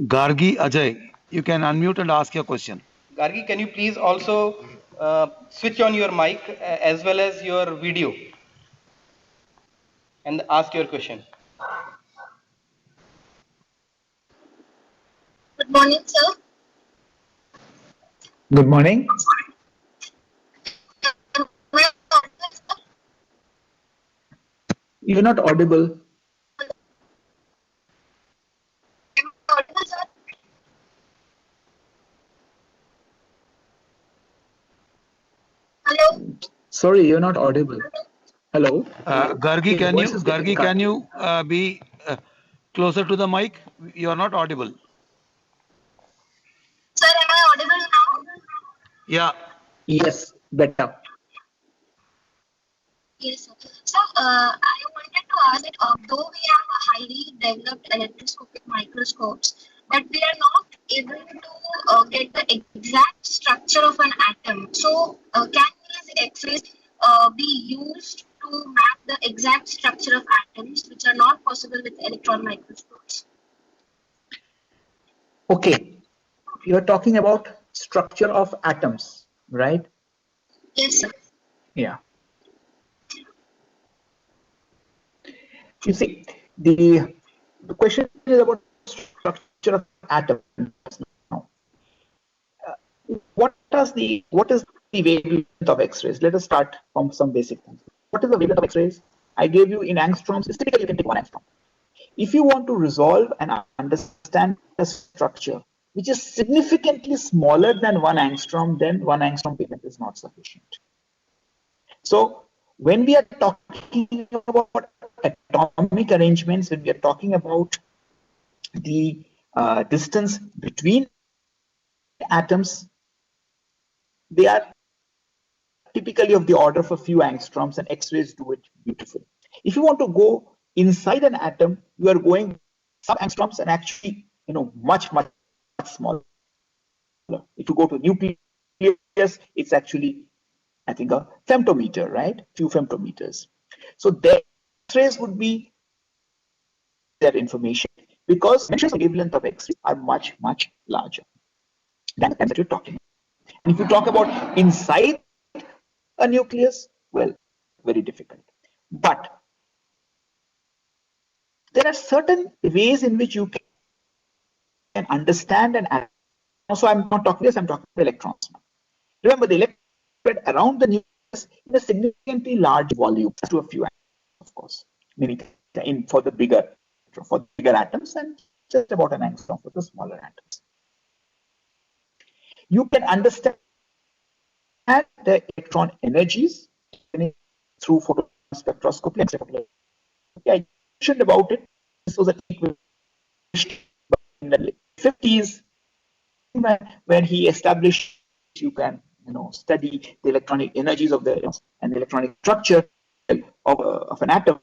Gargi Ajay, you can unmute and ask your question. Gargi, can you please also switch on your mic as well as your video and ask your question. Good morning, sir. Good morning. You're not audible. Hello. Sorry, you're not audible. Hello. Gargi, can you be closer to the mic? You are not audible. Sir, am I audible now? Yeah. Yes, better. Yes, sir. So, I wanted to ask that although we have a highly developed electroscopic microscopes, but we are not able to get the exact structure of an atom. So, can these X-rays be used to map the exact structure of atoms, which are not possible with electron microscopes? Okay. You're talking about structure of atoms, right? Yes, sir. Yeah. You see, the question is about structure of atoms. Now, what is the wavelength of X-rays? Let us start from some basic things. What is the wavelength of X-rays? I gave you in angstroms. Typically, you can take 1 angstrom. If you want to resolve and understand a structure which is significantly smaller than 1 angstrom, then 1 angstrom wavelength is not sufficient. So when we are talking about atomic arrangements, when we are talking about the distance between atoms, they are typically of the order of a few angstroms, and X-rays do it beautifully. If you want to go inside an atom, you are going some angstroms and actually, much smaller. If you go to nucleus, it's actually, I think, a femtometer, right? Few femtometers. So the X-rays would be that information because the wavelength of X-rays are much larger than that you're talking about. And if you talk about inside a nucleus, well, very difficult. But there are certain ways in which you can understand an atom. So I'm not talking this, I'm talking about electrons. Remember, the electrons around the nucleus in a significantly large volume to a few atoms, of course, many for the bigger atoms and just about an angstrom for the smaller atoms. You can understand the electron energies through photon spectroscopy and spectroscopy. I mentioned about it. This was a in the 50s when he established you can study the electronic energies of the and the electronic structure of an atom,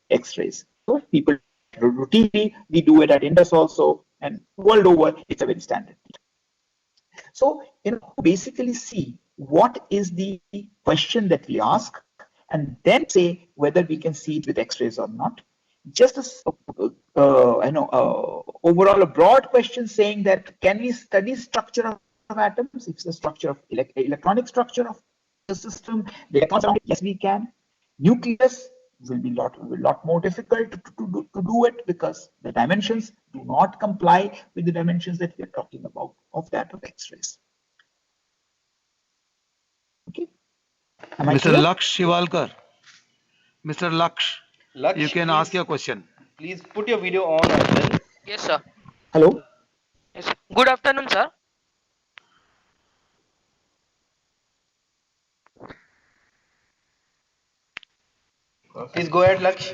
X-rays. So people routinely, we do it at Indus also, and world over, it's a very standard. So, basically see what is the question that we ask, and then say whether we can see it with X-rays or not. Just as overall a broad question saying that can we study structure of atoms? It's the structure of electronic structure of the system. The electrons around it, yes, we can. Nucleus will be lot more difficult to do it because the dimensions do not comply with the dimensions that we are talking about of that of X-rays. Okay. Am I Mr. clear? Laksh Shivalkar. Mr. Laksh, you can ask your question. Please put your video on as well. Yes, sir. Hello. Yes. Good afternoon, sir. Please go ahead, Laksh.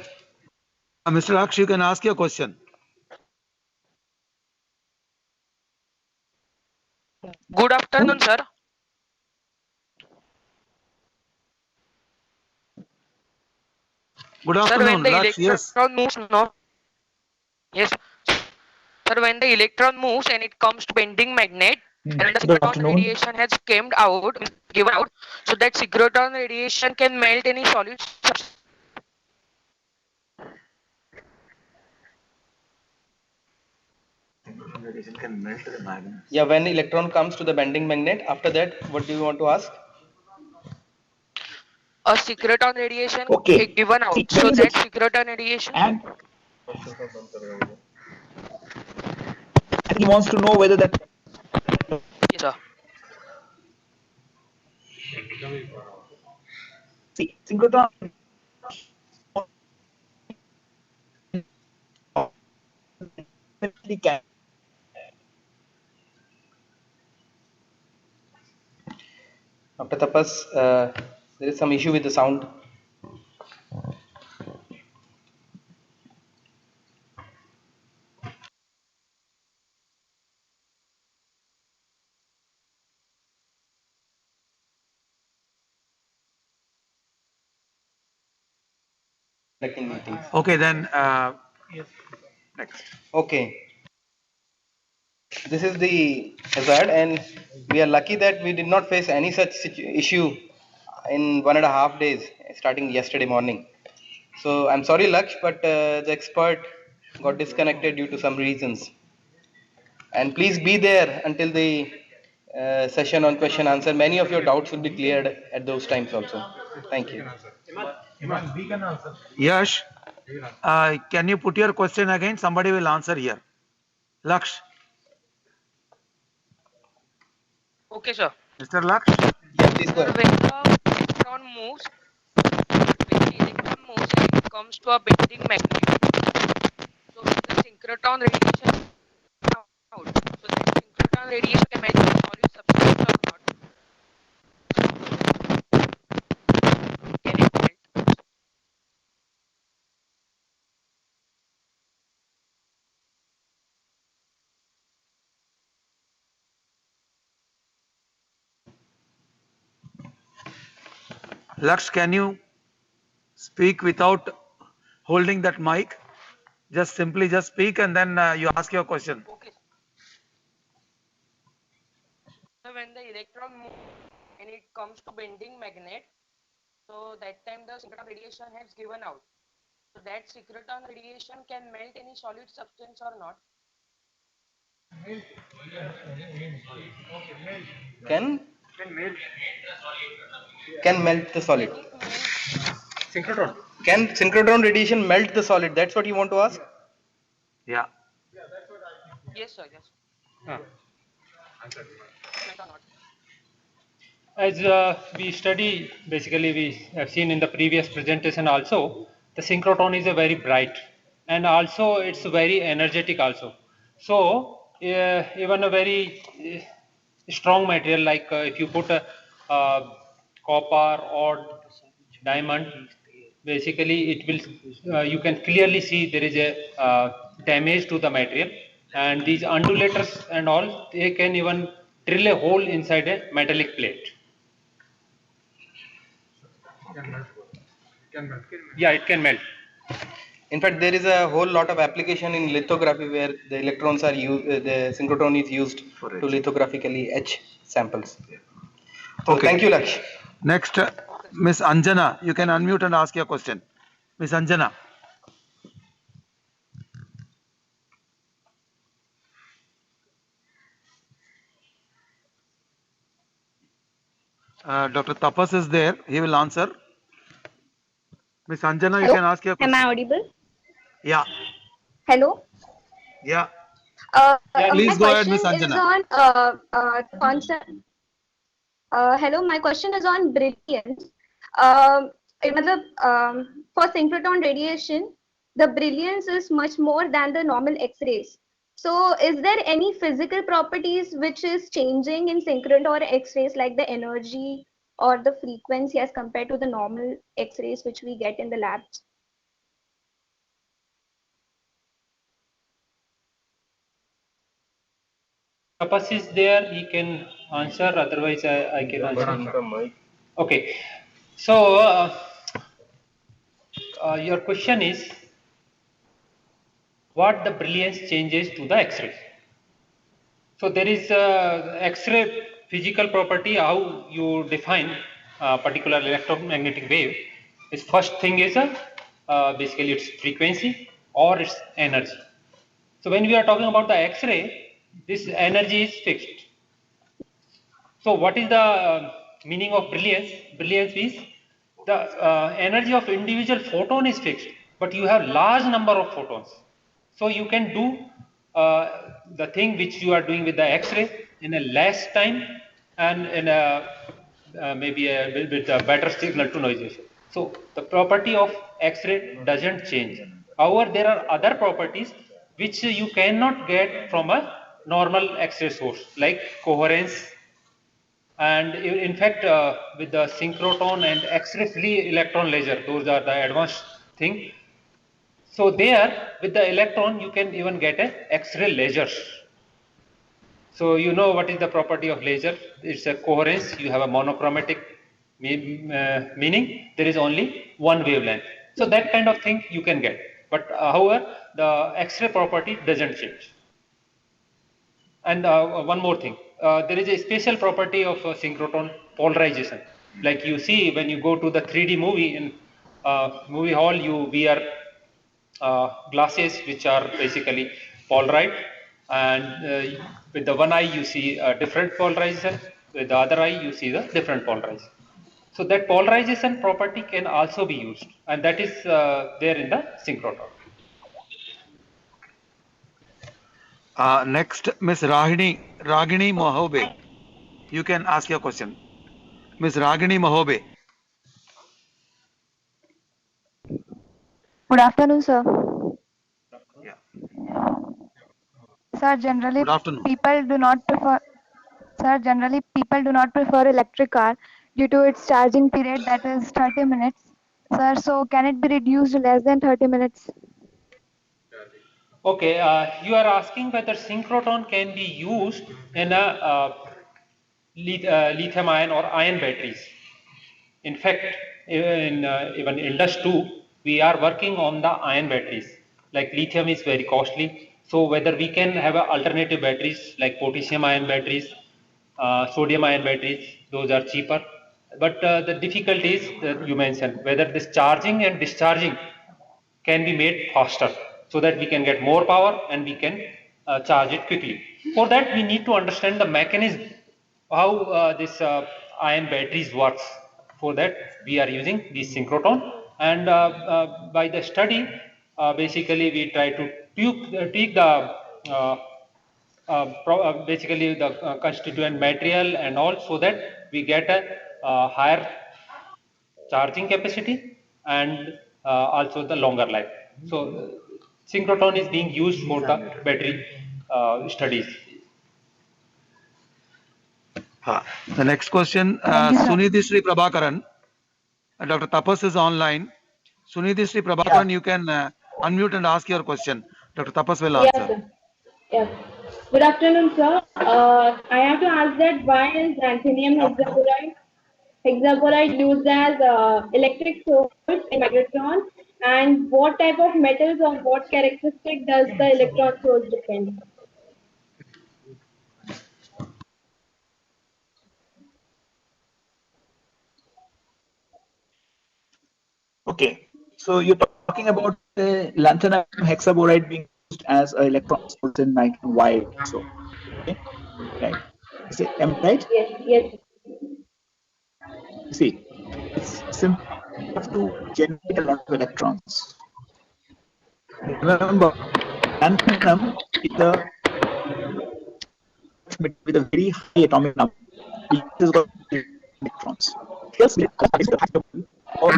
Mr. Laksh, you can ask your question. Good afternoon, sir. Good Sir, when afternoon, the Laksh. Yes. electron moves, no. Yes. Sir, when the electron moves and it comes to bending magnet, and when the Good synchrotron afternoon. radiation has given out, so that synchrotron radiation can melt any solid substance. Yeah, when electron comes to the bending magnet, after that, what do you want to ask? A synchrotron radiation Okay. given out, so that synchrotron radiation. And he wants to know whether that. Yes, sir. See, synchrotron can. Dr. Tapas, there is some issue with the sound. Okay, then next. Okay. This is the hazard, and we are lucky that we did not face any such issue in 1.5 days, starting yesterday morning. So I'm sorry, Laksh, but the expert got disconnected due to some reasons. And please be there until the session on question answer. Many of your doubts will be cleared at those times also. Thank you. Yash, can you put your question again? Somebody will answer here. Laksh. Okay, sir. Mr. Laksh? Yeah, please go Sir, ahead. when the electron moves, and it comes to a bending magnet, so the synchrotron radiation out, so that synchrotron radiation can melt a solid substance or not. Can it melt? Laksh, can you speak without holding that mic? Just simply just speak and then you ask your question. Okay. So when the electron moves and it comes to bending magnet, so that time the synchrotron radiation has given out. So that synchrotron radiation can melt any solid substance or not. Can melt the solid. Synchrotron. Can synchrotron radiation melt the solid? That's what you want to ask? Yeah. Yes, sir. Yes. As we study, basically we have seen in the previous presentation also, the synchrotron is a very bright and also it's very energetic also. So even a very strong material like if you put a copper or diamond, basically it will you can clearly see there is a damage to the material, and these undulators and all, they can even drill a hole inside a metallic plate. Yeah, it can melt. In fact, there is a whole lot of application in lithography where the electrons are used, the synchrotron is used to lithographically etch samples. So Okay. thank you, Laksh. Next, Miss Anjana, you can unmute and ask your question. Miss Anjana. Dr. Tapas is there. He will answer. Miss Anjana, you Hello, can ask your am I question. audible? Yeah. Hello. Yeah. My Please go ahead, question Miss is Anjana. on concept. Hello, my question is on brilliance. For synchrotron radiation, the brilliance is much more than the normal X-rays. So, is there any physical properties which is changing in synchrotron X-rays, like the energy or the frequency as compared to the normal X-rays which we get in the labs? Tapas is there, he can answer, otherwise I can answer. Okay, so your question is what the brilliance changes to the X-ray. So there is X-ray physical property, how you define a particular electromagnetic wave. Is first thing is basically its frequency or its energy. So when we are talking about the X-ray, this energy is fixed. So what is the meaning of brilliance? Brilliance is the energy of individual photon is fixed, but you have large number of photons. So you can do the thing which you are doing with the X-ray in a less time and in a maybe with a better signal to noise ratio. So the property of X-ray doesn't change. However, there are other properties which you cannot get from a normal X-ray source, like coherence, and in fact with the synchrotron and X-ray free electron laser, those are the advanced thing. So there with the electron you can even get a X-ray lasers. So you know what is the property of laser? It's a coherence. You have a monochromatic meaning there is only one wavelength. So that kind of thing you can get. But however, the X-ray property doesn't change. And one more thing, there is a special property of synchrotron polarization. Like you see when you go to the 3D movie in movie hall, you wear glasses which are basically polarized, and with the one eye you see a different polarization, with the other eye you see the different polarization. So that polarization property can also be used, and that is there in the synchrotron. Next, Miss Ragini Mahobe. You can ask your question. Miss Ragini Mahobe. Good afternoon, sir. Yeah. Sir, generally Good afternoon. people do not prefer. Sir, generally people do not prefer electric car due to its charging period, that is 30 minutes. Sir, so can it be reduced to less than 30 minutes? Okay, you are asking whether synchrotron can be used in a lithium ion or ion batteries. In fact, in even Indus 2, we are working on the ion batteries. Like lithium is very costly, so whether we can have alternative batteries like potassium ion batteries, sodium ion batteries, those are cheaper. But the difficulty is that you mentioned whether this charging and discharging can be made faster so that we can get more power and we can charge it quickly. For that, we need to understand the mechanism, how this ion batteries works. For that, we are using these synchrotron, and by the study, basically we try to tweak the basically the constituent material and all, so that we get a higher charging capacity and also the longer life. So synchrotron is being used for the battery studies. The next question, Sunidhi Prabhakaran. Dr. Tapas is online. Sunidhi Prabhakaran, you can unmute and ask your question. Dr. Tapas will Yes, answer. sir. Yes. Good afternoon, sir. I have to ask that why is ruthenium hexafluoride? hexaboride used as electric source in microtron, and what type of metals or what characteristic does the electron source depend? Okay, so you're talking about lanthanum hexaboride being used as an electron source in micron wide. So, okay, right. Am I right? Yes, yes. See, it's simple enough to generate a lot of electrons. Remember, lanthanum is a with a very high atomic number, which is got electrons. Else will or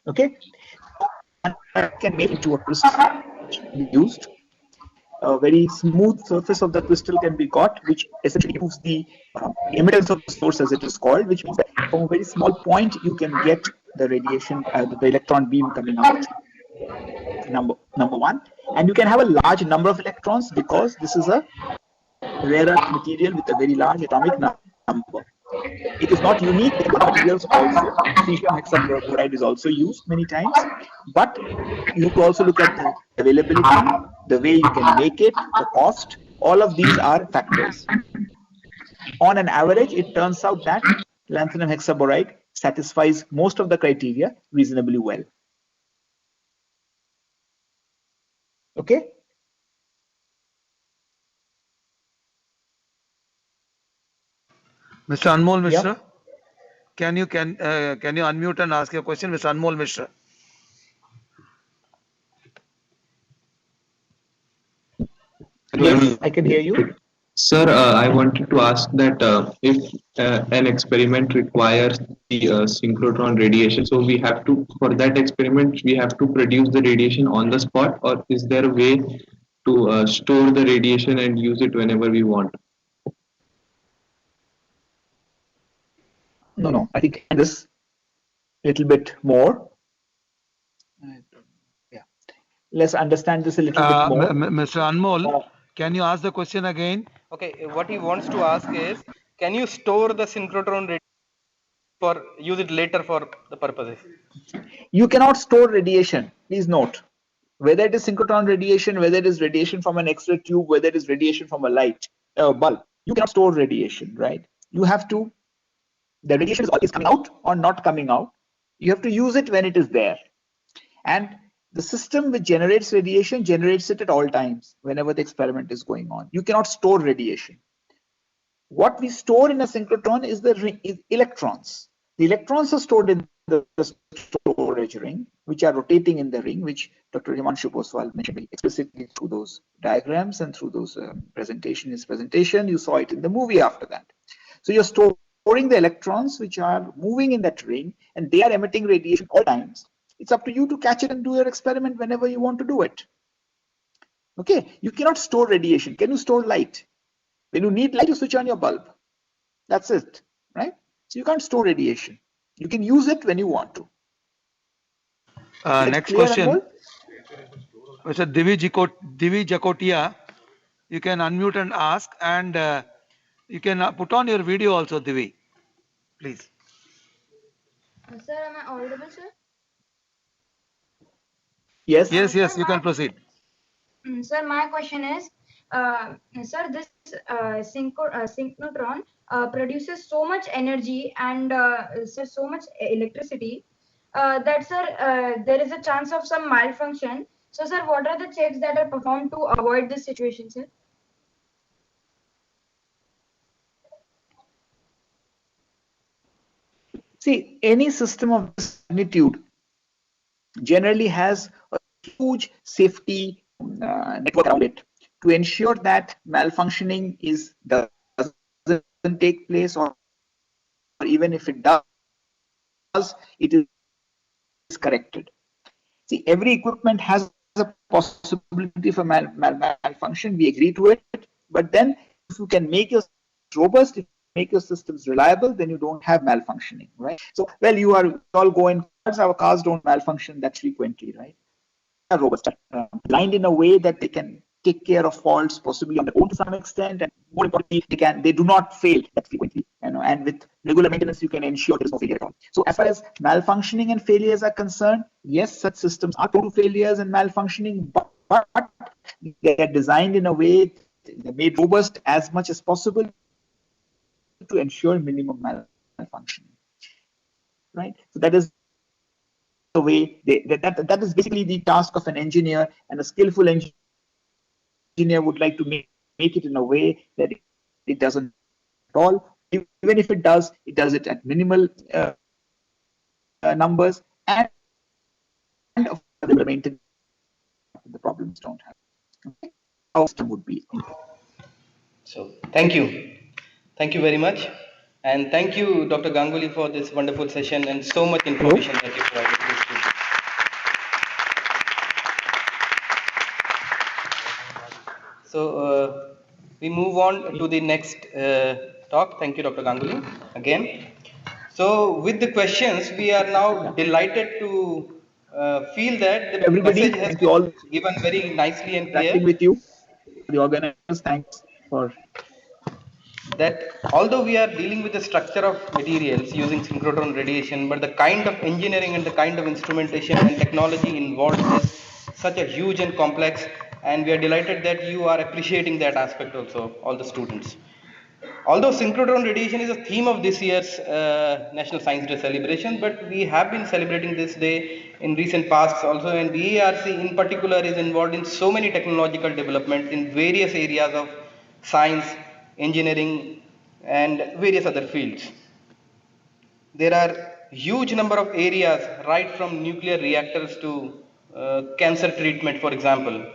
okay, that can make into a crystal be used. A very smooth surface of the crystal can be got, which essentially improves the emittance of the source, as it is called, which means that from a very small point you can get the radiation, the electron beam coming out. Number one, and you can have a large number of electrons because this is a rare earth material with a very large atomic number. It is not unique. There are other materials also. Cesium hexaboride is also used many times, but you have to also look at the availability, the way you can make it, the cost. All of these are factors. On an average, it turns out that lanthanum hexaboride satisfies most of the criteria reasonably well. Okay. Mr. Anmol Mishra, Yeah. can you unmute and ask your question, Mr. Anmol Mishra? Yes, I can hear you. Sir, I wanted to ask that if an experiment requires the synchrotron radiation, so we have to, for that experiment, we have to produce the radiation on the spot, or is there a way to store the radiation and use it whenever we want? No, I think this little bit more. Yeah, let's understand this a little bit more. Mr. Anmol, can you ask the question again? Okay, what he wants to ask is, can you store the synchrotron radiation for use it later for the purposes? You cannot store radiation. Please note, whether it is synchrotron radiation, whether it is radiation from an X-ray tube, whether it is radiation from a light bulb, you cannot store radiation, right? You have to. The radiation is coming out or not coming out. You have to use it when it is there, and the system which generates radiation generates it at all times whenever the experiment is going on. You cannot store radiation. What we store in a synchrotron is is electrons. The electrons are stored in the storage ring, which are rotating in the ring, which Dr. Himanshu Poswal mentioned explicitly through those diagrams and through those his presentation. You saw it in the movie after that. So you're storing the electrons which are moving in that ring, and they are emitting radiation all times. It's up to you to catch it and do your experiment whenever you want to do it. Okay, you cannot store radiation. Can you store light? When you need light, you switch on your bulb. That's it, right? So you can't store radiation. You can use it when you want to. Next question. Mr. Divi Jakotia, you can unmute and ask, and you can put on your video also, Divi, please. Sir, am I audible, sir? Yes. Yes, you can proceed. Sir, my question is, sir, this synchrotron produces so much energy and sir, so much electricity that, sir, there is a chance of some malfunction. So, sir, what are the checks that are performed to avoid this situation, sir? See, any system of this magnitude generally has a huge safety network around it to ensure that malfunctioning doesn't take place, or even if it does, it is corrected. See, every equipment has a possibility for malfunction. We agree to it, but then if you can make your robust, if you make your systems reliable, then you don't have malfunctioning, right? So, well, you are all going. Our cars don't malfunction that frequently, right? They are robust, designed in a way that they can take care of faults possibly on their own to some extent, and more importantly, they do not fail that frequently. And with regular maintenance, you can ensure there is no failure at all. So as far as malfunctioning and failures are concerned, yes, such systems are prone to failures and malfunctioning, but they are designed in a way, they're made robust as much as possible to ensure minimum malfunctioning. Right? So that is the way that is basically the task of an engineer, and a skillful engineer would like to make it in a way that it doesn't at all. Even if it does it at minimal numbers, and of course the maintenance the problems don't happen. Okay? Our system would be. So thank you very much, and thank you, Dr. Ganguly, for this wonderful session and so much information that you provided to the students. So we move on to the next talk. Thank you, Dr. Ganguly, again. So with the questions, we are now delighted to feel that the message has been given very nicely and clear. With you, the organizers, thanks for that. Although we are dealing with the structure of materials using synchrotron radiation, but the kind of engineering and the kind of instrumentation and technology involved is such a huge and complex, and we are delighted that you are appreciating that aspect also, all the students. Although synchrotron radiation is a theme of this year's National Science Day celebration, but we have been celebrating this day in recent past also, and BARC in particular is involved in so many technological developments in various areas of science, engineering, and various other fields. There are huge number of areas, right from nuclear reactors to cancer treatment, for example.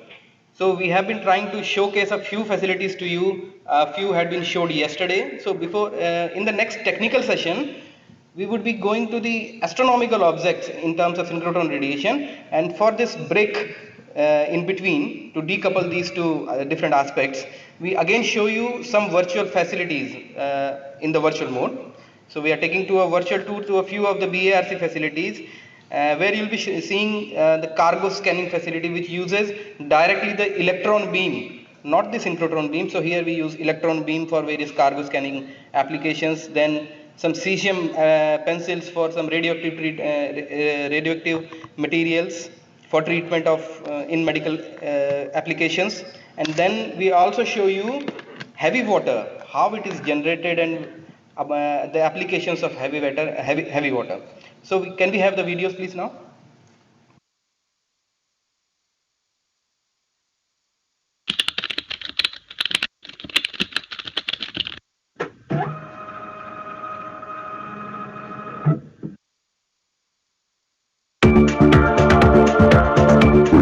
So we have been trying to showcase a few facilities to you. A few had been showed yesterday. So before, in the next technical session, we would be going to the astronomical objects in terms of synchrotron radiation. And for this break in between, to decouple these two different aspects, we again show you some virtual facilities in the virtual mode. So we are taking to a virtual tour to a few of the BARC facilities, where you'll be seeing the cargo scanning facility, which uses directly the electron beam, not the synchrotron beam. So here we use electron beam for various cargo scanning applications. Then some cesium pencils for some radioactive materials for treatment of in medical applications. And then we also show you heavy water, how it is generated, and the applications of heavy water. So can we have the videos please now?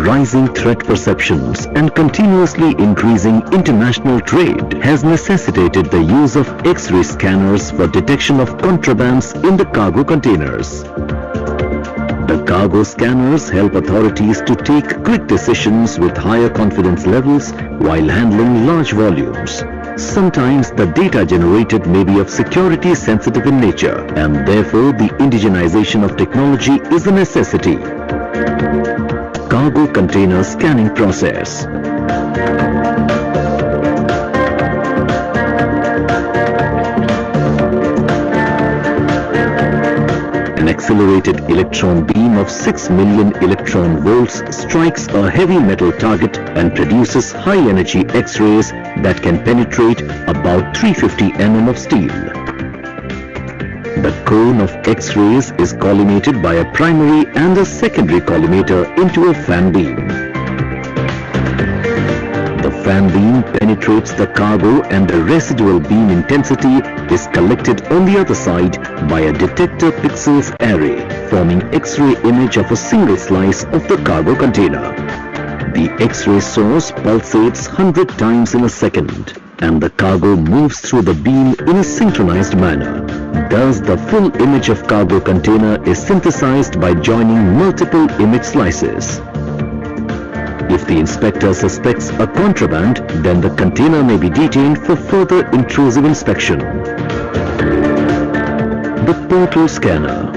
Rising threat perceptions and continuously increasing international trade has necessitated the use of X-ray scanners for detection of contrabands in the cargo containers. The cargo scanners help authorities to take quick decisions with higher confidence levels while handling large volumes. Sometimes the data generated may be of security sensitive in nature, and therefore the indigenization of technology is a necessity. Cargo container scanning process. An accelerated electron beam of 6 million electron volts strikes a heavy metal target and produces high energy X-rays that can penetrate about 350 mm of steel. The cone of X-rays is collimated by a primary and a secondary collimator into a fan beam. The fan beam penetrates the cargo and the residual beam intensity is collected on the other side by a detector pixels array, forming X-ray image of a single slice of the cargo container. The X-ray source pulsates 100 times in a second, and the cargo moves through the beam in a synchronized manner. Thus, the full image of cargo container is synthesized by joining multiple image slices. If the inspector suspects a contraband, then the container may be detained for further intrusive inspection. The portal scanner.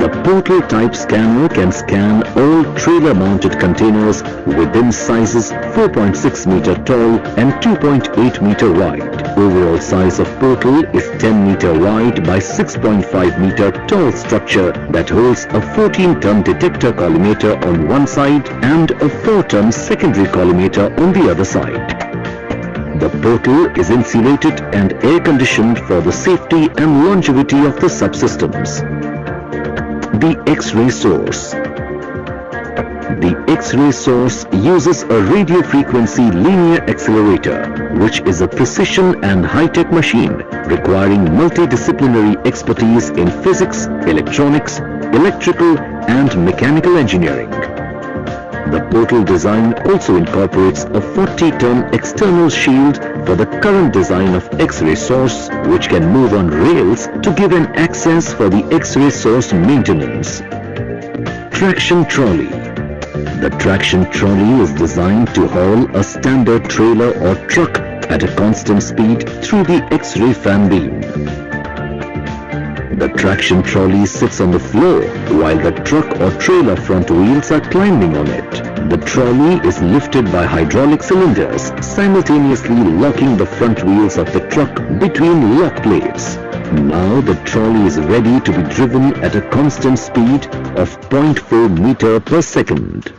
The portal type scanner can scan all trailer mounted containers within sizes 4.6 meter tall and 2.8 meter wide. Overall size of portal is 10 meter wide by 6.5 meter tall structure that holds a 14-ton detector collimator on one side and a 4-ton secondary collimator on the other side. The portal is insulated and air-conditioned for the safety and longevity of the subsystems. The X-ray source. The X-ray source uses a radio frequency linear accelerator, which is a precision and high-tech machine requiring multidisciplinary expertise in physics, electronics, electrical and mechanical engineering. The portal design also incorporates a 40-ton external shield for the current design of X-ray source, which can move on rails to give an access for the X-ray source maintenance. Traction trolley. The traction trolley is designed to haul a standard trailer or truck at a constant speed through the X-ray fan beam. The traction trolley sits on the floor while the truck or trailer front wheels are climbing on it. The trolley is lifted by hydraulic cylinders, simultaneously locking the front wheels of the truck between lock plates. Now the trolley is ready to be driven at a constant speed of 0.4 meter per second.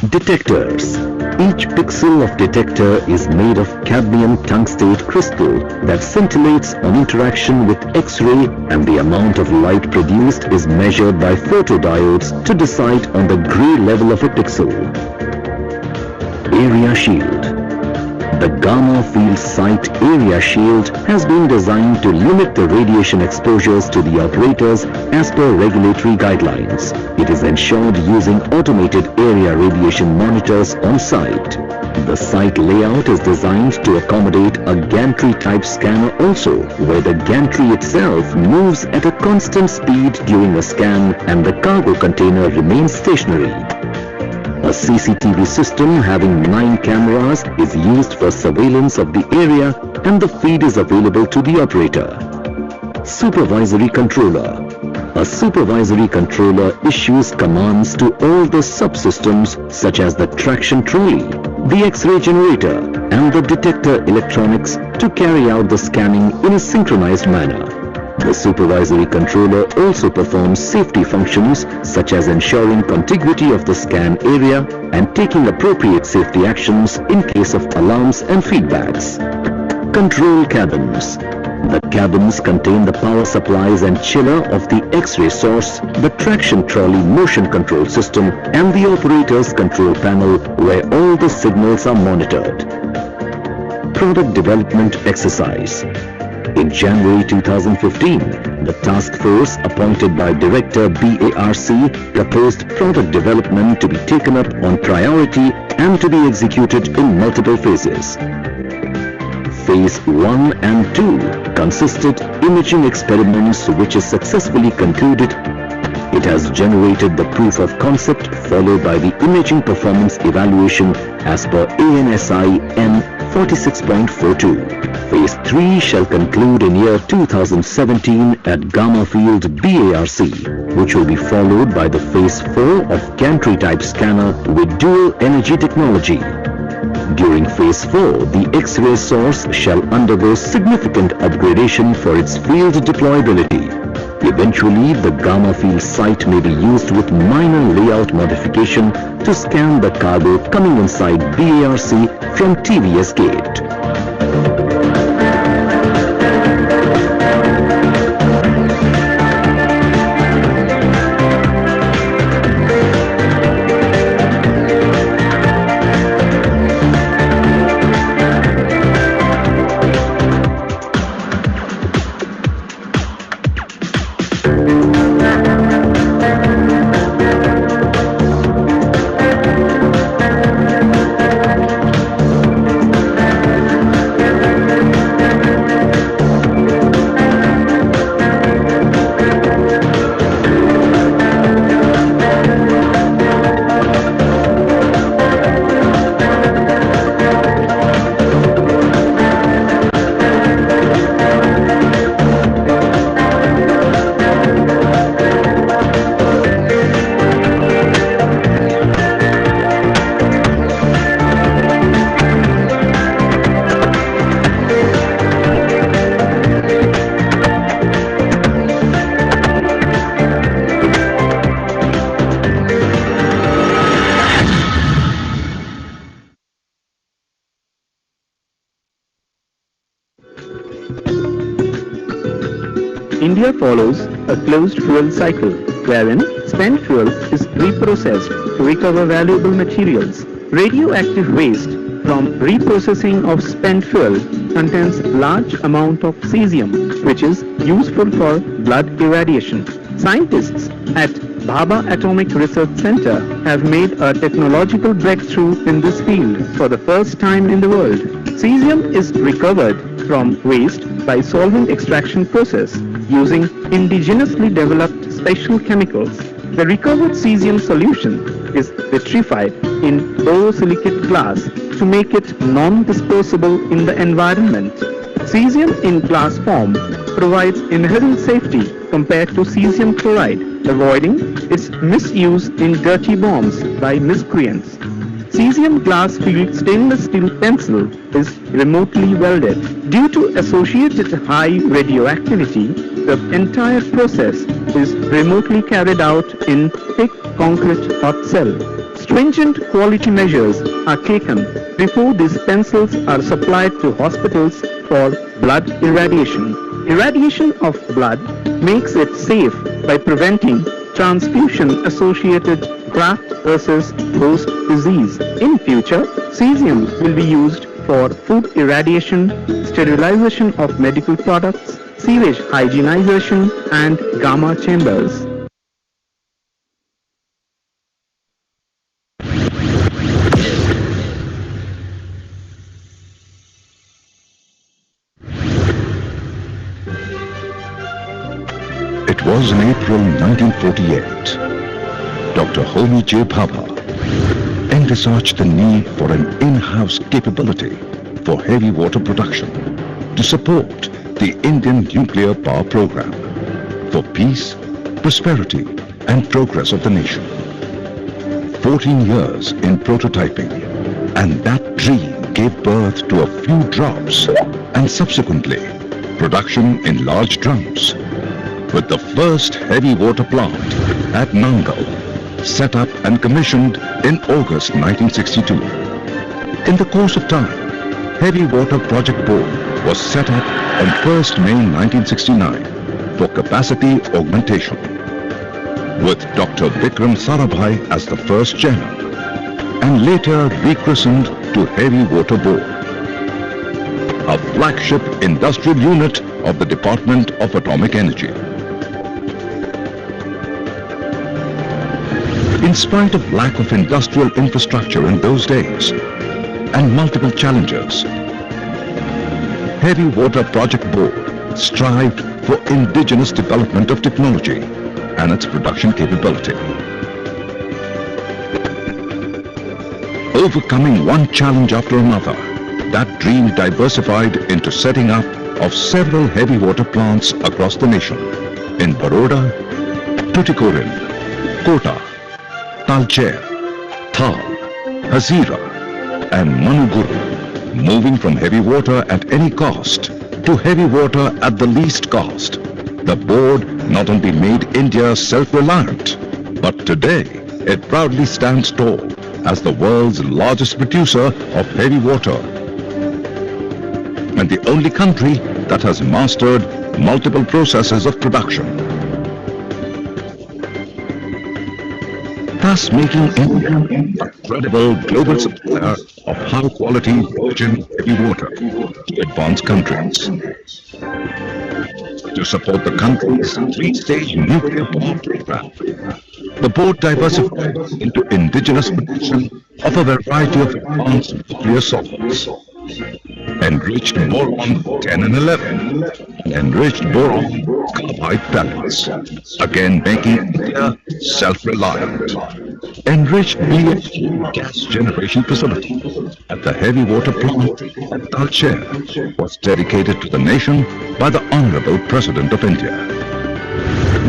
Detectors. Each pixel of detector is made of cadmium tungstate crystal that scintillates on interaction with X-ray, and the amount of light produced is measured by photodiodes to decide on the gray level of a pixel. Area shield. The gamma field sight area shield has been designed to limit the radiation exposures to the operators as per regulatory guidelines. It is ensured using automated area radiation monitors on site. The site layout is designed to accommodate a gantry type scanner also, where the gantry itself moves at a constant speed during a scan and the cargo container remains stationary. A CCTV system having 9 cameras is used for surveillance of the area, and the feed is available to the operator. Supervisory controller. A supervisory controller issues commands to all the subsystems such as the traction trolley, the X-ray generator and the detector electronics to carry out the scanning in a synchronized manner. The supervisory controller also performs safety functions such as ensuring contiguity of the scan area and taking appropriate safety actions in case of alarms and feedbacks. Control cabins. The cabins contain the power supplies and chiller of the X-ray source, the traction trolley motion control system and the operator's control panel where all the signals are monitored. Product development exercise. In January 2015, the task force appointed by Director BARC proposed product development to be taken up on priority and to be executed in multiple phases. Phase 1 and 2 consisted imaging experiments which is successfully concluded. It has generated the proof of concept followed by the imaging performance evaluation as per ANSI N 46.42. Phase 3 shall conclude in year 2017 at Gamma Field BARC, which will be followed by the Phase 4 of gantry type scanner with dual energy technology. During Phase 4, the X-ray source shall undergo significant upgradation for its field deployability. Eventually, the gamma field site may be used with minor layout modification to scan the cargo coming inside BARC from TVS gate. India follows a closed fuel cycle, wherein spent fuel is reprocessed to recover valuable materials. Radioactive waste from reprocessing of spent fuel contains large amount of cesium, which is useful for blood irradiation. Scientists at Bhabha Atomic Research Center have made a technological breakthrough in this field for the first time in the world. Cesium is recovered from waste by solvent extraction process using indigenously developed special chemicals. The recovered cesium solution is vitrified in borosilicate glass to make it non-disposable in the environment. Cesium in glass form provides inherent safety compared to cesium chloride, avoiding its misuse in dirty bombs by miscreants. Cesium glass filled stainless steel pencil is remotely welded. Due to associated high radioactivity, the entire process is remotely carried out in thick concrete hot cell. Stringent quality measures are taken before these pencils are supplied to hospitals for blood irradiation. Irradiation of blood makes it safe by preventing transfusion-associated graft versus host disease. In future, cesium will be used for food irradiation, sterilization of medical products, sewage hygienization, and gamma chambers. It was in April 1948. Dr. Homi J. Bhabha envisaged the need for an in-house capability for heavy water production to support the Indian nuclear power program for peace, prosperity and progress of the nation. 14 years in prototyping, and that dream gave birth to a few drops and subsequently production in large drums, with the first heavy water plant at Nangal set up and commissioned in August 1962. In the course of time, Heavy Water Project Board was set up on 1st May 1969 for capacity augmentation, with Dr. Vikram Sarabhai as the first chairman, and later rechristened to Heavy Water Board, a flagship industrial unit of the Department of Atomic Energy. In spite of lack of industrial infrastructure in those days and multiple challenges, Heavy Water Project Board strived for indigenous development of technology and its production capability. Overcoming one challenge after another, that dream diversified into setting up of several heavy water plants across the nation in Baroda, Tuticorin, Kota, Talcher, Thal, Hazira and Manuguru, moving from heavy water at any cost to heavy water at the least cost. The board not only made India self-reliant, but today it proudly stands tall as the world's largest producer of heavy water and the only country that has mastered multiple processes of production, thus making India a credible global supplier of high-quality virgin heavy water to advanced countries. To support the country's three-stage nuclear power program, the board diversified into indigenous production of a variety of advanced nuclear salts, enriched boron 10 and 11, and enriched boron carbide pellets, again making India self-reliant. Enriched BHQ gas generation facility at the heavy water plant at Talcher was dedicated to the nation by the Honorable President of India.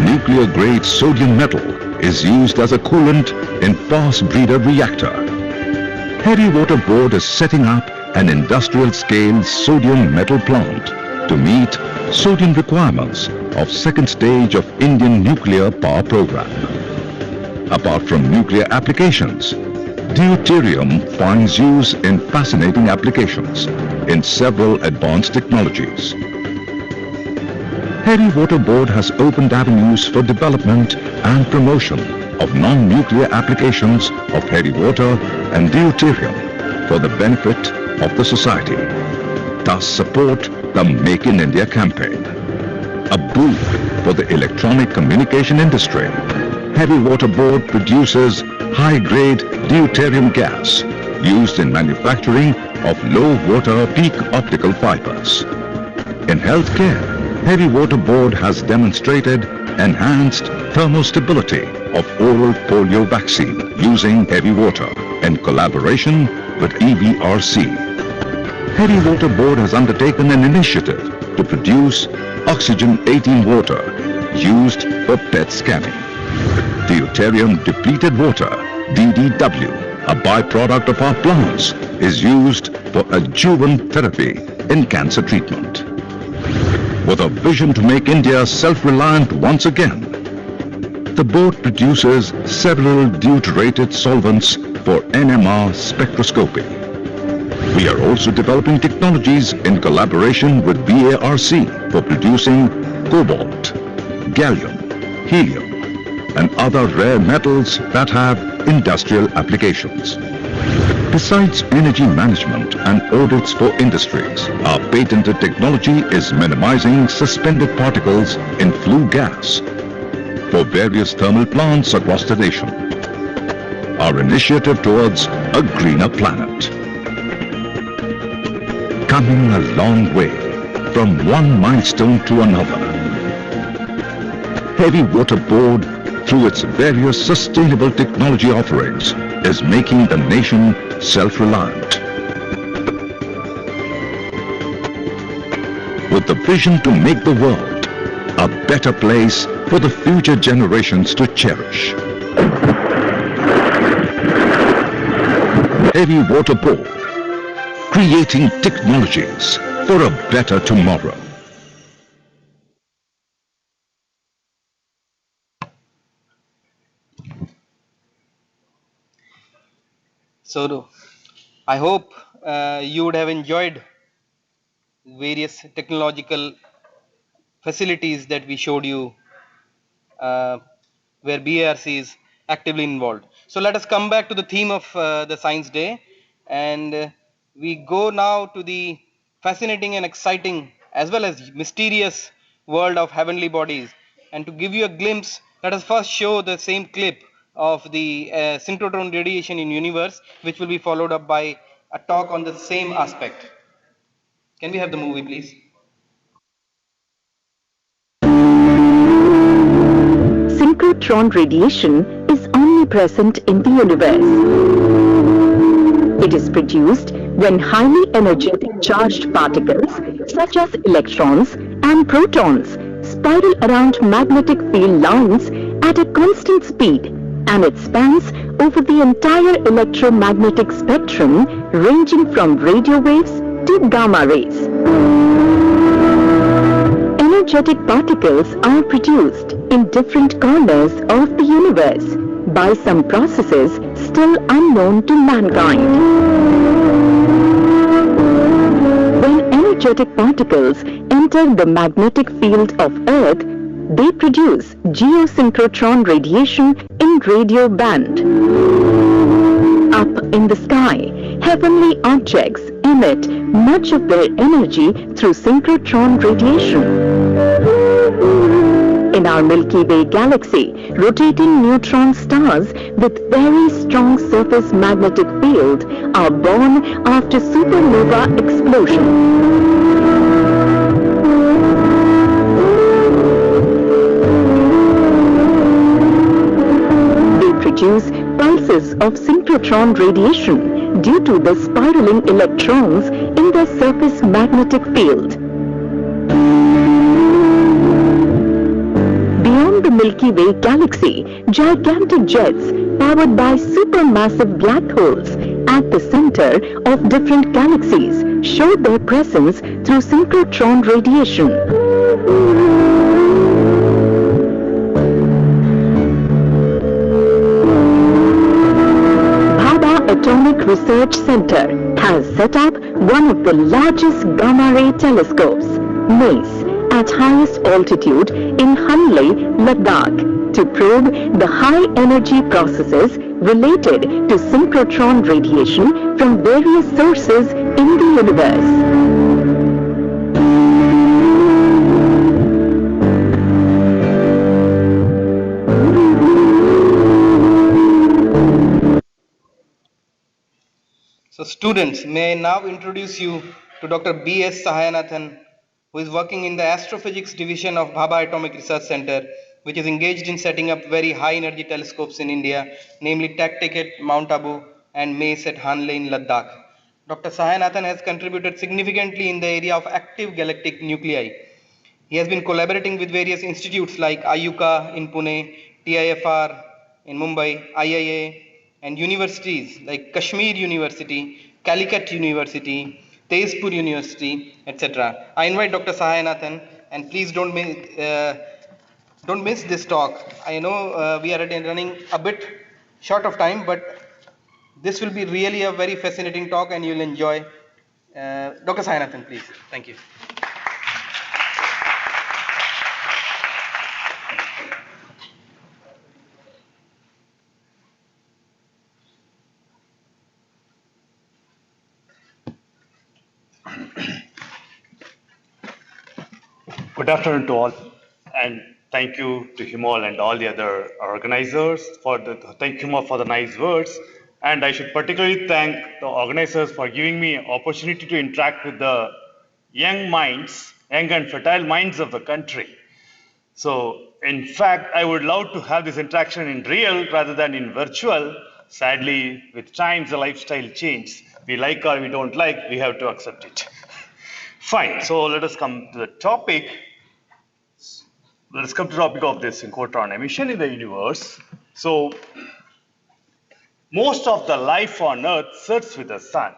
Nuclear-grade sodium metal is used as a coolant in fast breeder reactor. Heavy Water Board is setting up an industrial-scale sodium metal plant to meet sodium requirements of second stage of Indian nuclear power program. Apart from nuclear applications, deuterium finds use in fascinating applications in several advanced technologies. Heavy Water Board has opened avenues for development and promotion of non-nuclear applications of heavy water and deuterium for the benefit of the society. Thus support the Make in India campaign. A boon for the electronic communication industry. Heavy Water Board produces high-grade deuterium gas used in manufacturing of low-water peak optical fibers. In healthcare, Heavy Water Board has demonstrated enhanced thermostability of oral polio vaccine using heavy water in collaboration with EBRC. Heavy Water Board has undertaken an initiative to produce oxygen-18 water used for PET scanning. Deuterium depleted water, DDW, a byproduct of our plants, is used for adjuvant therapy in cancer treatment. With a vision to make India self-reliant once again, the board produces several deuterated solvents for NMR spectroscopy. We are also developing technologies in collaboration with BARC for producing cobalt, gallium, helium, and other rare metals that have industrial applications. Besides energy management and audits for industries, our patented technology is minimizing suspended particles in flue gas for various thermal plants across the nation. Our initiative towards a greener planet. Coming a long way from one milestone to another. Heavy Water Board, through its various sustainable technology offerings, is making the nation self-reliant. With the vision to make the world a better place for the future generations to cherish. Heavy Water Board, creating technologies for a better tomorrow. So I hope you would have enjoyed various technological facilities that we showed you where BARC is actively involved. So let us come back to the theme of the Science Day, and we go now to the fascinating and exciting as well as mysterious world of heavenly bodies. And to give you a glimpse, let us first show the same clip of the synchrotron radiation in universe, which will be followed up by a talk on the same aspect. Can we have the movie, please? Synchrotron radiation is omnipresent in the universe. It is produced when highly energetic charged particles such as electrons and protons spiral around magnetic field lines at a constant speed, and it spans over the entire electromagnetic spectrum ranging from radio waves to gamma rays. Energetic particles are produced in different corners of the universe by some processes still unknown to mankind. When energetic particles enter the magnetic field of Earth, they produce geosynchrotron radiation in radio band. Up in the sky, heavenly objects emit much of their energy through synchrotron radiation. In our Milky Way galaxy, rotating neutron stars with very strong surface magnetic field are born after supernova explosion. Produce pulses of synchrotron radiation due to the spiraling electrons in their surface magnetic field. Beyond the Milky Way galaxy, gigantic jets powered by supermassive black holes at the center of different galaxies show their presence through synchrotron radiation. Atomic Research Center has set up one of the largest gamma ray telescopes, MACE, at highest altitude in Hanle, Ladakh, to probe the high energy processes related to synchrotron radiation from various sources in the universe. So students, may I now introduce you to Dr. B.S. Sahayanathan, who is working in the Astrophysics Division of Bhabha Atomic Research Center, which is engaged in setting up very high energy telescopes in India, namely TACTIC at Mount Abu and MACE at Hanle in Ladakh. Dr. Sahayanathan has contributed significantly in the area of active galactic nuclei. He has been collaborating with various institutes like IUCA in Pune, TIFR in Mumbai, IIA, and universities like Kashmir University, Calicut University, Tezpur University, etc. I invite Dr. Sahayanathan, and please don't miss this talk. I know we are running a bit short of time, but this will be really a very fascinating talk, and you'll enjoy. Dr. Sahayanathan, please. Thank you. Good afternoon to all, and thank you to Himal and all the other organizers thank Himal for the nice words. And I should particularly thank the organizers for giving me an opportunity to interact with the young and fertile minds of the country. So, in fact, I would love to have this interaction in real rather than in virtual. Sadly, with times the lifestyle change. We like or we don't like, we have to accept it. Fine, so let us come to the topic. Let's come to the topic of this synchrotron emission in the universe. So, most of the life on Earth sits with the sun.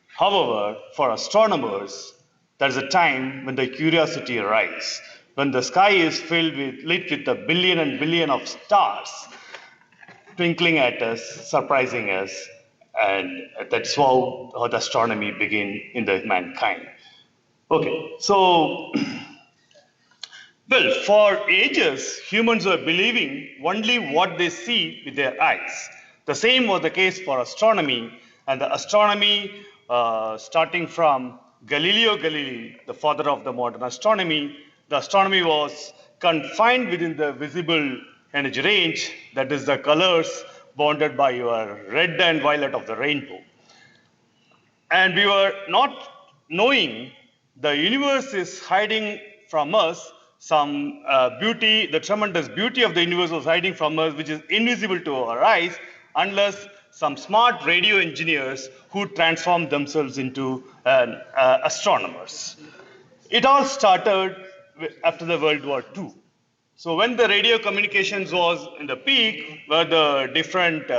However, for astronomers, there's a time when the curiosity arises, when the sky is lit with a billion and billion of stars twinkling at us, surprising us, and that's how the astronomy began in the mankind. Okay, so, well, for ages, humans were believing only what they see with their eyes. The same was the case for astronomy, and the astronomy, starting from Galileo Galilei, the father of the modern astronomy, the astronomy was confined within the visible energy range, that is the colors bounded by your red and violet of the rainbow. And we were not knowing the universe is hiding from us some beauty, the tremendous beauty of the universe was hiding from us, which is invisible to our eyes, unless some smart radio engineers who transformed themselves into astronomers. It all started after the World War II. So when the radio communications was in the peak, where the different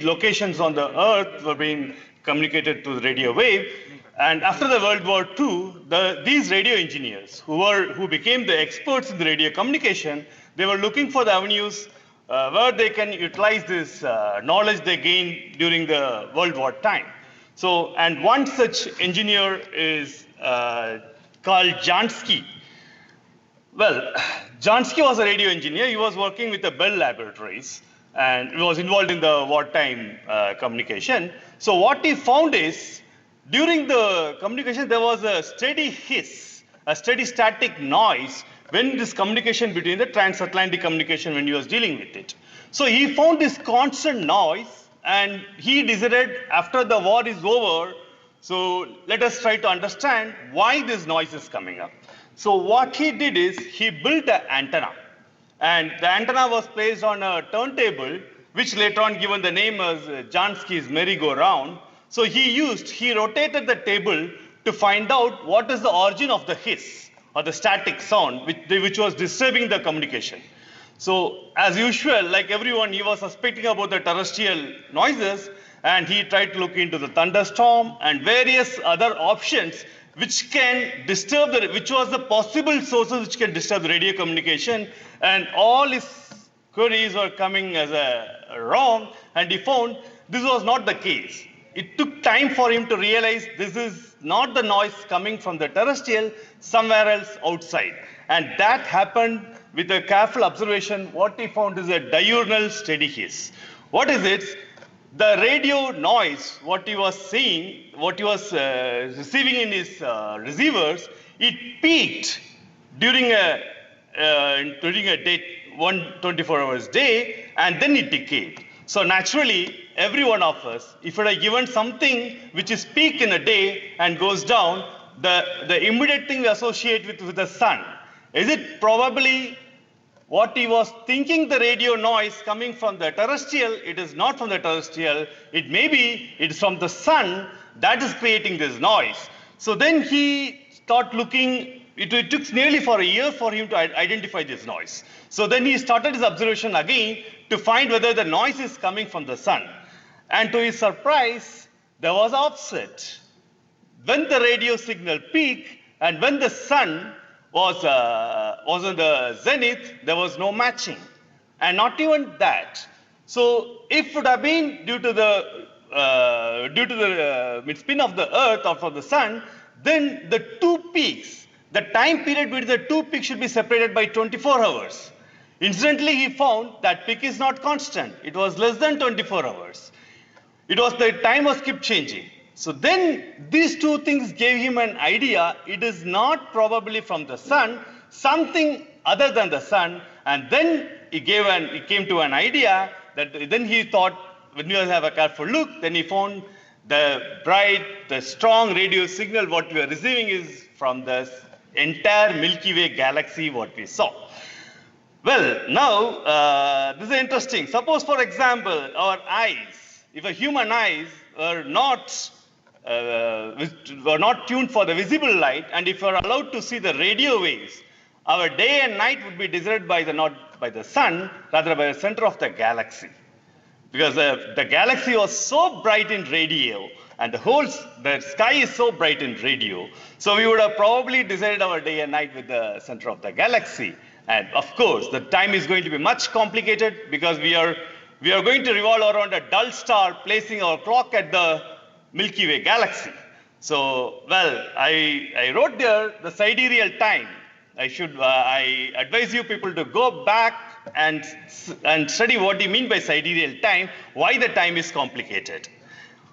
locations on the Earth were being communicated through the radio wave, and after the World War II, these radio engineers who became the experts in the radio communication, they were looking for the avenues where they can utilize this knowledge they gained during the World War time. So, and one such engineer is called Jansky. Well, Jansky was a radio engineer. He was working with the Bell Laboratories and he was involved in the wartime communication. So what he found is, during the communication, there was a steady hiss, a steady static noise when this communication between the transatlantic communication when he was dealing with it. So he found this constant noise and he decided after the war is over, so let us try to understand why this noise is coming up. So what he did is he built an antenna, and the antenna was placed on a turntable, which later on given the name as Jansky's merry-go-round. So he rotated the table to find out what is the origin of the hiss or the static sound which was disturbing the communication. So as usual, like everyone, he was suspecting about the terrestrial noises, and he tried to look into the thunderstorm and various other options which can disturb which was the possible sources which can disturb the radio communication, and all his queries were coming as a wrong, and he found this was not the case. It took time for him to realize this is not the noise coming from the terrestrial, somewhere else outside. And that happened with a careful observation. What he found is a diurnal steady hiss. What is it? The radio noise, what he was seeing, what he was receiving in his receivers, it peaked during a day, 124 hours day, and then it decayed. So naturally, every one of us, if it are given something which is peaked in a day and goes down, the immediate thing we associate with the sun, is it probably what he was thinking the radio noise coming from the terrestrial? It is not from the terrestrial. It may be it's from the sun that is creating this noise. So then he started looking. It took nearly for a year for him to identify this noise. So then he started his observation again to find whether the noise is coming from the sun. And to his surprise, there was opposite. When the radio signal peaked and when the sun was in the zenith, there was no matching. And not even that. So if it would have been due to the spin of the earth or from the sun, then the two peaks, the time period between the two peaks should be separated by 24 hours. Incidentally, he found that peak is not constant. It was less than 24 hours. The time was kept changing. So then these two things gave him an idea. It is not probably from the sun, something other than the sun. And then he came to an idea that then he thought, when you have a careful look, then he found the strong radio signal what we are receiving is from the entire Milky Way galaxy what we saw. Well, now this is interesting. Suppose, for example, our eyes, if a human eyes are not tuned for the visible light, and if we are allowed to see the radio waves, our day and night would be decided not by the sun, rather by the center of the galaxy. Because the galaxy was so bright in radio, and the sky is so bright in radio, so we would have probably decided our day and night with the center of the galaxy. And of course, the time is going to be much complicated because we are going to revolve around a dull star, placing our clock at the Milky Way galaxy. So, well, I wrote there the sidereal time. I advise you people to go back and study what you mean by sidereal time, why the time is complicated.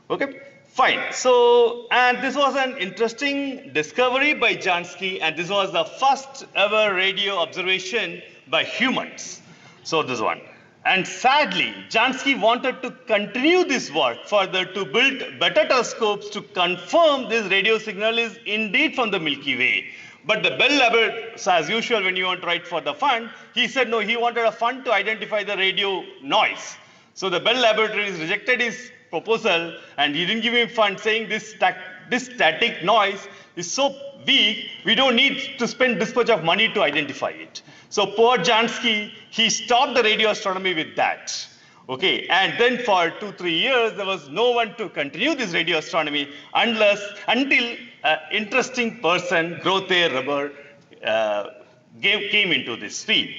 Okay, fine. So, and this was an interesting discovery by Jansky, and this was the first ever radio observation by humans. So this one. And sadly, Jansky wanted to continue this work further to build better telescopes to confirm this radio signal is indeed from the Milky Way. But the Bell Laboratories, as usual, when you want to write for the fund, he said no, he wanted a fund to identify the radio noise. So the Bell Laboratories rejected his proposal and he didn't give him fund, saying this static noise is so weak, we don't need to spend this much of money to identify it. So poor Jansky, he stopped the radio astronomy with that. Okay, and then for 2-3 years, there was no one to continue this radio astronomy until an interesting person, Grothe-Reber, came into this field.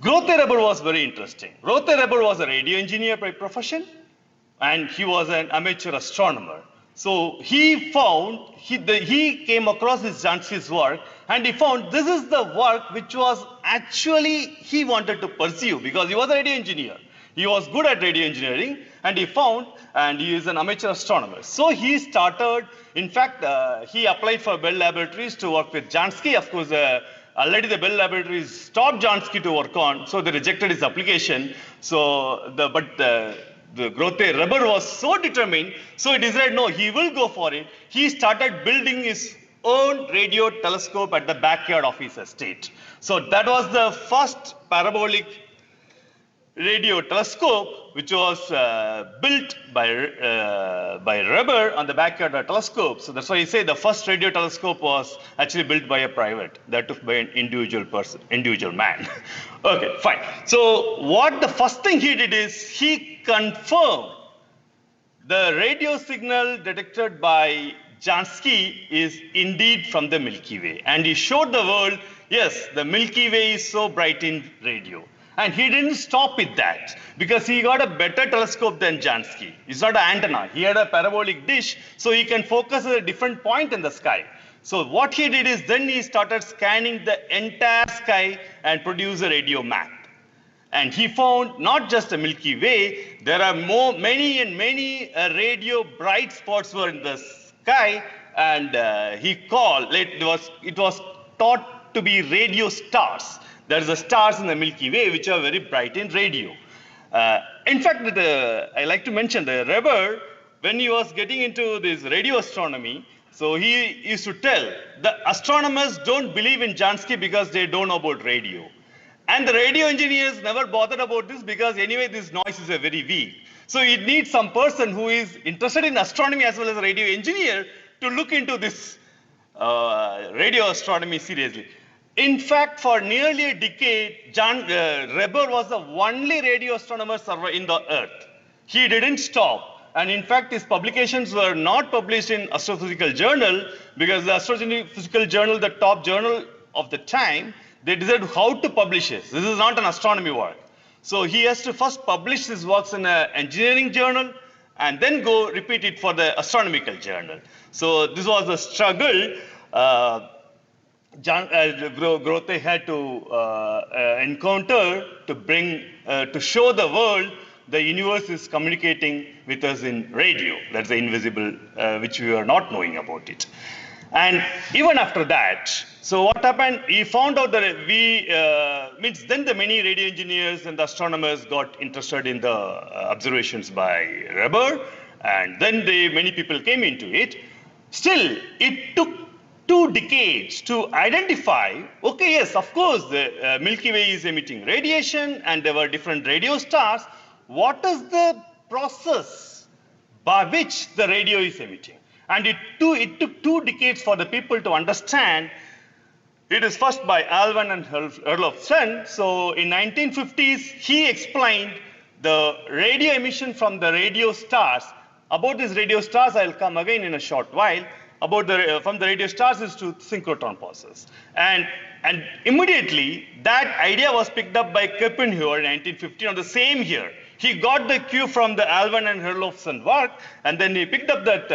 Grothe-Reber was very interesting. Grothe-Reber was a radio engineer by profession, and he was an amateur astronomer. So he came across this Jansky's work, and he found this is the work which was actually he wanted to pursue because he was a radio engineer. He was good at radio engineering, and he is an amateur astronomer. So he started, in fact, he applied for Bell Laboratories to work with Jansky. Of course, already the Bell Laboratories stopped Jansky to work on, so they rejected his application. So, the Grothe-Reber was so determined, so he decided, no, he will go for it. He started building his own radio telescope at the backyard of his estate. So that was the first parabolic radio telescope which was built by Reber on the backyard of the telescope. So that's why you say the first radio telescope was actually built by a private, that took by an individual man. Okay, fine. So what the first thing he did is he confirmed the radio signal detected by Jansky is indeed from the Milky Way. And he showed the world, yes, the Milky Way is so bright in radio. And he didn't stop with that because he got a better telescope than Jansky. It's not an antenna. He had a parabolic dish, so he can focus at a different point in the sky. So what he did is then he started scanning the entire sky and produced a radio map. And he found not just the Milky Way, there are many radio bright spots were in the sky, and he called, it was thought to be radio stars. There are the stars in the Milky Way which are very bright in radio. In fact, I like to mention the Weber, when he was getting into this radio astronomy, so he used to tell, the astronomers don't believe in Jansky because they don't know about radio. And the radio engineers never bothered about this because anyway this noise is very weak. So it needs some person who is interested in astronomy as well as a radio engineer to look into this radio astronomy seriously. In fact, for nearly a decade, Weber was the only radio astronomer in the Earth. He didn't stop. And in fact, his publications were not published in Astrophysical Journal because the Astrophysical Journal, the top journal of the time, they decided how to publish it. This is not an astronomy work. So he has to first publish his works in an engineering journal and then go repeat it for the astronomical journal. So this was a struggle Grote had to encounter to bring, to show the world the universe is communicating with us in radio. That's the invisible, which we were not knowing about it. And even after that, so what happened, he found out that then the many radio engineers and the astronomers got interested in the observations by Weber, and then many people came into it. Still, it took 2 decades to identify, okay, yes, of course, the Milky Way is emitting radiation, and there were different radio stars. What is the process by which the radio is emitting? And it took 2 decades for the people to understand. It is first by Alvan and Herlofsen. So in 1950s, he explained the radio emission from the radio stars. About these radio stars, I'll come again in a short while. From the radio stars is to synchrotron process. And immediately, that idea was picked up by Keppenheuer in 1950 on the same year. He got the cue from the Alvan and Herlofsen work, and then he picked up that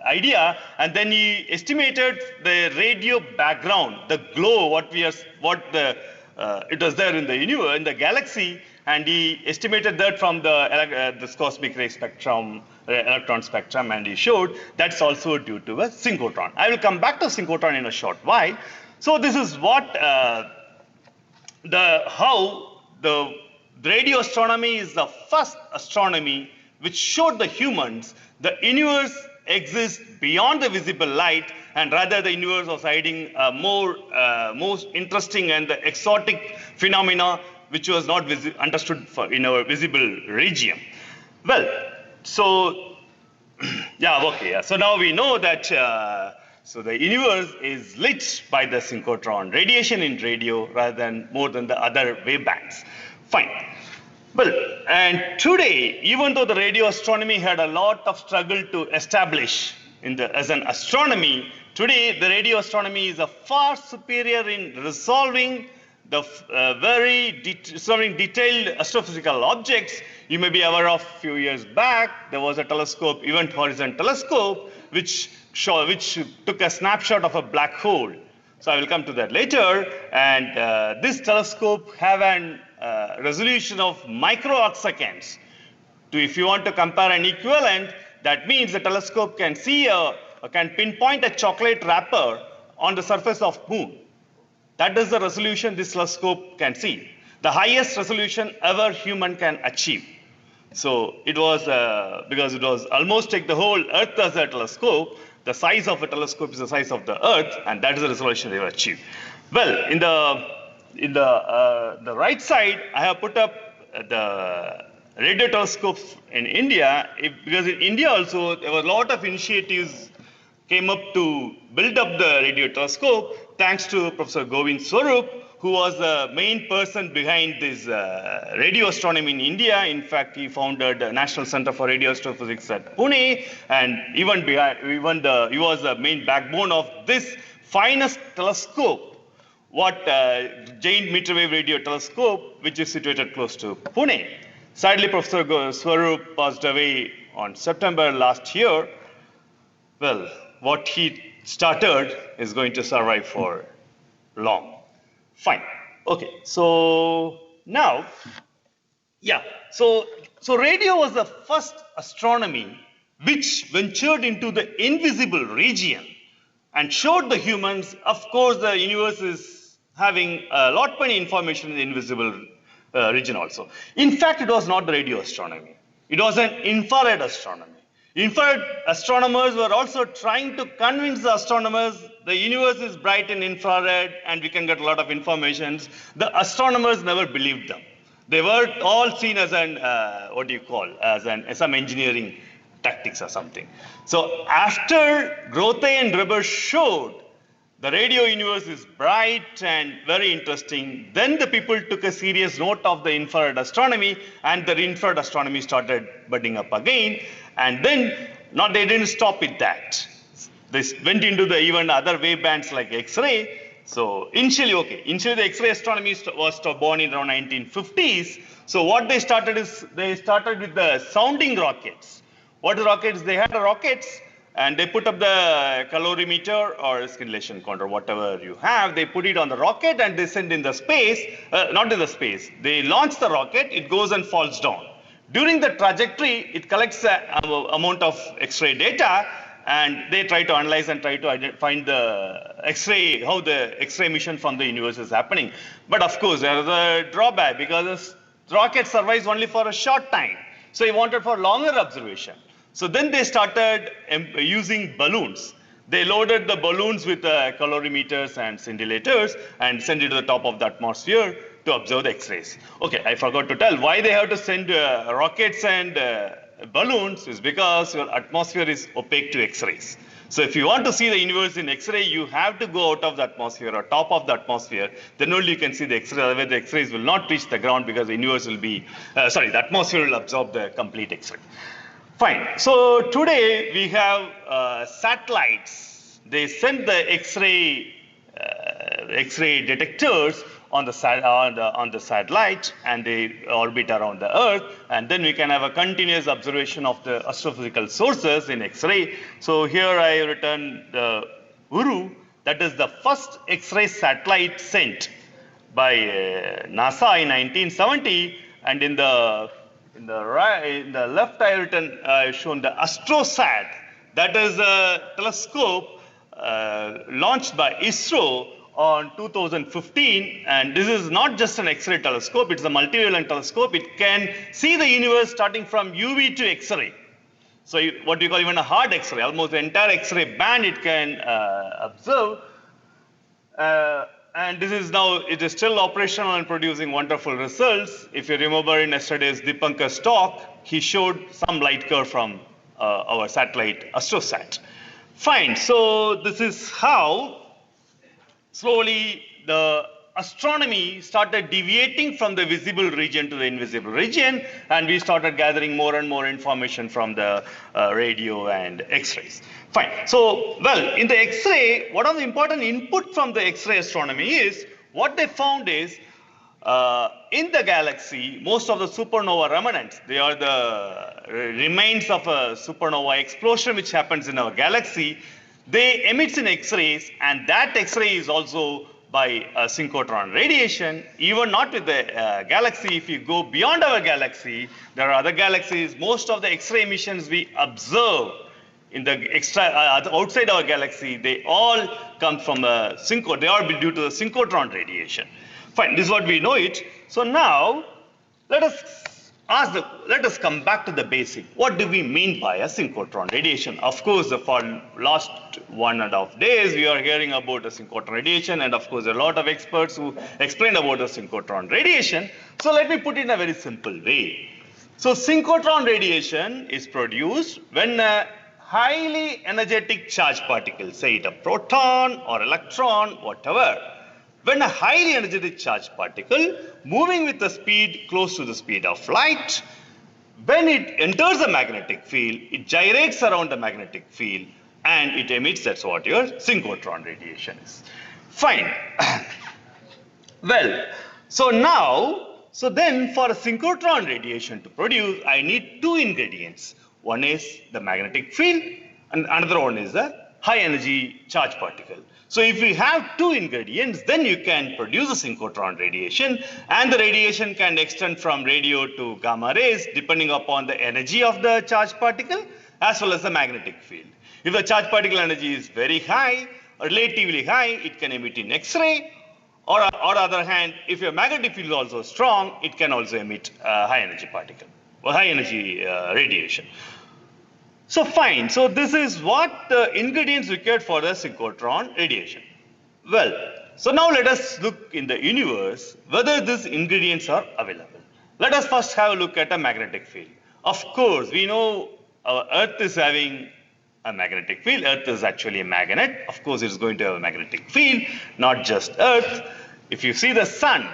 idea, and then he estimated the radio background, the glow, it was there in the universe, in the galaxy, and he estimated that from this cosmic ray spectrum, electron spectrum, and he showed that's also due to a synchrotron. I will come back to synchrotron in a short while. So this is what the radio astronomy is the first astronomy which showed the humans the universe exists beyond the visible light, and rather the universe was hiding most interesting and the exotic phenomena which was not understood in our visible region. Well, so so now we know that so the universe is lit by the synchrotron radiation in radio rather than more than the other wavebands. Fine. Well, and today, even though the radio astronomy had a lot of struggle to establish as an astronomy, today the radio astronomy is a far superior in resolving the solving detailed astrophysical objects. You may be aware of a few years back, there was a telescope, Event Horizon Telescope, which took a snapshot of a black hole. So I will come to that later. And this telescope have an resolution of micro arcseconds. If you want to compare an equivalent, that means the telescope can can pinpoint a chocolate wrapper on the surface of moon. That is the resolution this telescope can see. The highest resolution ever human can achieve. So it was, because it was almost take the whole Earth as a telescope, the size of a telescope is the size of the Earth, and that is the resolution they have achieved. Well, in the right side, I have put up the radio telescopes in India, because in India also there were a lot of initiatives came up to build up the radio telescope, thanks to Professor Govind Swarup, who was the main person behind this radio astronomy in India. In fact, he founded the National Center for Radio Astrophysics at Pune, and he was the main backbone of this finest telescope, Giant Meter Wave Radio Telescope, which is situated close to Pune. Sadly, Professor Swarup passed away on September last year. Well, what he started is going to survive for long. Fine. Okay. So now, yeah. So radio was the first astronomy which ventured into the invisible region and showed the humans, of course, the universe is having a lot many information in the invisible region also. In fact, it was not the radio astronomy. It was an infrared astronomy. Infrared astronomers were also trying to convince the astronomers the universe is bright in infrared and we can get a lot of information. The astronomers never believed them. They were all seen as an, what do you call, as some engineering tactics or something. So after Grothe and Reber showed the radio universe is bright and very interesting, then the people took a serious note of the infrared astronomy, and the infrared astronomy started budding up again. And then, they didn't stop with that. They went into the even other wavebands like X-ray. So initially the X-ray astronomy was born in around 1950s. So what they started is, they started with the sounding rockets. What are rockets? They had rockets and they put up the calorimeter or scintillation counter, whatever you have. They put it on the rocket and they send in the space, not in the space. They launch the rocket, it goes and falls down. During the trajectory, it collects an amount of X-ray data, and they try to analyze and try to find the X-ray, how the X-ray emission from the universe is happening. But of course, there is a drawback because the rocket survives only for a short time. So he wanted for longer observation. So then they started using balloons. They loaded the balloons with calorimeters and scintillators and sent it to the top of the atmosphere to observe the X-rays. Okay, I forgot to tell why they have to send rockets and balloons is because your atmosphere is opaque to X-rays. So if you want to see the universe in X-ray, you have to go out of the atmosphere or top of the atmosphere. Then only you can see the X-ray. Otherwise, the X-rays will not reach the ground because the universe will be, the atmosphere will absorb the complete X-ray. Fine. So today we have satellites. They send the X-ray detectors on the satellite, and they orbit around the Earth, and then we can have a continuous observation of the astrophysical sources in X-ray. So here I have written the Uru, that is the first X-ray satellite sent by NASA in 1970, and in the left I have written, shown the AstroSat, that is a telescope launched by ISRO on 2015, and this is not just an X-ray telescope, it's a multivalent telescope. It can see the universe starting from UV to X-ray. So what we call even a hard X-ray, almost the entire X-ray band it can observe. And this is now, it is still operational and producing wonderful results. If you remember in yesterday's Dipankar's talk, he showed some light curve from our satellite AstroSat. Fine, so this is how slowly the astronomy started deviating from the visible region to the invisible region, and we started gathering more and more information from the radio and X-rays. Fine. So, well, in the X-ray, one of the important input from the X-ray astronomy is, what they found is, in the galaxy, most of the supernova remnants, they are the remains of a supernova explosion which happens in our galaxy. They emit in X-rays, and that X-ray is also by synchrotron radiation. Even not with the galaxy, if you go beyond our galaxy, there are other galaxies. Most of the X-ray emissions we observe in the outside our galaxy, they all come from they are due to the synchrotron radiation. Fine, this is what we know it. So now, let us come back to the basic. What do we mean by a synchrotron radiation? Of course, for last 1.5 days, we are hearing about the synchrotron radiation, and of course, there are a lot of experts who explained about the synchrotron radiation. So let me put it in a very simple way. So synchrotron radiation is produced when a highly energetic charged particle, say it a proton or electron, whatever, when a highly energetic charged particle moving with the speed close to the speed of light, when it enters the magnetic field, it gyrates around the magnetic field and it emits, that's what your synchrotron radiation is. Fine. Well, so then for a synchrotron radiation to produce, I need two ingredients. One is the magnetic field and another one is the high energy charged particle. So if you have two ingredients, then you can produce a synchrotron radiation, and the radiation can extend from radio to gamma rays depending upon the energy of the charged particle as well as the magnetic field. If the charged particle energy is very high, or relatively high, it can emit in X-ray, or on the other hand, if your magnetic field is also strong, it can also emit high energy particle or high energy radiation. So fine, so this is what the ingredients required for the synchrotron radiation. Well, so now let us look in the universe whether these ingredients are available. Let us first have a look at a magnetic field. Of course, we know our Earth is having a magnetic field. Earth is actually a magnet. Of course, it is going to have a magnetic field, not just Earth. If you see the sun,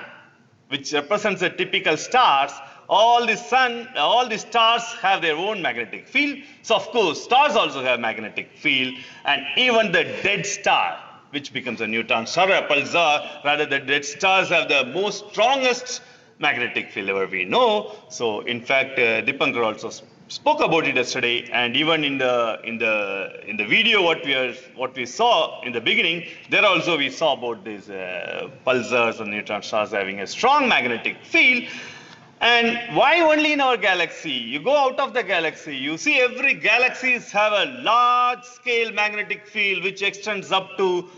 which represents the typical stars, all the stars have their own magnetic field. So of course, stars also have magnetic field, and even the dead star, which becomes a neutron star or a pulsar, rather the dead stars have the most strongest magnetic field ever we know. So in fact, Dipankar also spoke about it yesterday, and even in the video what we saw in the beginning, there also we saw about these pulsars and neutron stars having a strong magnetic field. And why only in our galaxy? You go out of the galaxy, you see every galaxies have a large scale magnetic field which extends up to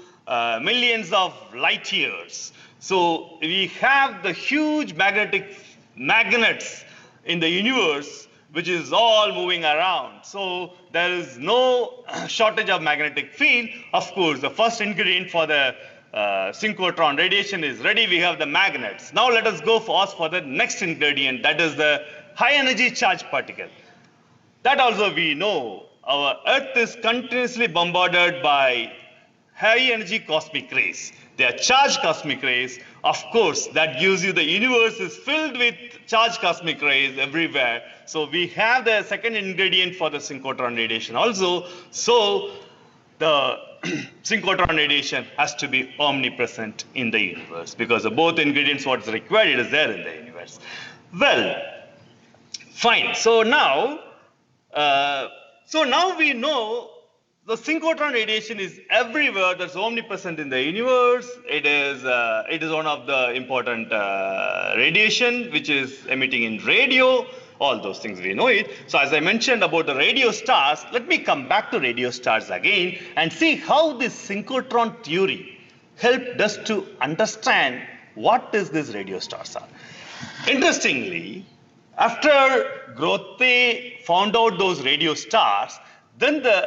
millions of light years. So we have the huge magnets in the universe which is all moving around. So there is no shortage of magnetic field. Of course, the first ingredient for the synchrotron radiation is ready. We have the magnets. Now let us go for the next ingredient, that is the high energy charged particle. That also we know our Earth is continuously bombarded by high energy cosmic rays. They are charged cosmic rays. Of course, that gives you the universe is filled with charged cosmic rays everywhere. So we have the second ingredient for the synchrotron radiation also. So the synchrotron radiation has to be omnipresent in the universe, because of both ingredients what is required, it is there in the universe. Well, fine. So now we know the synchrotron radiation is everywhere. That's omnipresent in the universe. It is one of the important radiation which is emitting in radio. All those things we know it. So as I mentioned about the radio stars, let me come back to radio stars again and see how this synchrotron theory helped us to understand what is this radio stars are. Interestingly, after Grothe found out those radio stars, then the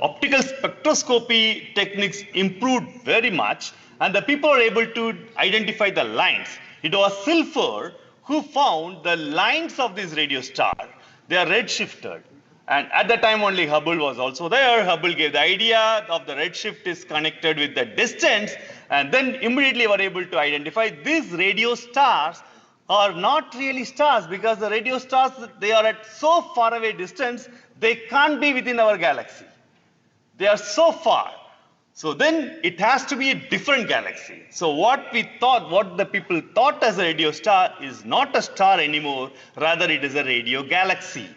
optical spectroscopy techniques improved very much, and the people were able to identify the lines. It was Silver who found the lines of this radio star. They are redshifted. And at the time only Hubble was also there. Hubble gave the idea of the redshift is connected with the distance, and then immediately were able to identify these radio stars are not really stars, because the radio stars, they are at so far away distance, they can't be within our galaxy. They are so far. So then it has to be a different galaxy. So what the people thought as a radio star is not a star anymore, rather it is a radio galaxy.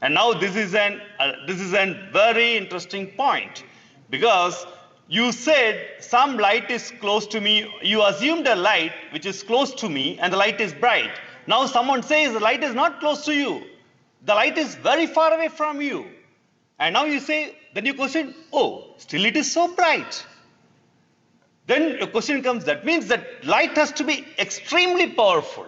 And now this is a very interesting point, because you said some light is close to me. You assumed a light which is close to me and the light is bright. Now someone says the light is not close to you. The light is very far away from you. And now you say, then you question, oh, still it is so bright. Then your question comes, that means that light has to be extremely powerful.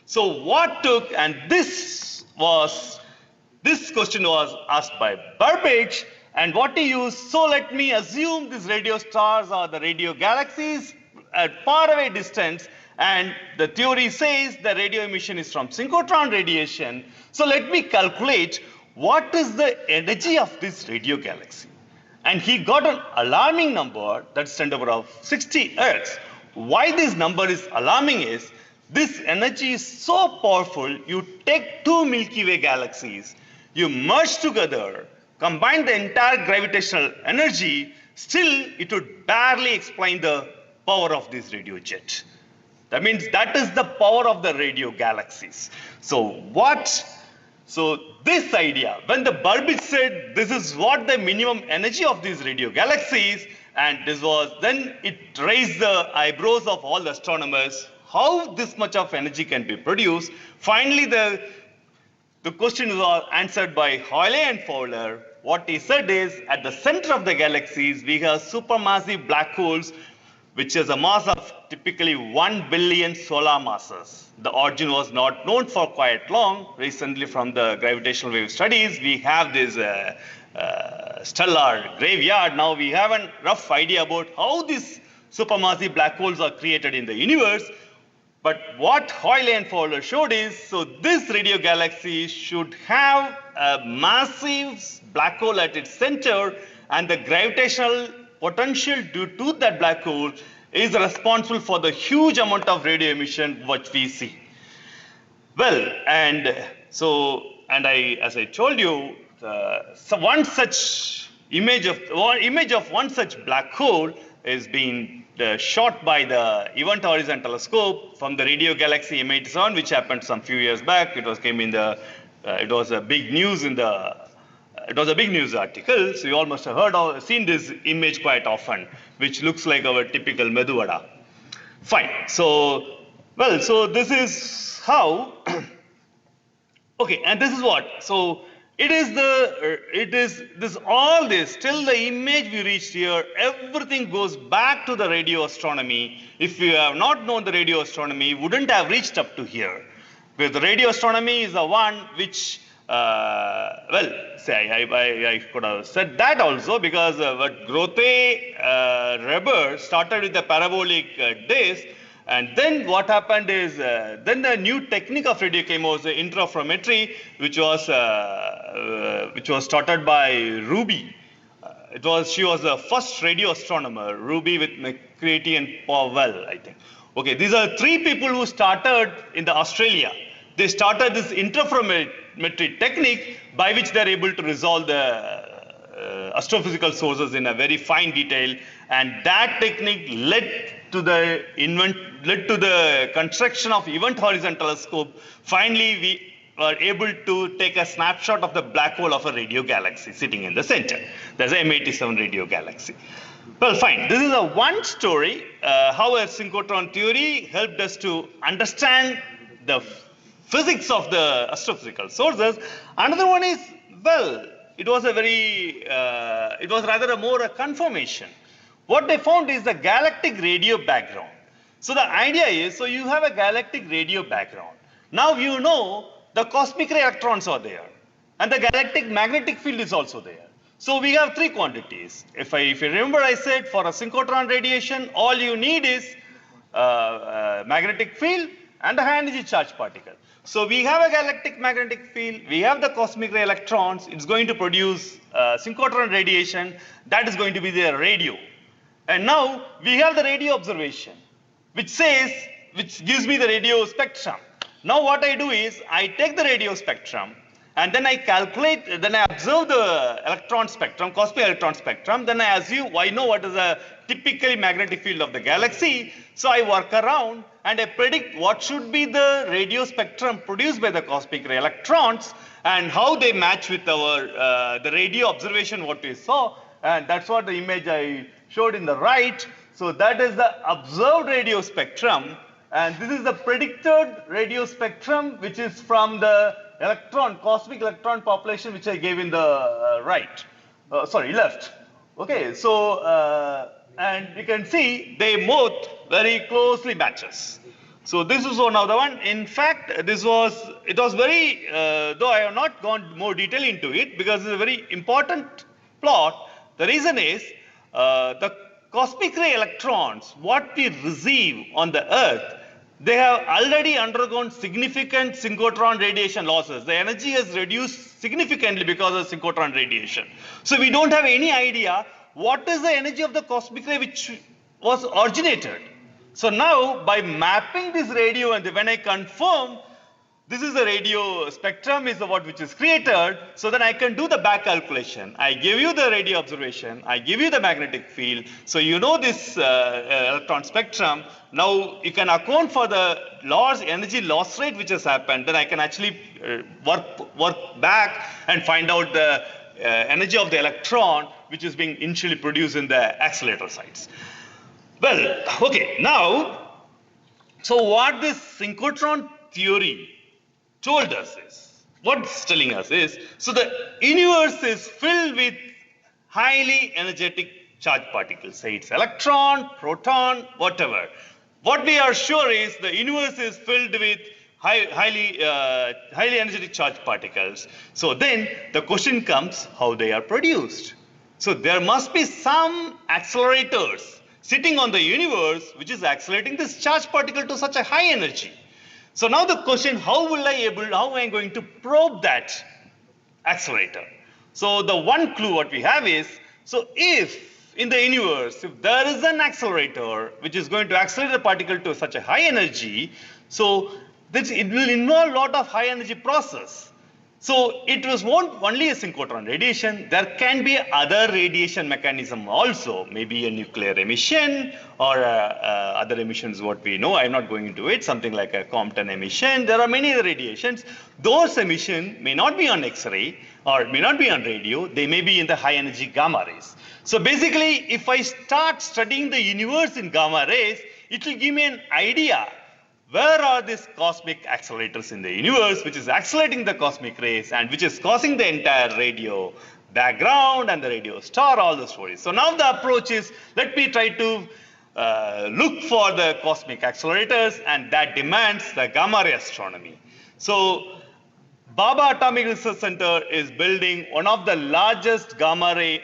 So what took, and this question was asked by Babbage, and what he used, so let me assume these radio stars are the radio galaxies at far away distance, and the theory says the radio emission is from synchrotron radiation. So let me calculate what is the energy of this radio galaxy. And he got an alarming number, that's 10 to the power of 60 Earths. Why this number is alarming is, this energy is so powerful, you take two Milky Way galaxies, you merge together, combine the entire gravitational energy, still it would barely explain the power of this radio jet. That means that is the power of the radio galaxies. So what So this idea, when the Burbage said this is what the minimum energy of these radio galaxies, and this was, then it raised the eyebrows of all the astronomers, how this much of energy can be produced. Finally, the question was answered by Hoyle and Fowler. What he said is, at the center of the galaxies, we have supermassive black holes, which has a mass of typically 1 billion solar masses. The origin was not known for quite long. Recently, from the gravitational wave studies, we have this stellar graveyard. Now we have a rough idea about how these supermassive black holes are created in the universe. But what Hoyle and Fowler showed is, so this radio galaxy should have a massive black hole at its center, and the gravitational potential due to that black hole is responsible for the huge amount of radio emission which we see. Well, and so, and as I told you, so one such image of one such black hole is being shot by the Event Horizon Telescope from the radio galaxy M87, which happened some few years back. It was a big news in the. It was a big news article, so you all must have heard or seen this image quite often, which looks like our typical Medu Vada. Fine. So, well, so this is how. Okay, and this is what. So all this till the image we reached here. Everything goes back to the radio astronomy. If you have not known the radio astronomy, wouldn't have reached up to here, because the radio astronomy is the one which. Well, say I could have said that also, because what Grothe Reber started with the parabolic disk, and then what happened is then the new technique of radio came, was the interferometry, which was started by Ruby. She was the first radio astronomer, Ruby with McCready and Powell, I think. Okay, these are three people who started in Australia. They started this interferometry technique by which they are able to resolve the astrophysical sources in a very fine detail, and that technique led to the construction of Event Horizon Telescope. Finally, we were able to take a snapshot of the black hole of a radio galaxy sitting in the center. There's an M87 radio galaxy. Well, fine. This is one story, how a synchrotron theory helped us to understand the physics of the astrophysical sources. Another one is, well, it was rather more a confirmation. What they found is the galactic radio background. So the idea is, so you have a galactic radio background. Now you know the cosmic ray electrons are there, and the galactic magnetic field is also there. So we have three quantities. If you remember, I said for a synchrotron radiation, all you need is magnetic field and a high energy charged particle. So we have a galactic magnetic field, we have the cosmic ray electrons, it's going to produce synchrotron radiation, that is going to be the radio. And now we have the radio observation, which gives me the radio spectrum. Now what I do is, I take the radio spectrum, and then I observe the electron spectrum, cosmic electron spectrum, then I know what is the typically magnetic field of the galaxy, so I work around and I predict what should be the radio spectrum produced by the cosmic ray electrons, and how they match with the radio observation what we saw, and that's what the image I showed in the right. So that is the observed radio spectrum, and this is the predicted radio spectrum, which is from the cosmic electron population, which I gave in the left. Okay, so and you can see they both very closely matches. So this is another one. In fact, it was very, though I have not gone more detail into it, because it's a very important plot. The reason is the cosmic ray electrons, what we receive on the Earth, they have already undergone significant synchrotron radiation losses. The energy has reduced significantly because of synchrotron radiation. So we don't have any idea what is the energy of the cosmic ray which was originated. So now, by mapping this radio, and when I confirm this is the radio spectrum is the what which is created, so then I can do the back calculation. I give you the radio observation, I give you the magnetic field, so you know this electron spectrum. Now you can account for the energy loss rate which has happened, then I can actually work back and find out the energy of the electron which is being initially produced in the accelerator sites. Well, okay, now, so what this synchrotron theory told us is, what it's telling us is, so the universe is filled with highly energetic charged particles, say it's electron, proton, whatever. What we are sure is the universe is filled with highly energetic charged particles. So then the question comes how they are produced. So there must be some accelerators sitting on the universe which is accelerating this charged particle to such a high energy. So now the question, how am I going to probe that accelerator? So the one clue what we have is, so if in the universe, if there is an accelerator which is going to accelerate the particle to such a high energy, so it will involve a lot of high energy process. So it won't only a synchrotron radiation, there can be other radiation mechanism also, maybe a nuclear emission or other emissions what we know, I'm not going into it, something like a Compton emission, there are many other radiations. Those emissions may not be on X-ray or may not be on radio, they may be in the high energy gamma rays. So basically, if I start studying the universe in gamma rays, it will give me an idea where are these cosmic accelerators in the universe which is accelerating the cosmic rays and which is causing the entire radio background and the radio star, all the stories. So now the approach is, let me try to look for the cosmic accelerators, and that demands the gamma ray astronomy. So Baba Atomic Research Center is building one of the largest gamma ray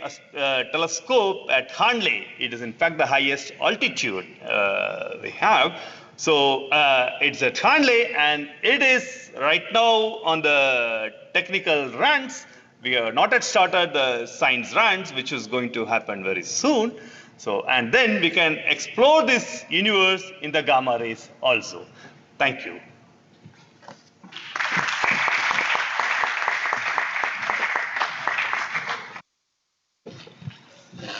telescope at Hanley. It is in fact the highest altitude we have. So it's at Hanley, and it is right now on the technical runs. We have not yet started the science runs, which is going to happen very soon. So, and then we can explore this universe in the gamma rays also. Thank you.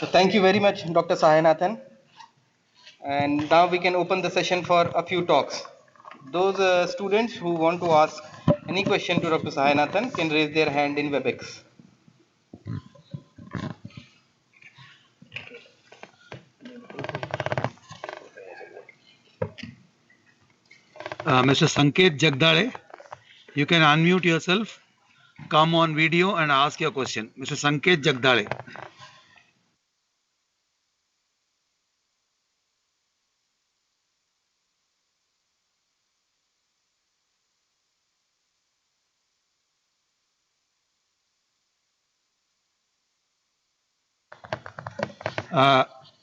So thank you very much, Dr. Sayanathan. And now we can open the session for a few talks. Those students who want to ask any question to Dr. Sayanathan can raise their hand in WebEx. Mr. Sanket Jagdale, you can unmute yourself, come on video and ask your question. Mr. Sanket Jagdale.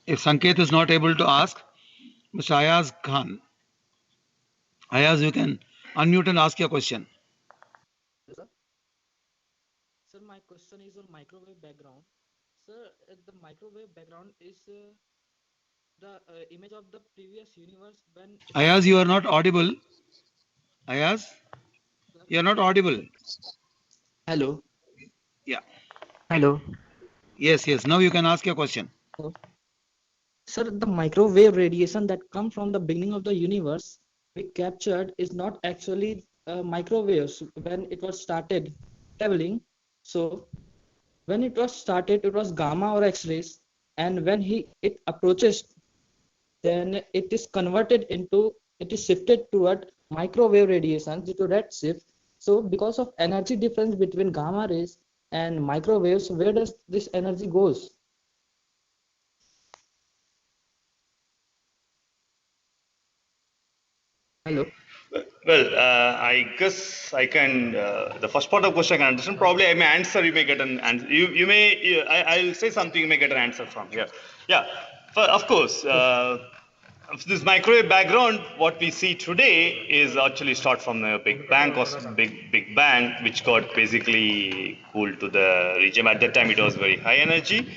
If Sanket is not able to ask, Mr. Ayaz Khan. Ayaz, you can unmute and ask your question. Sir, my question is on microwave background. Sir, the microwave background is the image of the previous universe when... Ayaz, you are not audible. Ayaz, you are not audible. Hello. Yeah. Hello. Yes, yes. Now you can ask your question. Sir, the microwave radiation that comes from the beginning of the universe we captured is not actually microwaves when it was started traveling. So when it was started, it was gamma or X-rays, and when it approaches, then it is converted into, it is shifted toward microwave radiation due to redshift. So because of energy difference between gamma rays and microwaves, where does this energy goes? Hello. Well, I guess I can, the first part of the question I can understand. Probably I may answer, you may get an answer. You may, I'll say something, you may get an answer from here. Yeah, of course. This microwave background, what we see today is actually start from the Big Bang, Big Bang, which got basically cooled to the region. At that time, it was very high energy.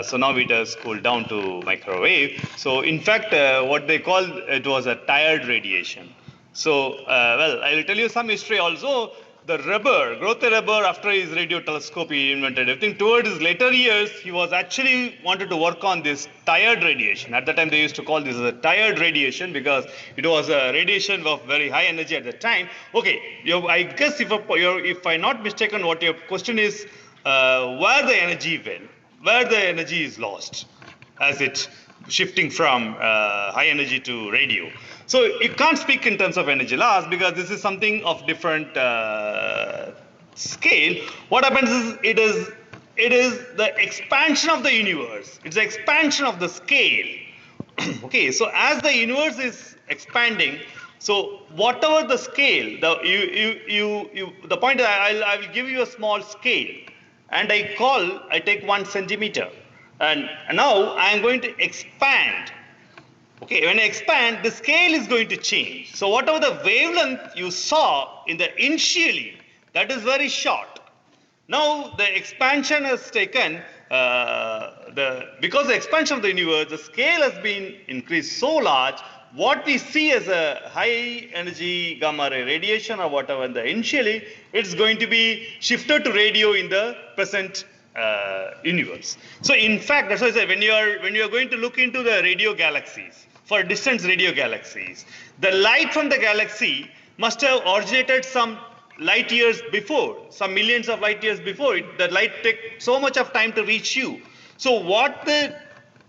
So now it has cooled down to microwave. So in fact, what they call it was a tired radiation. So, well, I will tell you some history also. The Weber, Grote Weber, after his radio telescope, he invented everything. Towards his later years, he was actually wanted to work on this tired radiation. At the time, they used to call this as a tired radiation because it was a radiation of very high energy at the time. Okay, I guess if I'm not mistaken, what your question is, where the energy went, where the energy is lost as it shifting from high energy to radio. So you can't speak in terms of energy loss because this is something of different scale. What happens is it is the expansion of the universe. It's the expansion of the scale. Okay, so as the universe is expanding, so whatever the scale, the point is I will give you a small scale, and I take 1 centimeter, and now I am going to expand. Okay, when I expand, the scale is going to change. So whatever the wavelength you saw in the initially, that is very short. Now the expansion has taken, because the expansion of the universe, the scale has been increased so large, what we see as a high energy gamma ray radiation or whatever in the initially, it's going to be shifted to radio in the present universe. So in fact, that's why I say when you are going to look into the radio galaxies, for distance radio galaxies, the light from the galaxy must have originated some light years before, some millions of light years before. The light takes so much of time to reach you. So what the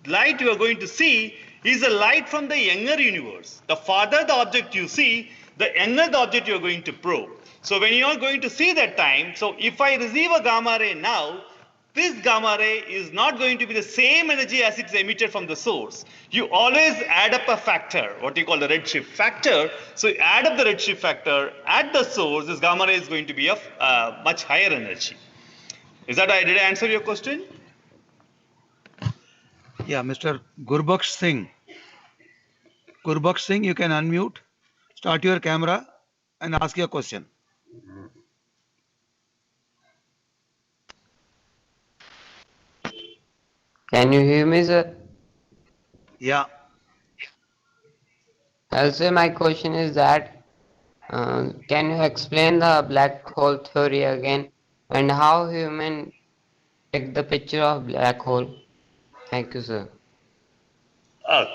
light you are going to see is a light from the younger universe. The farther the object you see, the younger the object you are going to probe. So when you are going to see that time, so if I receive a gamma ray now, this gamma ray is not going to be the same energy as it's emitted from the source. You always add up a factor, what you call the redshift factor. So you add up the redshift factor at the source, this gamma ray is going to be of much higher energy. Did I answer your question? Yeah, Mr. Gurbaksh Singh. Gurbaksh Singh, you can unmute, start your camera and ask your question. Can you hear me, sir? Yeah. Also, my question is that can you explain the black hole theory again and how human take the picture of black hole? Thank you, sir. Well,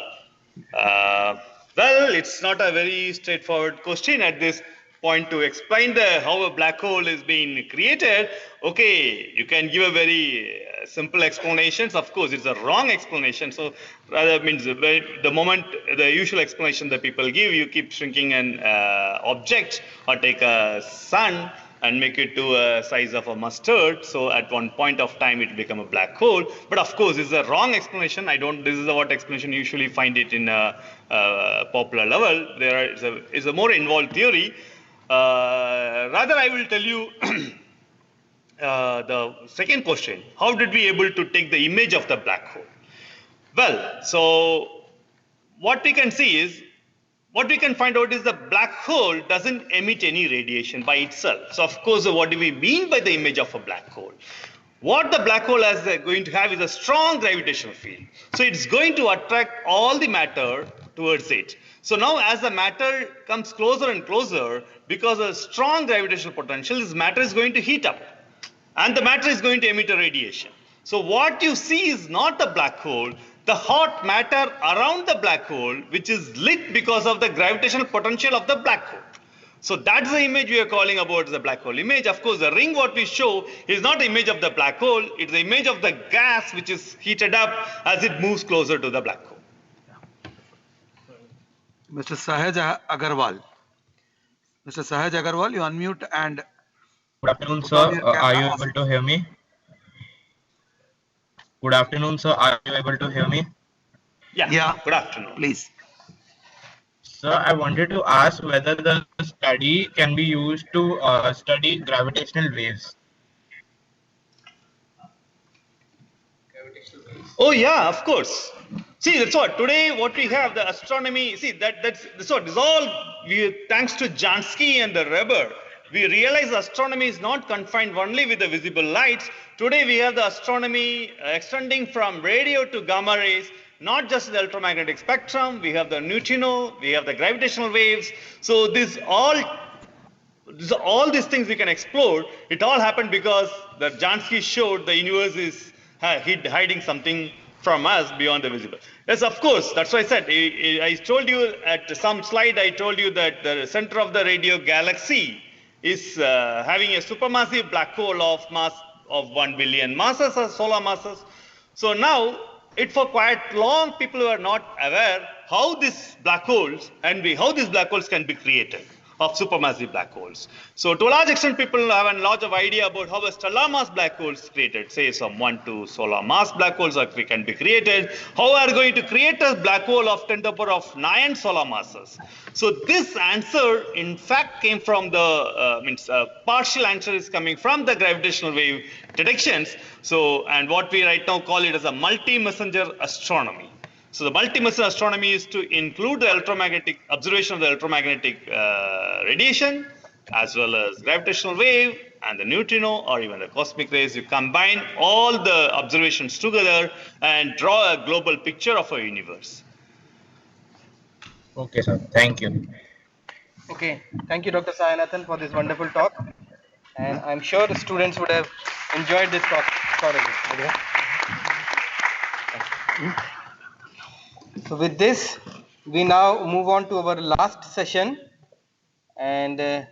it's not a very straightforward question at this point to explain how a black hole is being created. Okay, you can give a very simple explanations. Of course, it's a wrong explanation. So rather means the moment the usual explanation that people give, you keep shrinking an object or take a sun and make it to a size of a mustard. So at one point of time, it become a black hole. But of course, it's a wrong explanation. This is what explanation you usually find it in a popular level. Is a more involved theory. Rather, I will tell you the second question. How did we able to take the image of the black hole? Well, so what we can see is, what we can find out is the black hole doesn't emit any radiation by itself. So of course, what do we mean by the image of a black hole? What the black hole is going to have is a strong gravitational field. So it's going to attract all the matter towards it. So now as the matter comes closer and closer, because of strong gravitational potential, this matter is going to heat up. And the matter is going to emit a radiation. So what you see is not the black hole, the hot matter around the black hole, which is lit because of the gravitational potential of the black hole. So that's the image we are calling about the black hole image. Of course, the ring what we show is not the image of the black hole, it's the image of the gas which is heated up as it moves closer to the black hole. Mr. Sahaj Agarwal. Mr. Sahaj Agarwal, you unmute and... Good afternoon, sir. Are you able to hear me? Good afternoon, sir. Are you able to hear me? Yeah. Good afternoon. Please. Sir, I wanted to ask whether the study can be used to study gravitational waves. Oh yeah, of course. See, that's what today what we have, the astronomy. See, that's what is all thanks to Jansky and the Weber. We realize astronomy is not confined only with the visible lights. Today we have the astronomy extending from radio to gamma rays. not just the electromagnetic spectrum, we have the neutrino, we have the gravitational waves. So all these things we can explore. It all happened because the Jansky showed the universe is hiding something from us beyond the visible. Yes, of course. That's why I said, I told you at some slide, I told you that the center of the radio galaxy is having a supermassive black hole of mass of 1 billion masses or solar masses. So now, for quite long, people were not aware how these black holes how these black holes can be created of supermassive black holes. So to a large extent, people have a lot of idea about how a stellar mass black hole is created, say some 1-2 solar mass black holes can be created. How are going to create a black hole of 10 to the power of 9 solar masses? So this answer, in fact, came from the, partial answer is coming from the gravitational wave detections. So, and what we right now call it as a multi-messenger astronomy. So the multi-messenger astronomy is to include the electromagnetic observation of the electromagnetic radiation, as well as gravitational wave and the neutrino or even the cosmic rays. You combine all the observations together and draw a global picture of our universe. Okay, sir. Thank you. Okay, thank you, Dr. Sayanathan, for this wonderful talk. And I'm sure the students would have enjoyed this talk thoroughly. So with this, we now move on to our last session, and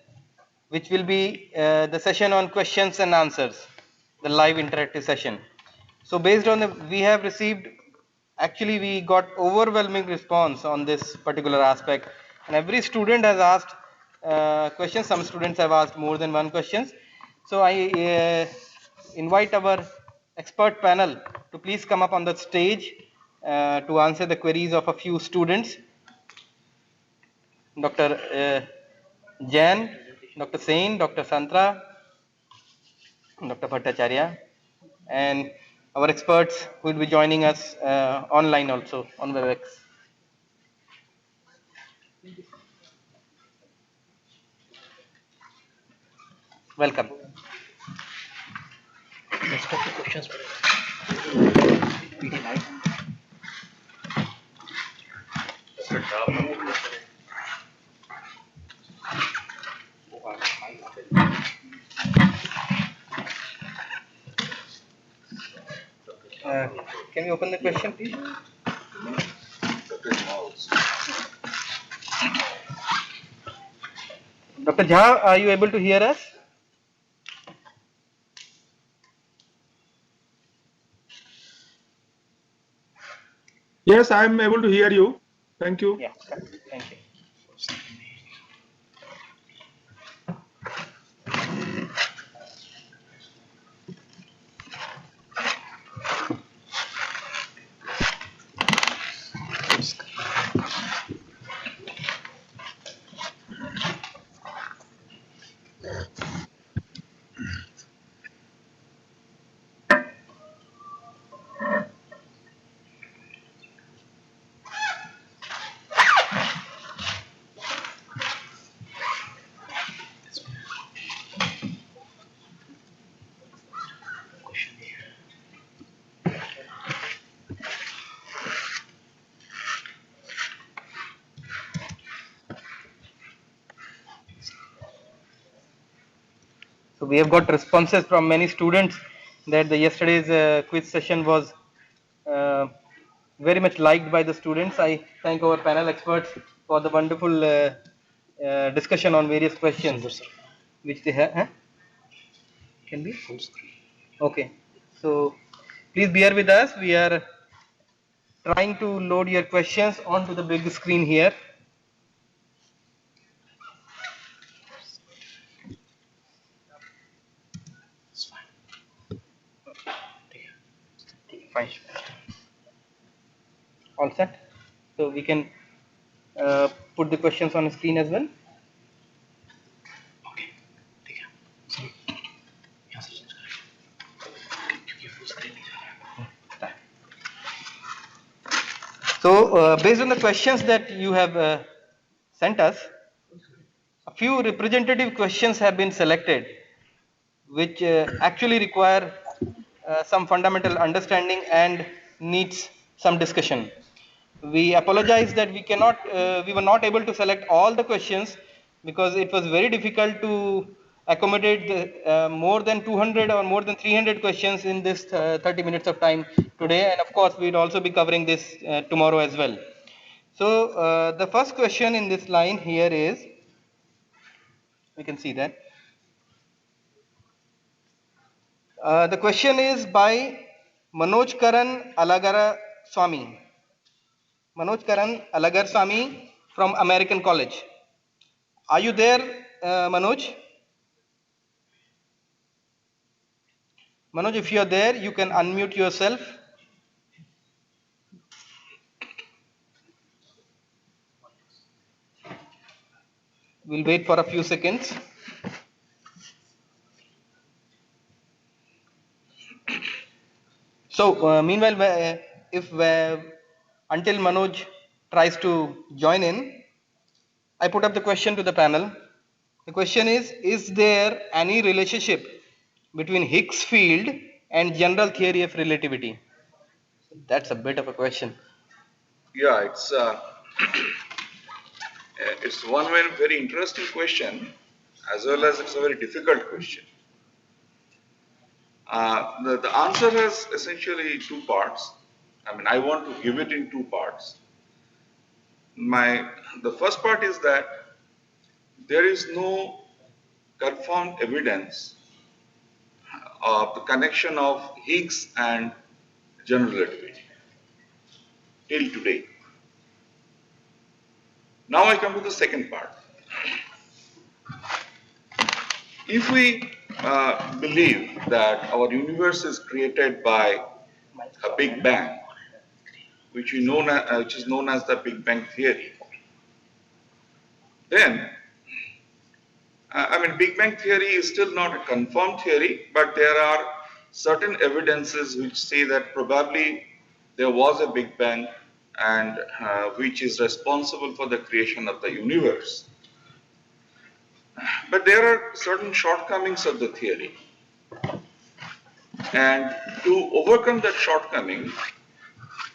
which will be the session on questions and answers, the live interactive session. So based on we have received, actually we got overwhelming response on this particular aspect, and every student has asked questions. Some students have asked more than one questions. So I invite our expert panel to please come up on the stage to answer the queries of a few students. Dr. Jain, Dr. Sain, Dr. Santra, Dr. Bhattacharya, and our experts who will be joining us online also on WebEx. Welcome. Let's take the questions. Can you open the question, please? Dr. Jha, are you able to hear us? Yes, I am able to hear you. Thank you. Yeah, thank you. So we have got responses from many students that the yesterday's quiz session was very much liked by the students. I thank our panel experts for the wonderful discussion on various questions which they have. Can be full screen. Okay. So please bear with us. We are trying to load your questions onto the big screen here. Fine. All set. So we can put the questions on the screen as well. So based on the questions that you have sent us, a few representative questions have been selected which actually require some fundamental understanding and needs some discussion. We apologize that we were not able to select all the questions because it was very difficult to accommodate more than 200 or more than 300 questions in this 30 minutes of time today. And of course, we'll also be covering this tomorrow as well. So the first question in this line here is, we can see that. The question is by Manoj Karan Alagara Swami. Manoj Karan Alagar Swami from American College. Are you there, Manoj? Manoj, if you are there, you can unmute yourself. We'll wait for a few seconds. So, meanwhile, until Manoj tries to join in, I put up the question to the panel. The question is there any relationship between Higgs field and general theory of relativity? That's a bit of a question. Yeah, it's one very interesting question, as well as it's a very difficult question. The answer has essentially two parts. I mean, I want to give it in two parts. The first part is that there is no confirmed evidence of the connection of Higgs and general relativity till today. Now I come to the second part. If we believe that our universe is created by a Big Bang, which is known as the Big Bang theory, then Big Bang theory is still not a confirmed theory, but there are certain evidences which say that probably there was a Big Bang and which is responsible for the creation of the universe. But there are certain shortcomings of the theory. And to overcome that shortcoming,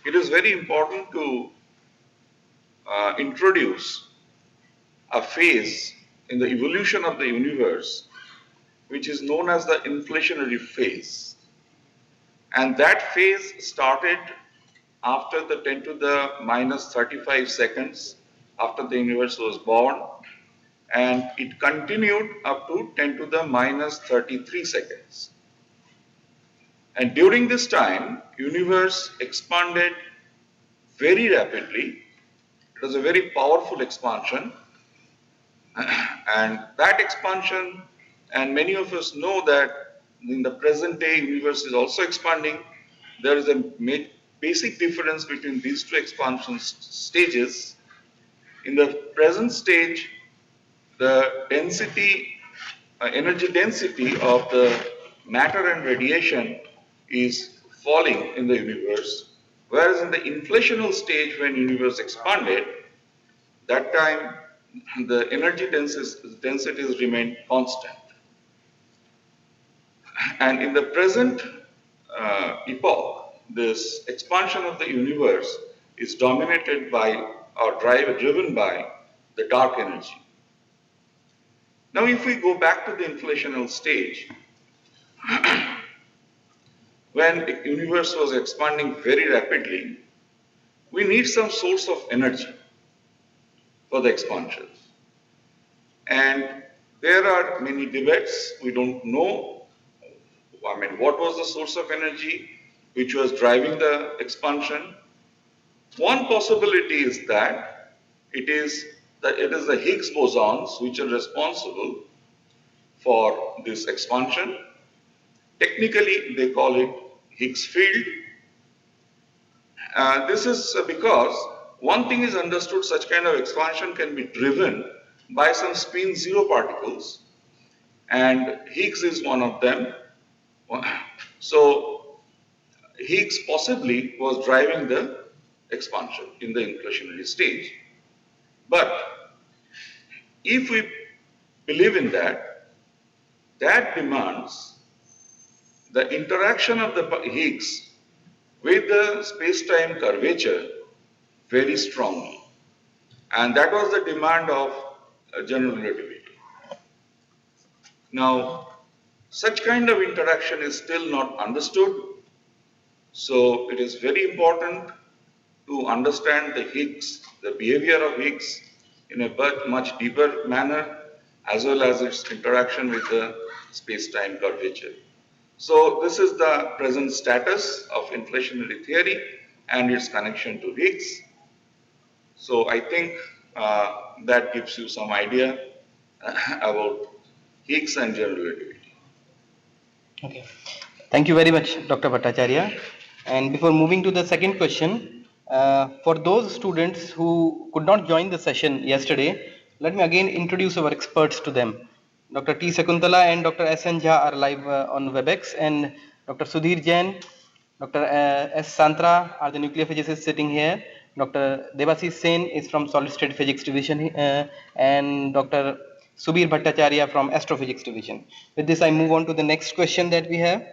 it is very important to introduce a phase in the evolution of the universe which is known as the inflationary phase. And that phase started after the 10 to the minus 35 seconds after the universe was born, and it continued up to 10 to the minus 33 seconds. And during this time, universe expanded very rapidly. It was a very powerful expansion. And that expansion, and many of us know that in the present day, universe is also expanding. There is a basic difference between these two expansion stages. In the present stage, the density, energy density of the matter and radiation is falling in the universe, whereas in the inflationary stage, when universe expanded, that time the energy densities remain constant. And in the present epoch, this expansion of the universe is dominated by or driven by the dark energy. Now, if we go back to the inflationary stage, when the universe was expanding very rapidly, we need some source of energy for the expansion. And there are many debates. We don't know, what was the source of energy which was driving the expansion. One possibility is that it is the Higgs bosons which are responsible for this expansion. Technically, they call it Higgs field. This is because one thing is understood: such kind of expansion can be driven by some spin zero particles, and Higgs is one of them. So Higgs possibly was driving the expansion in the inflationary stage. But if we believe in that, that demands the interaction of the Higgs with the space-time curvature very strongly. And that was the demand of general relativity. Now, such kind of interaction is still not understood. So it is very important to understand the Higgs, the behavior of Higgs in a much deeper manner, as well as its interaction with the space-time curvature. So this is the present status of inflationary theory and its connection to Higgs. So I think that gives you some idea about Higgs and general relativity. Okay. Thank you very much, Dr. Bhattacharya. And before moving to the second question, for those students who could not join the session yesterday, let me again introduce our experts to them. Dr. T. Sakuntala and Dr. S.N. Jha are live on WebEx, and Dr. Sudhir Jain, Dr. S. Santra are the nuclear physicists sitting here. Dr. Devasis Sen is from Solid State Physics Division, and Dr. Subir Bhattacharya from Astrophysics Division. With this, I move on to the next question that we have.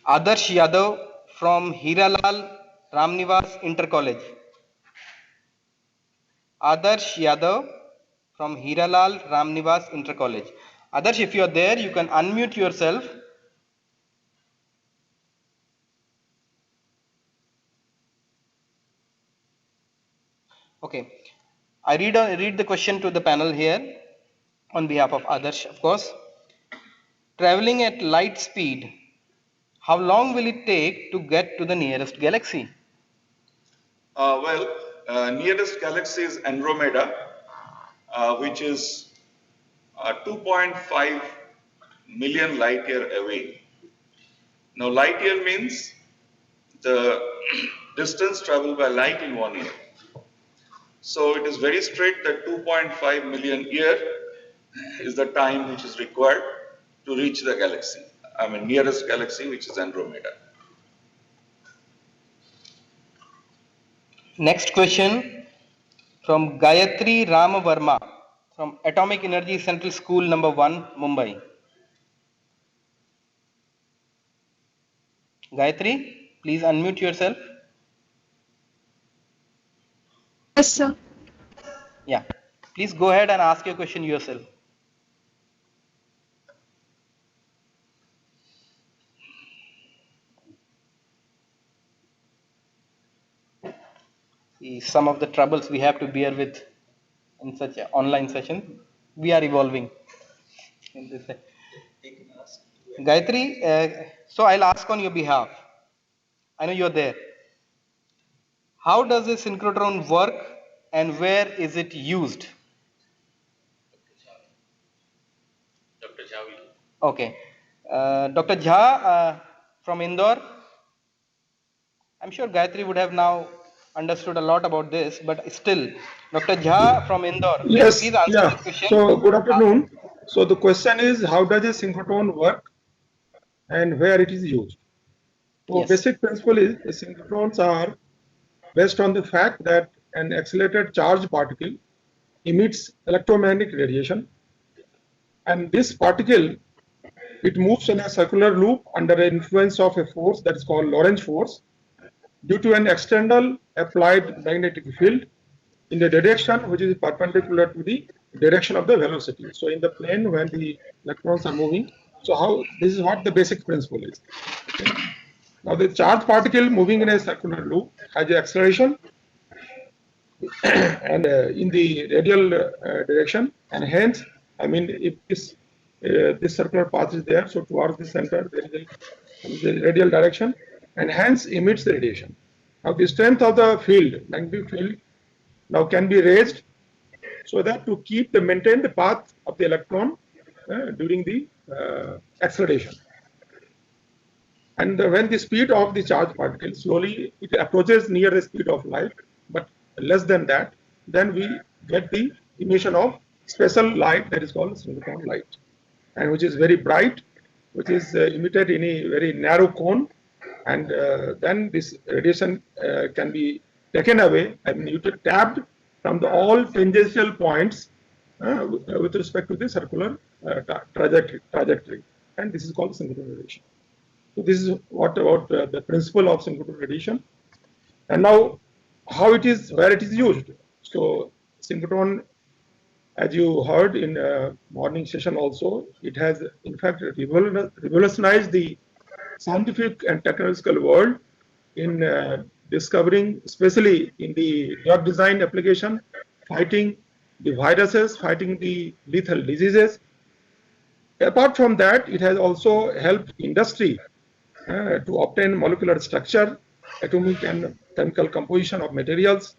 Adarsh Yadav from Hiralal Ramnivas Inter College. Adarsh Yadav from Hiralal Ramnivas Inter College. Adarsh, if you are there, you can unmute yourself. Okay. I read the question to the panel here on behalf of Adarsh, of course. Traveling at light speed, how long will it take to get to the nearest galaxy? Nearest galaxy is Andromeda, which is 2.5 million light year away. Now, light year means the distance traveled by light in 1 year. So it is very straight that 2.5 million year is the time which is required to reach the galaxy. I mean, nearest galaxy, which is Andromeda. Next question from Gayatri Ramavarma from Atomic Energy Central School number 1, Mumbai. Gayatri, please unmute yourself. Yes, sir. Yeah, please go ahead and ask your question yourself. See, some of the troubles we have to bear with in such an online session. We are evolving. Gayatri, so I'll ask on your behalf. I know you're there. How does a synchrotron work and where is it used? Dr. Jha. Okay. Dr. Jha from Indore. I'm sure Gayatri would have now understood a lot about this, but still, Dr. Jha from Indore, Yes, please answer yeah. this question. So, good afternoon. So, the question is, how does a synchrotron work and where it is used? So, Yes. basic principle is the synchrotrons are based on the fact that an accelerated charged particle emits electromagnetic radiation, and this particle, it moves in a circular loop under the influence of a force that is called Lorentz force due to an external applied magnetic field in the direction which is perpendicular to the direction of the velocity. So in the plane when the electrons are moving, so how this is what the basic principle is. Okay. Now the charged particle moving in a circular loop has the acceleration and in the radial direction, and hence, I mean, if this circular path is there, so towards the center there is a radial direction, and hence emits the radiation. Now the strength of the field, magnetic field, now can be raised so that to maintain the path of the electron during the acceleration. And when the speed of the charged particle slowly it approaches near the speed of light, but less than that, then we get the emission of special light that is called synchrotron light, and which is very bright, which is emitted in a very narrow cone, and then this radiation can be taken away, I mean, tapped from all tangential points with respect to the circular trajectory. and this is called synchrotron radiation. So this is what about the principle of synchrotron radiation. And now how it is, where it is used. So synchrotron, as you heard in morning session also, it has in fact revolutionized the scientific and technological world in discovering, especially in the drug design application, fighting the viruses, fighting the lethal diseases. Apart from that, it has also helped industry to obtain molecular structure, atomic and chemical composition of materials.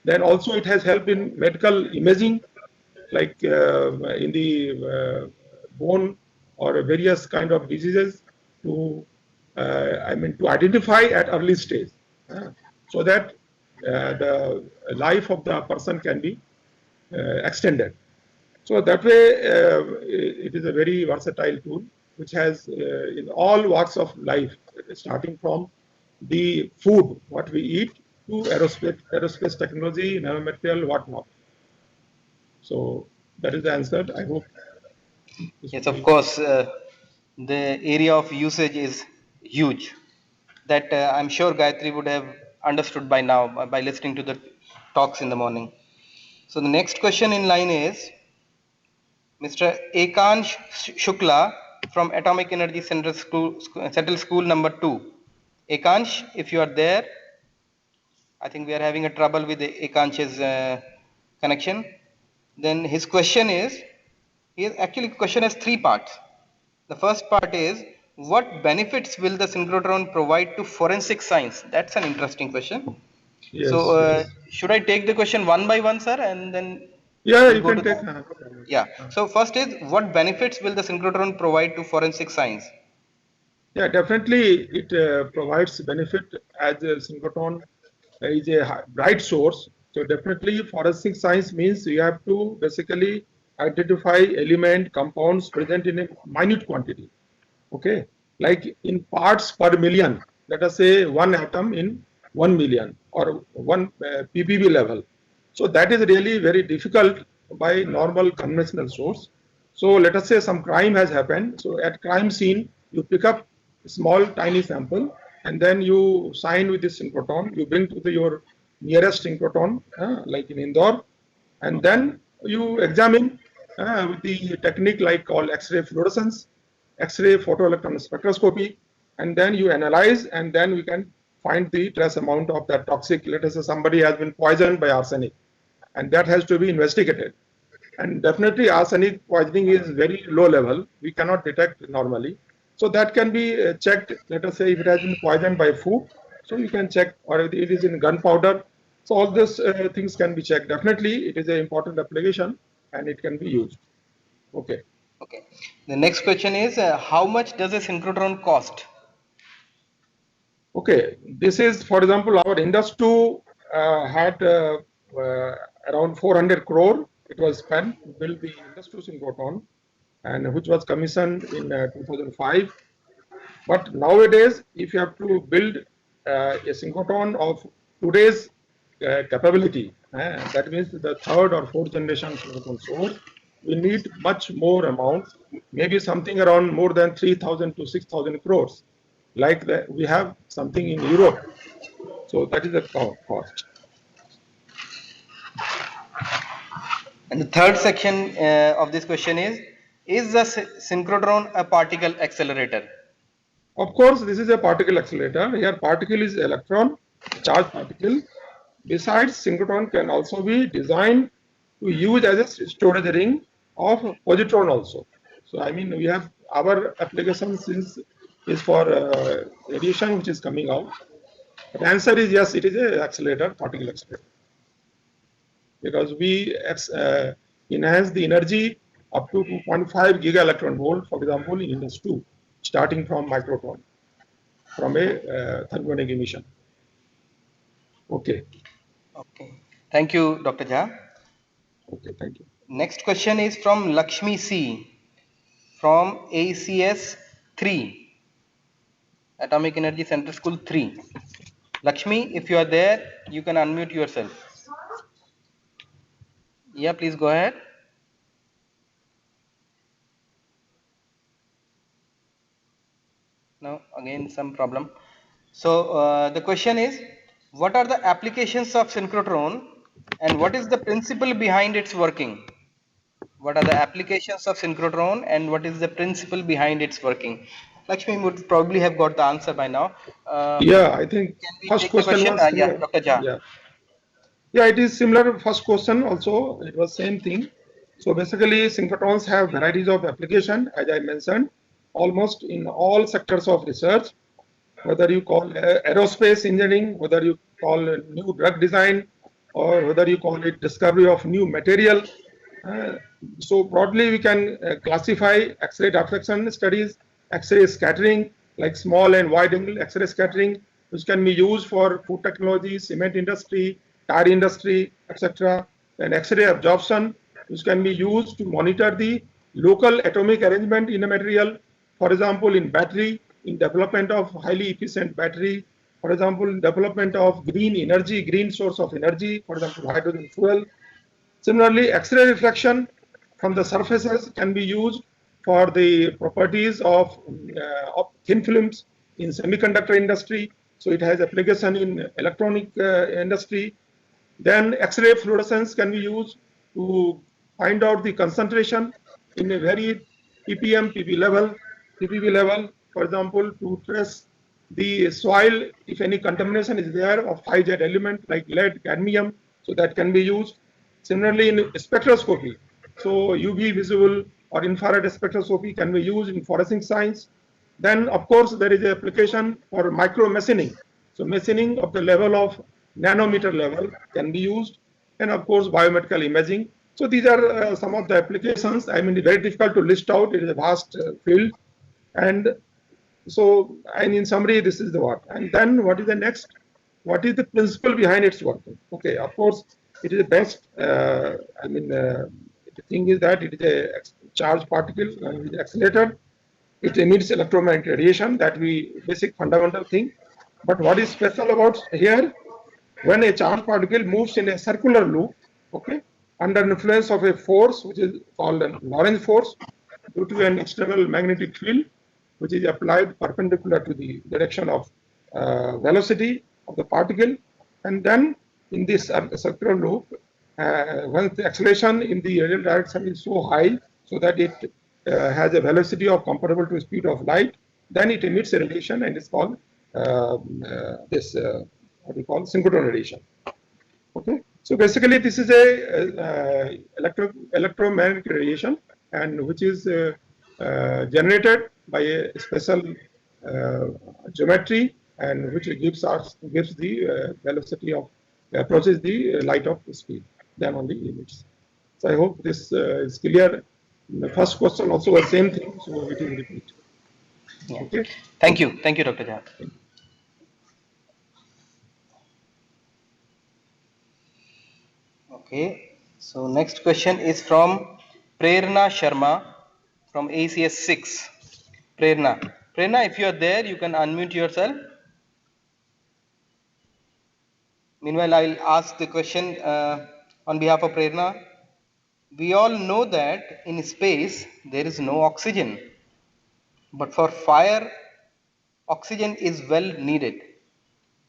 Then also it has helped in medical imaging, like in the bone or various kind of diseases to, to identify at early stage, so that the life of the person can be extended. So that way, it is a very versatile tool which has in all walks of life, starting from the food, what we eat, to aerospace technology, nanomaterial, whatnot. So that is the answer. I hope. Yes, of course. The area of usage is huge. That I'm sure Gayatri would have understood by now by listening to the talks in the morning. So the next question in line is Mr. Ekansh Shukla from Atomic Energy Central School number 2. Ekansh, if you are there, I think we are having a trouble with Ekansh's connection. Then his question is, actually question has 3 parts. The first part is, what benefits will the synchrotron provide to forensic science? That's an interesting question. Yes, so yes. should I take the question one by one, sir, and then Yeah, we'll you go can to take. yeah. So first is, what benefits will the synchrotron provide to forensic science? Yeah, definitely it provides benefit as a synchrotron is a bright source. So definitely forensic science means you have to basically identify element compounds present in a minute quantity. Okay, like in parts per million. Let us say one atom in 1 million or one ppb level. So that is really very difficult by normal conventional source. So let us say some crime has happened. So at crime scene, you pick up a small tiny sample and then you sign with this synchrotron. You bring to your nearest synchrotron, like in Indore, and then you examine with the technique like called X-ray fluorescence, X-ray photoelectron spectroscopy, and then you analyze, and then we can find the trace amount of that toxic. Let us say somebody has been poisoned by arsenic, and that has to be investigated. And definitely arsenic poisoning is very low level. We cannot detect normally. So that can be checked. Let us say if it has been poisoned by food, so you can check, or if it is in gunpowder. So all these things can be checked. Definitely it is an important application and it can be used. Okay. Okay. The next question is, how much does a synchrotron cost? Okay, this is, for example, our Indus 2 had around 400 crore. It was spent to build the Indus 2 synchrotron, and which was commissioned in 2005. But nowadays, if you have to build a synchrotron of today's capability, that means the third or fourth generation synchrotron source, we need much more amount, maybe something around more than 3,000 to 6,000 crores, like we have something in Europe. So that is the cost. And the third section of this question is the synchrotron a particle accelerator? Of course, this is a particle accelerator. Here particle is electron, charged particle. Besides, synchrotron can also be designed to use as a storage ring of positron also. So I mean, we have our application since is for radiation which is coming out. But answer is yes, it is an accelerator, particle accelerator, because we enhance the energy up to 2.5 giga electron volt, for example, in Indus 2, starting from microtron, from a thermonic emission. Okay. Okay. Thank you, Dr. Jha. Okay, thank you. Next question is from Lakshmi C. from ACS 3, Atomic Energy Center School 3. Lakshmi, if you are there, you can unmute yourself. Yeah, please go ahead. No, again some problem. So the question is, what are the applications of synchrotron and what is the principle behind its working? What are the applications of synchrotron and what is the principle behind its working? Lakshmi would probably have got the answer by now. Yeah, I think Can we first take the question question? was Yeah, similar. Dr. Jha. Yeah. Yeah, it is similar. First question also, it was same thing. So basically, synchrotrons have varieties of application, as I mentioned, almost in all sectors of research, whether you call aerospace engineering, whether you call new drug design, or whether you call it discovery of new material. Uh, so broadly, we can classify X-ray diffraction studies, X-ray scattering, like small and wide angle X-ray scattering, which can be used for food technology, cement industry, tire industry, etc. And X-ray absorption, which can be used to monitor the local atomic arrangement in a material. For example, in battery, in development of highly efficient battery, for example, in development of green energy, green source of energy, for example, hydrogen fuel. Similarly, X-ray reflection from the surfaces can be used for the properties of thin films in semiconductor industry. So it has application in electronic industry. Then X-ray fluorescence can be used to find out the concentration in a very ppm, ppb level, for example, to trace the soil if any contamination is there of high jet element like lead, cadmium, so that can be used. Similarly, in spectroscopy, so UV visible or infrared spectroscopy can be used in forensic science. Then, of course, there is an application for micro machining. So machining of the level of nanometer level can be used, and of course, biomedical imaging. So these are some of the applications. I mean, it's very difficult to list out. It is a vast field, and so, and in summary, this is the what. And then what is the next? What is the principle behind its working? Okay, of course, it is the best. The thing is that it is a charged particle, it is accelerated. It emits electromagnetic radiation. That we basic fundamental thing. But what is special about here? When a charged particle moves in a circular loop, okay, under influence of a force which is called a Lorentz force, due to an external magnetic field which is applied perpendicular to the direction of velocity of the particle, and then in this circular loop, when the acceleration in the radial direction is so high so that it has a velocity of comparable to the speed of light, then it emits a radiation and it's called what we call synchrotron radiation. Okay, so basically this is a electromagnetic radiation, and which is generated by a special geometry, and which gives the velocity of approaches the light of speed, then only emits. So I hope this is clear. The first question also was same thing, so it will repeat. Yeah. Okay. Thank you, Dr. Jha. Okay, so next question is from Prerna Sharma from ACS 6. Prerna, if you are there, you can unmute yourself. Meanwhile, I will ask the question on behalf of Prerna. We all know that in space there is no oxygen, but for fire, oxygen is well needed.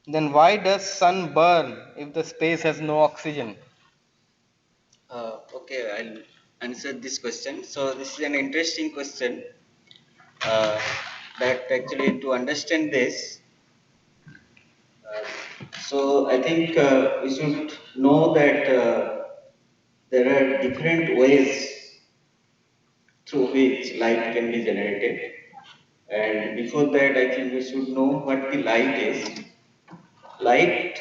Then why does sun burn if the space has no oxygen? Okay, I'll answer this question. So this is an interesting question. That actually to understand this, so I think we should know that there are different ways through which light can be generated. And before that, I think we should know what the light is. Light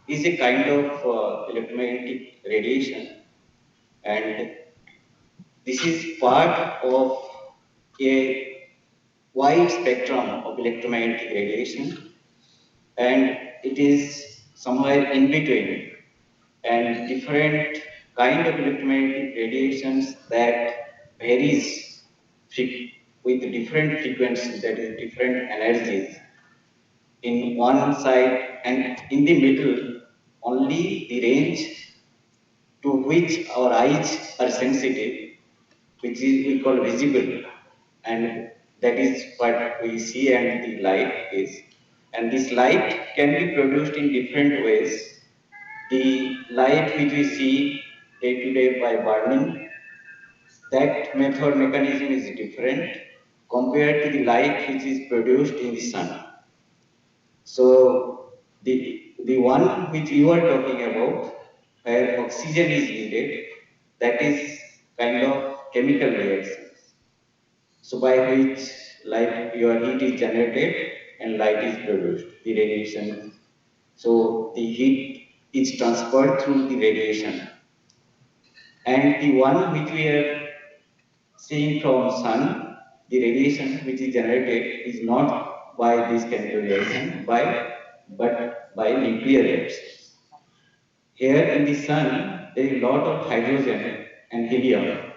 is a kind of electromagnetic radiation, and this is part of a wide spectrum of electromagnetic radiation, and it is somewhere in between, and different kind of electromagnetic radiations that varies with different frequencies, that is different energies in one side, and in the middle only the range to which our eyes are sensitive, which is we call visible, and That is what we see and the light is. And this light can be produced in different ways. The light which we see day to day by burning, that method mechanism is different compared to the light which is produced in the sun. So the one which you are talking about, where oxygen is needed, that is kind of chemical reaction. So by which light, your heat is generated and light is produced, the radiation. So the heat is transferred through the radiation. And the one which we are seeing from sun, the radiation which is generated is not by this chemical reaction, but by nuclear reactions. Here in the sun, there is a lot of hydrogen and helium.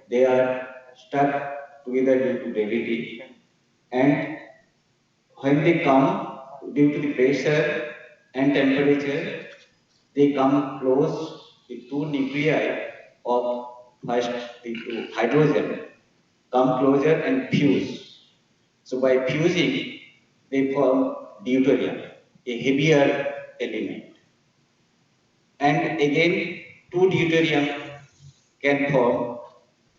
They are stuck together due to gravity, and when they come due to the pressure and temperature, they come close. The two nuclei of first the two hydrogen come closer and fuse. So by fusing, they form deuterium, a heavier element. And again, two deuterium can form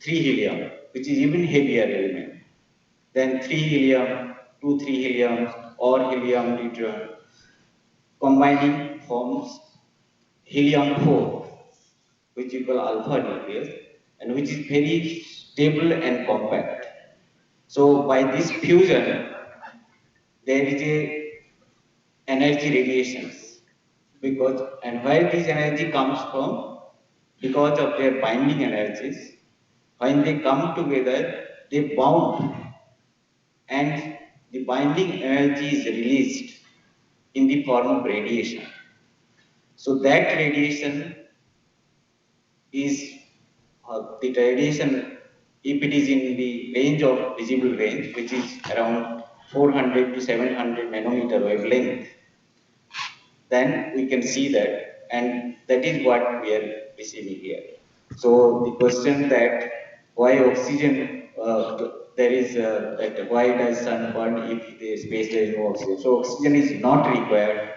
three helium, which is even heavier element. Then three helium, two three helium, or helium deuterium combining forms helium 4, which you call alpha nucleus, and which is very stable and compact. So by this fusion, there is a energy radiations, because, and where this energy comes from, because of their binding energies, when they come together, they bound, and the binding energy is released in the form of radiation. So that radiation is the radiation, if it is in the range of visible range, which is around 400 to 700 nanometer wavelength, then we can see that, and that is what we are receiving here. So the question that why oxygen, there is that why does sun burn if the space there is no oxygen? So oxygen is not required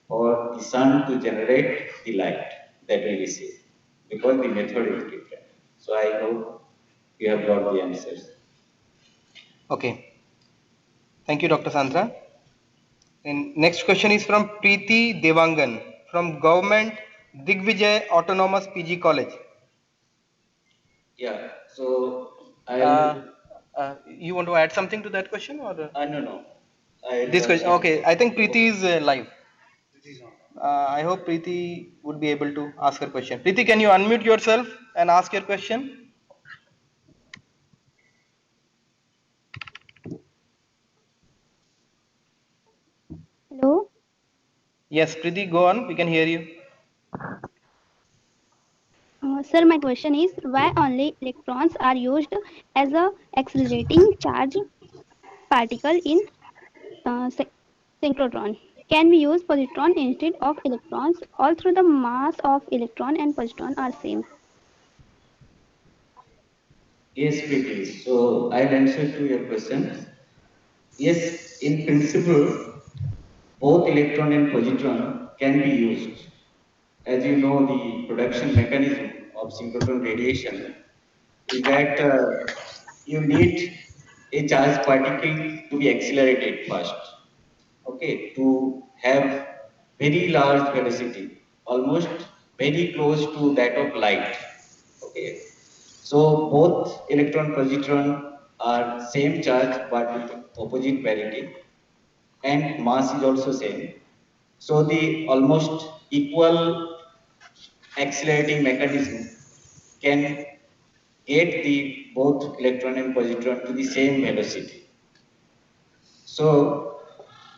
for the sun to generate the light that we receive, because the method is different. So I hope you have got the answers. Okay. Thank you, Dr. Sandra. And next question is from Preeti Devangan from Government Digvijay Autonomous PG College. Yeah. So You want to add something to that question, or? No. This question. Okay. I think Preeti is live. I hope Preeti would be able to ask her question. Preeti, can you unmute yourself and ask your question? Hello. Yes, Preeti, go on. We can hear you. Sir, my question is why only electrons are used as a accelerating charge particle in synchrotron? Can we use positron instead of electrons? Although the mass of electron and positron are same. Yes, Preeti. So I'll answer to your question. Yes, in principle, both electron and positron can be used. As you know, the production mechanism of synchrotron radiation is that you need a charged particle to be accelerated first, okay, to have very large velocity, almost very close to that of light, okay. So both electron positron are same charge but with opposite parity, and mass is also same. So the almost equal accelerating mechanism can get the both electron and positron to the same velocity. So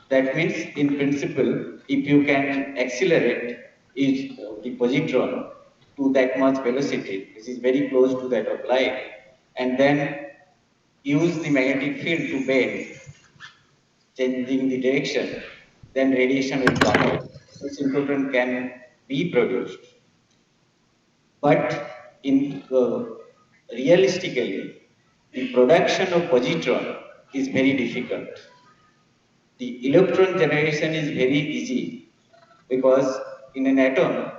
that means in principle, if you can accelerate the positron to that much velocity, which is very close to that of light, and then use the magnetic field to bend, changing the direction, then radiation will come out. So synchrotron can be produced. But in realistically, the production of positron is very difficult. The electron generation is very easy because in an atom,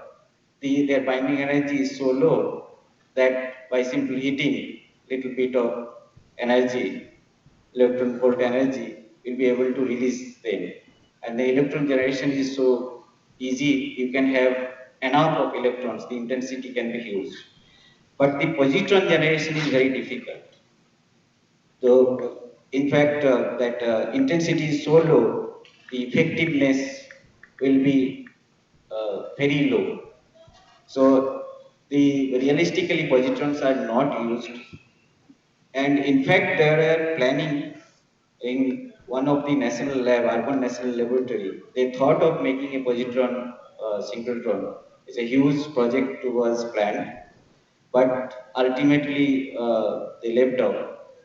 their binding energy is so low that by simply heating little bit of energy, electron volt energy, will be able to release them. And the electron generation is so easy, you can have enough of electrons, the intensity can be huge. But the positron generation is very difficult. So, in fact, that intensity is so low, the effectiveness will be very low. So, the realistically positrons are not used, and in fact, there are planning in one of the national lab, urban national laboratory. They thought of making a positron synchrotron. It's a huge project was planned, but ultimately they left out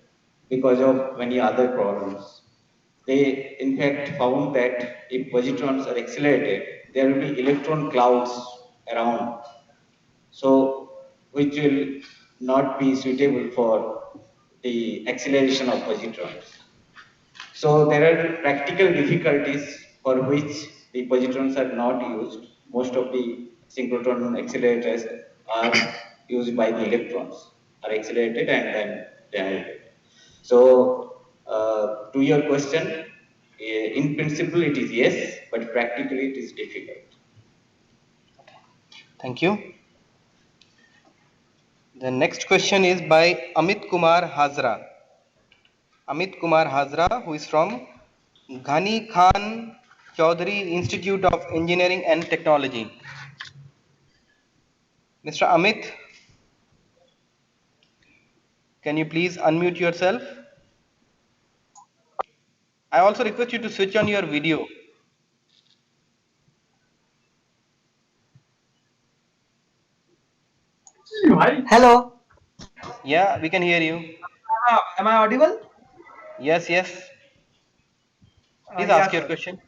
because of many other problems. They in fact found that if positrons are accelerated, there will be electron clouds around, so which will not be suitable for the acceleration of positrons. So there are practical difficulties for which the positrons are not used. Most of the synchrotron accelerators are used by the electrons, are accelerated and then generated. So to your question, in principle it is yes, but practically it is difficult. Thank you. The next question is by Amit Kumar Hazra. Amit Kumar Hazra, who is from Ghani Khan Chaudhary Institute of Engineering and Technology. Mr. Amit, can you please unmute yourself? I also request you to switch on your video. Hello. Yeah, we can hear you. Am I audible? Yes, yes. Please Yeah, ask your sir. question.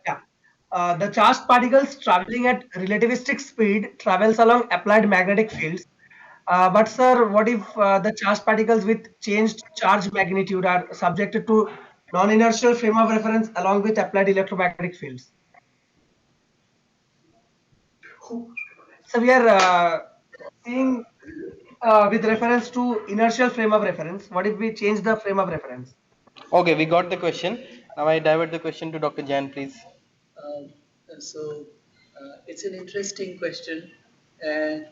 Yeah. The charged particles traveling at relativistic speed travels along applied magnetic fields. But sir, what if the charged particles with changed charge magnitude are subjected to non-inertial frame of reference along with applied electromagnetic fields? So we are seeing with reference to inertial frame of reference. What if we change the frame of reference? Okay, we got the question. Now I divert the question to Dr. Jan, please. It's an interesting question, and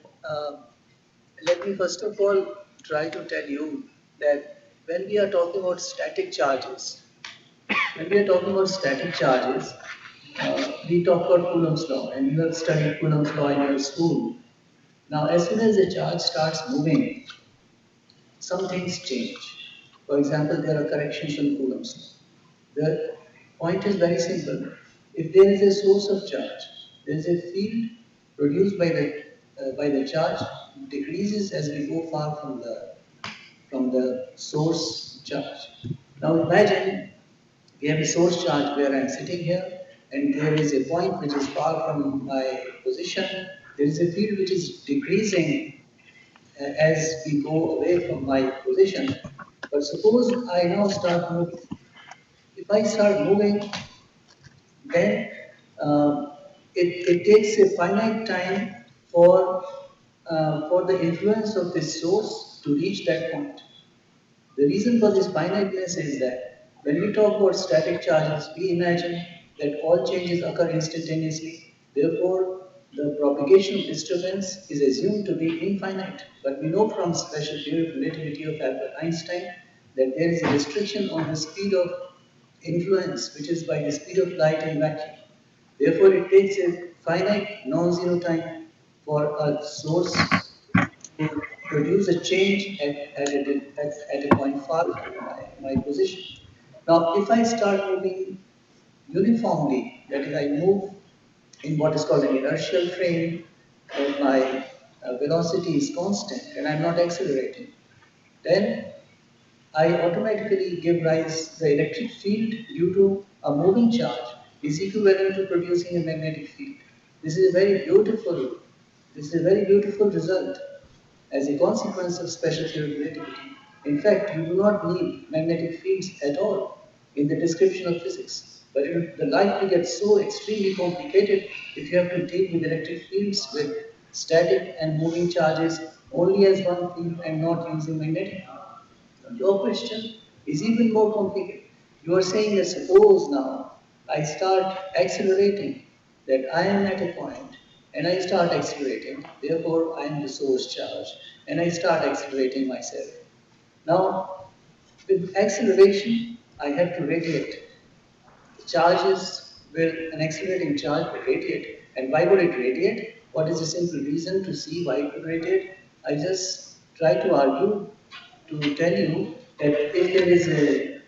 let me first of all try to tell you that when we are talking about static charges, we talk about Coulomb's law, and you have studied Coulomb's law in your school. Now, as soon as the charge starts moving, some things change. For example, there are corrections on Coulomb's law. The point is very simple. If there is a source of charge, there is a field produced by the charge decreases as we go far from the source charge. Now imagine we have a source charge where I am sitting here, and there is a point which is far from my position. There is a field which is decreasing as we go away from my position. But suppose I now start moving. If I start moving, then it takes a finite time for the influence of this source to reach that point. The reason for this finiteness is that when we talk about static charges, we imagine that all changes occur instantaneously. Therefore, the propagation of disturbance is assumed to be infinite. But we know from special theory of relativity of Albert Einstein that there is a restriction on the speed of influence, which is by the speed of light in vacuum. Therefore, it takes a finite non-zero time for a source to produce a change at a point far from my position. Now, if I start moving uniformly, that is, I move in what is called an inertial frame, and my velocity is constant and I'm not accelerating, then I automatically give rise the electric field due to a moving charge is equivalent to producing a magnetic field. This is a very beautiful result as a consequence of special theory of relativity. In fact, you do not need magnetic fields at all in the description of physics. But the life will get so extremely complicated if you have to deal with electric fields, with static and moving charges only as one field and not using magnetic field. Your question is even more complicated. You are saying that suppose now I start accelerating, that I am at a point and I start accelerating, therefore I am the source charge, and I start accelerating myself. Now, with acceleration, I have to radiate. The charges will, an accelerating charge will radiate. And why would it radiate? What is the simple reason to see why it would radiate? I just try to argue to tell you that if there is a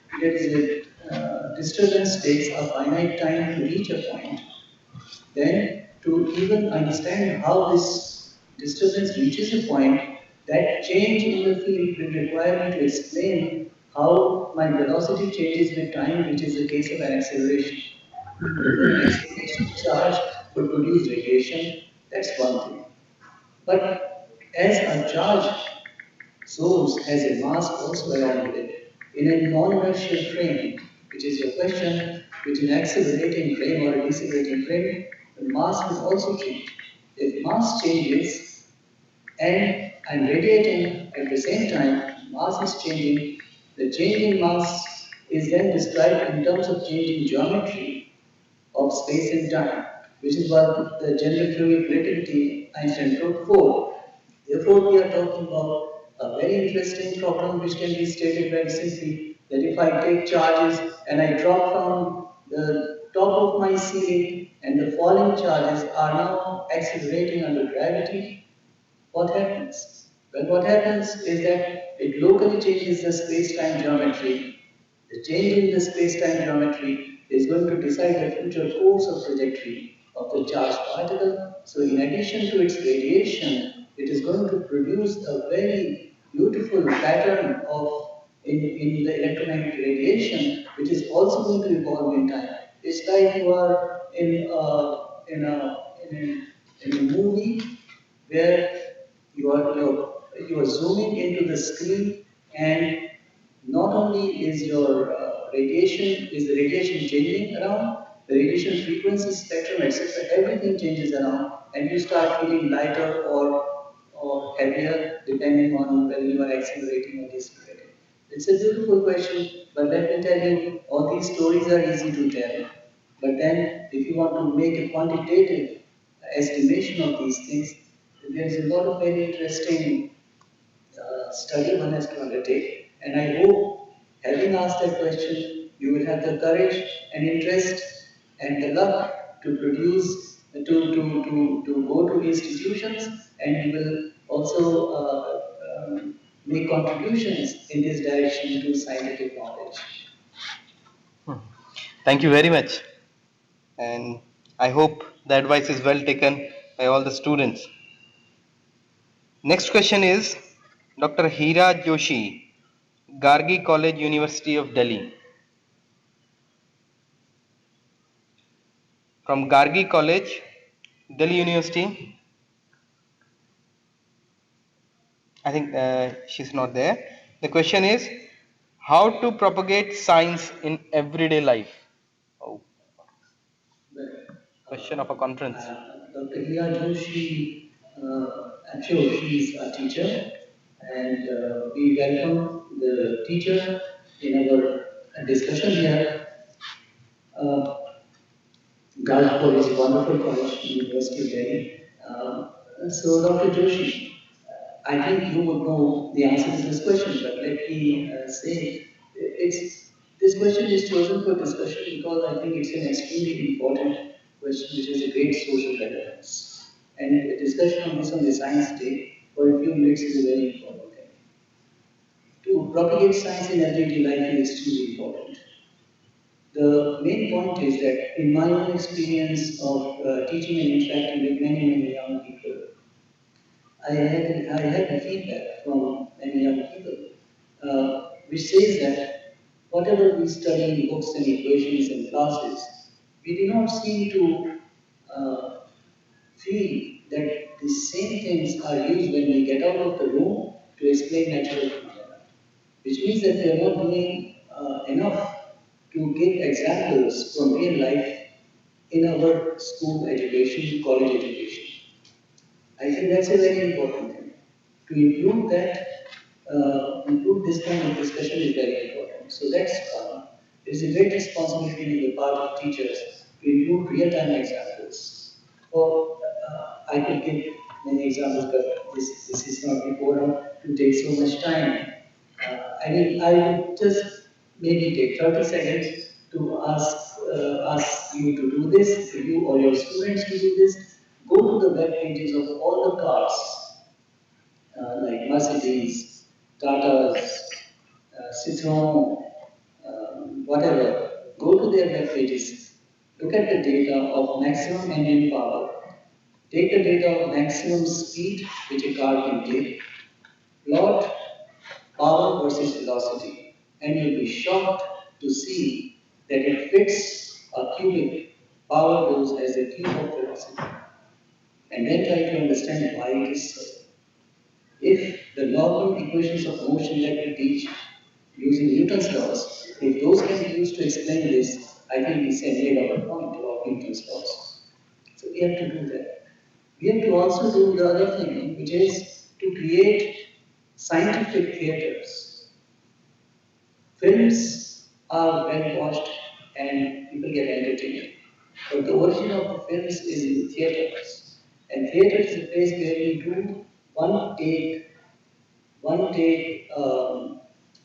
disturbance takes a finite time to reach a point, then to even understand how this disturbance reaches a point, that change in the field will require me to explain how my velocity changes with time, which is the case of an acceleration. An acceleration charge would produce radiation, that's one thing. But as a charge source has a mass also along with it, in a non-inertial frame, which is your question, with an accelerating frame or a decelerating frame, the mass will also change. If mass changes and I'm radiating at the same time, mass is changing, the change in mass is then described in terms of change in geometry of space and time, which is what the general theory of relativity Einstein proved for. Therefore, we are talking about a very interesting problem which can be stated very simply, that if I take charges and I drop from the top of my ceiling and the falling charges are now accelerating under gravity, what happens? Well, what happens is that it locally changes the space-time geometry. The change in the space-time geometry is going to decide the future course of trajectory of the charged particle. So in addition to its radiation, it is going to produce a very beautiful pattern of in the electromagnetic radiation, which is also going to evolve in time. It's like you are in a movie where you are zooming into the screen, and not only is your the radiation changing around, the radiation frequency spectrum, etc., everything changes around, and you start feeling lighter or heavier depending on whether you are accelerating or decelerating. It's a beautiful question, but let me tell you, all these stories are easy to tell. But then, if you want to make a quantitative estimation of these things, there is a lot of very interesting study one has to undertake. And I hope, having asked that question, you will have the courage and interest and the luck to produce, to go to institutions, and you will also make contributions in this direction to scientific knowledge. Thank you very much. And I hope the advice is well taken by all the students. Next question is Dr. Hira Joshi, Gargi College, University of Delhi. From Gargi College, Delhi University. I think she's not there. The question is how to propagate science in everyday life. Oh. Question of a conference. Dr. Hira Joshi, I'm sure she is a teacher, and we welcome the teacher in our discussion here. Girls College, wonderful college, University of Delhi. So, Dr. Joshi, I think you would know the answer to this question, but let me say this question is chosen for discussion because I think it's an extremely important question which has a great social relevance. And a discussion on this on the Science Day for a few minutes is a very important thing. To propagate science in everyday life is extremely important. The main point is that in my own experience of teaching and interacting with many, many young people, I had the feedback from many young people, which says that whatever we study in books and equations and classes, we do not seem to feel that the same things are used when we get out of the room to explain natural phenomena. which means that we are not doing enough to give examples from real life in our school education, college education. I think that's a very important thing. To improve that, improve this kind of discussion is very important. So that's one. There is a great responsibility on the part of teachers to improve real-time examples. Or I could give many examples, but this is not the forum to take so much time. I would just maybe take 30 seconds to ask you to do this, you or your students to do this. Go to the web pages of all the cars, like Mercedes, Tata's, Citroen, whatever. Go to their web pages. Look at the data of maximum engine power. Take the data of maximum speed which a car can take. Plot power versus velocity, and you'll be shocked to see that it fits a cubic. Power goes as a cube of velocity. And then try to understand why it is so. If the normal equations of motion that we teach using Newton's laws, if those can be used to explain this, I think we say made our point of Newton's laws. So we have to do that. We have to also do the other thing, which is to create scientific theaters. Films are well watched and people get entertained. But the origin of the films is in theaters. And theater is a place where we do one take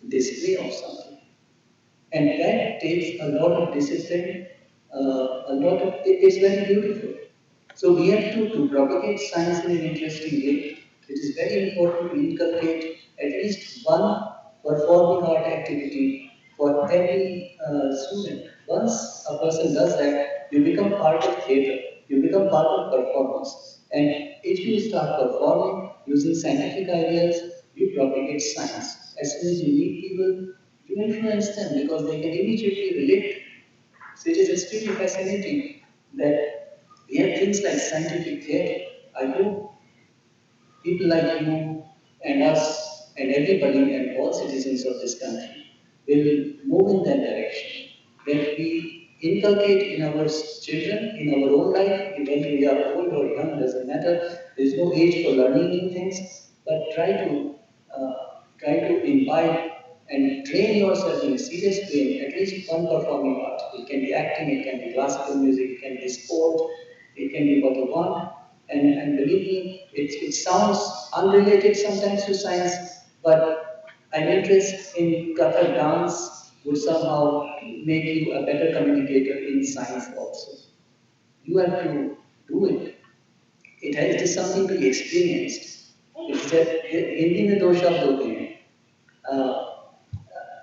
display of something. And that takes a lot of discipline, it's very beautiful. So we have to propagate science in an interesting way. It is very important to inculcate at least one performing art activity for every student. Once a person does that, you become part of theatre, you become part of performance. And if you start performing using scientific ideas, you propagate science. As soon as you meet people, you influence them because they can immediately relate. So it is extremely fascinating that we have things like scientific theatre. I hope people like you and us and everybody and all citizens of this country will move in that direction. That we inculcate in our children, in our own life, even we are old or young, doesn't matter. There is no age for learning new things, but try to imbibe and train yourself in a serious way, at least one performing art. It can be acting, it can be classical music, it can be sport, it can be what you want. And believe me, it sounds unrelated sometimes to science, but an interest in Kathak dance would somehow make you a better communicator in science also. You have to do it. It is something to be experienced. It's that Hindi में दो शब्द होते हैं,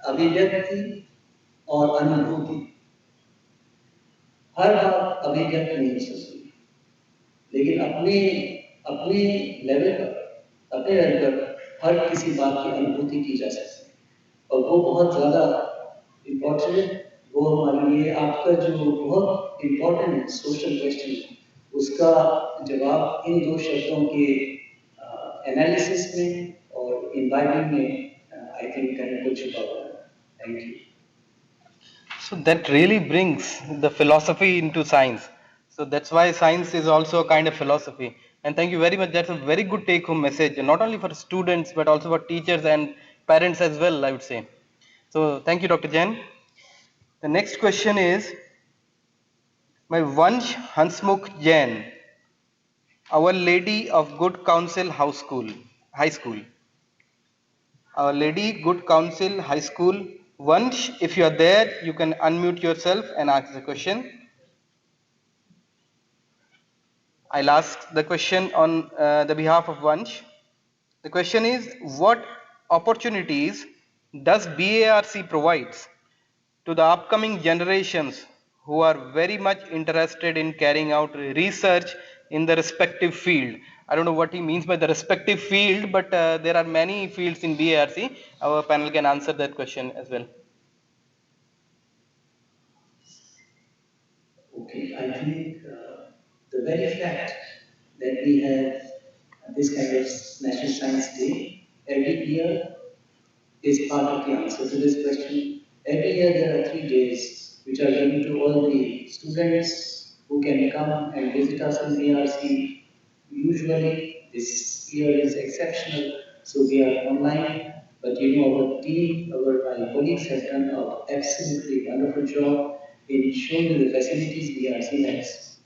अभिव्यक्ति और अनुभूति. हर बात अभिव्यक्त नहीं हो सकती, लेकिन अपने अपने लेवल पर हर किसी बात की अनुभूति की जा सकती है, और वो बहुत ज़्यादा इम्पोर्टेंट है. वो हमारे लिए आपका जो बहुत इम्पोर्टेंट सोशल क्वेश्चन है, उसका जवाब इन दो शब्दों के एनालिसिस में और इम्बाइबिंग में आई थिंक कहीं कुछ छुपा हुआ है. Thank you. So that really brings the philosophy into science. So that's why science is also a kind of philosophy. And thank you very much. That's a very good take home message, not only for students, but also for teachers and parents as well, I would say. So thank you, Dr. Jain. The next question is by Vansh Hansmukh Jain, Our Lady of Good Counsel High School. Our Lady Good Counsel High School. Vansh, if you are there, you can unmute yourself and ask the question. I'll ask the question on the behalf of Vansh. The question is, what opportunities does BARC provides to the upcoming generations who are very much interested in carrying out research in the respective field? I don't know what he means by the respective field, but there are many fields in BARC. Our panel can answer that question as well. Okay, I think the very fact that we have this kind of National Science Day every year is part of the answer to this question. Every year there are 3 days which are given to all the students who can come and visit us in BRC. Usually this year is exceptional, so we are online. But our team, my colleagues have done an absolutely wonderful job in showing you the facilities BRC has.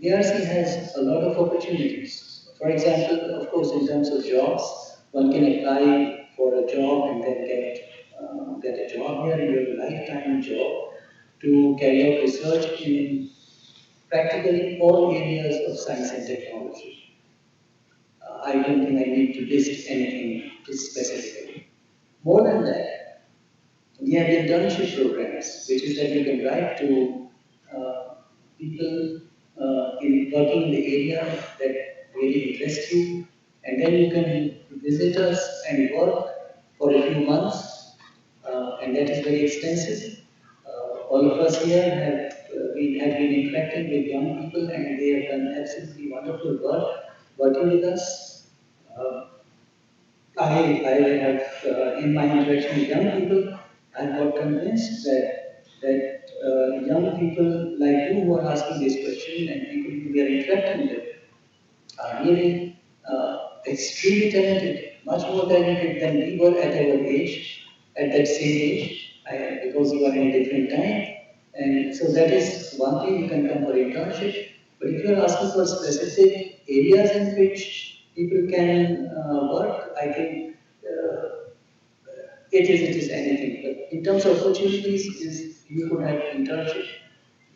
BRC has a lot of opportunities. For example, of course, in terms of jobs, one can apply for a job and then get a job here, your lifetime job, to carry out research in practically all areas of science and technology. I don't think I need to list anything specifically. More than that, we have internship programs, which is that you can write to people working in the area that really interests you, and then you can visit us and work for a few months, and that is very extensive. All of us here have been interacting with young people, and they have done absolutely wonderful work working with us. I have, in my interaction with young people, I got convinced that young people like you who are asking this question and people who we are interacting with are really extremely talented, much more talented than we were at our age, at that same age, because you are in a different time. And so that is one thing, you can come for internship. But if you are asking for specific areas in which people can work, I think it is anything. But in terms of opportunities, is you could have internship.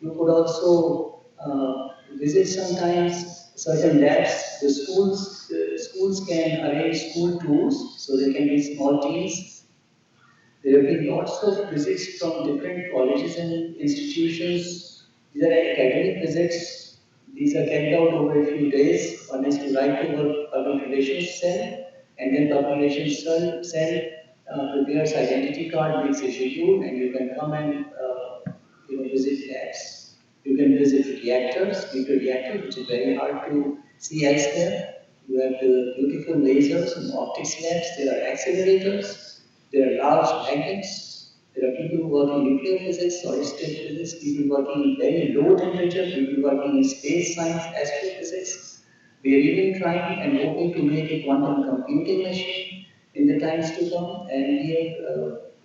You could also visit sometimes certain labs. The schools can arrange school tours, so there can be small teams. There have been lots of visits from different colleges and institutions. These are academic visits. These are carried out over a few days. One is to write to our public relations cell, and then public relations cell prepares identity card, makes a schedule, and you can come and visit labs. You can visit reactors, nuclear reactors, which is very hard to see elsewhere. You have the beautiful lasers and optics labs. There are accelerators. There are large magnets. There are people who work in nuclear physics, solid state physics, people working in very low temperature, people working in space science, astrophysics. We are even trying and hoping to make a quantum computing machine in the times to come, and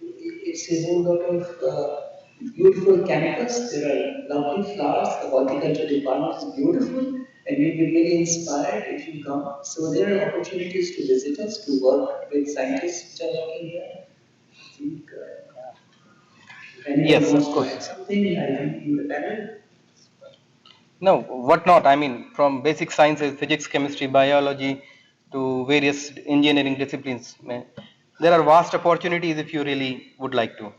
it's a whole lot of beautiful campus. There are lovely flowers. The horticulture department is beautiful, and you'll be really inspired if you come. So there are opportunities to visit us, to work with scientists which are working here. I think anyone Yes, of wants to course. add something, I think in the panel. No, what not? I mean, from basic sciences, physics, chemistry, biology, to various engineering disciplines. There are vast opportunities if you really would like to.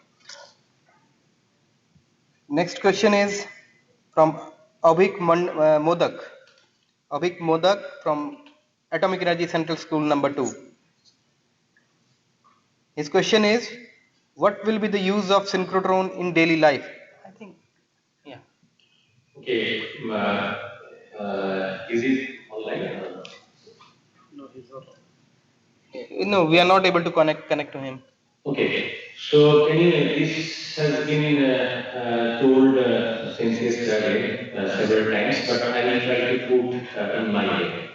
Next question is from Modak. Abhik Modak from Atomic Energy Central School number 2. His question is, what will be the use of synchrotron in daily life? I think, yeah. Okay, is it online? No, we are not able to connect to him. Okay, so can you, this has been told since yesterday several times, but I will try to put in my way.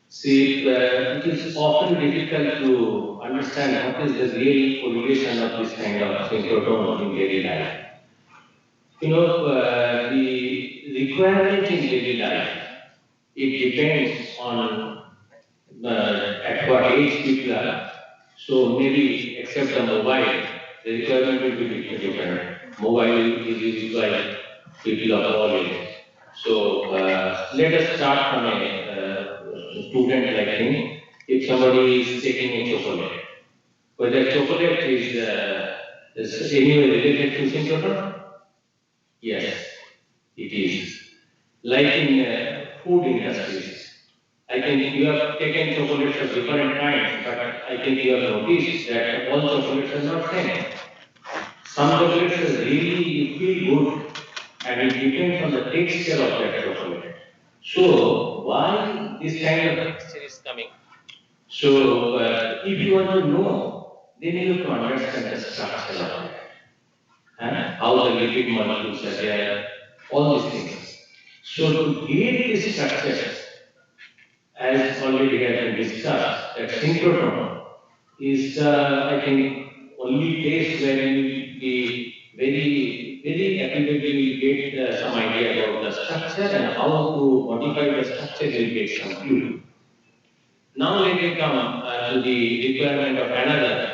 See, it is often difficult to understand what is the real correlation of this kind of synchrotron in daily life. The requirement in daily life, it depends on at what age people are. So maybe except the mobile, the requirement will be different. Mobile is used by people of all ages. So let us start from a student like him. If somebody is taking a chocolate, whether chocolate is anyway related to synchrotron? Yes, it is. Like in food industries, I think you have taken chocolates of different kinds, but I think you have noticed that all chocolates are not same. Some chocolates are really you feel good, and it depends on the texture of that chocolate. So why this kind of texture is coming? So if you want to know then you have to understand the structure of that, how the lipid molecules are there, all these things. So to get these structures, as already has been discussed, that synchrotron is I think only place where you will be very accurately get some idea about the structure and how to modify the structure. You will get some clue. Now let me come to the requirement of another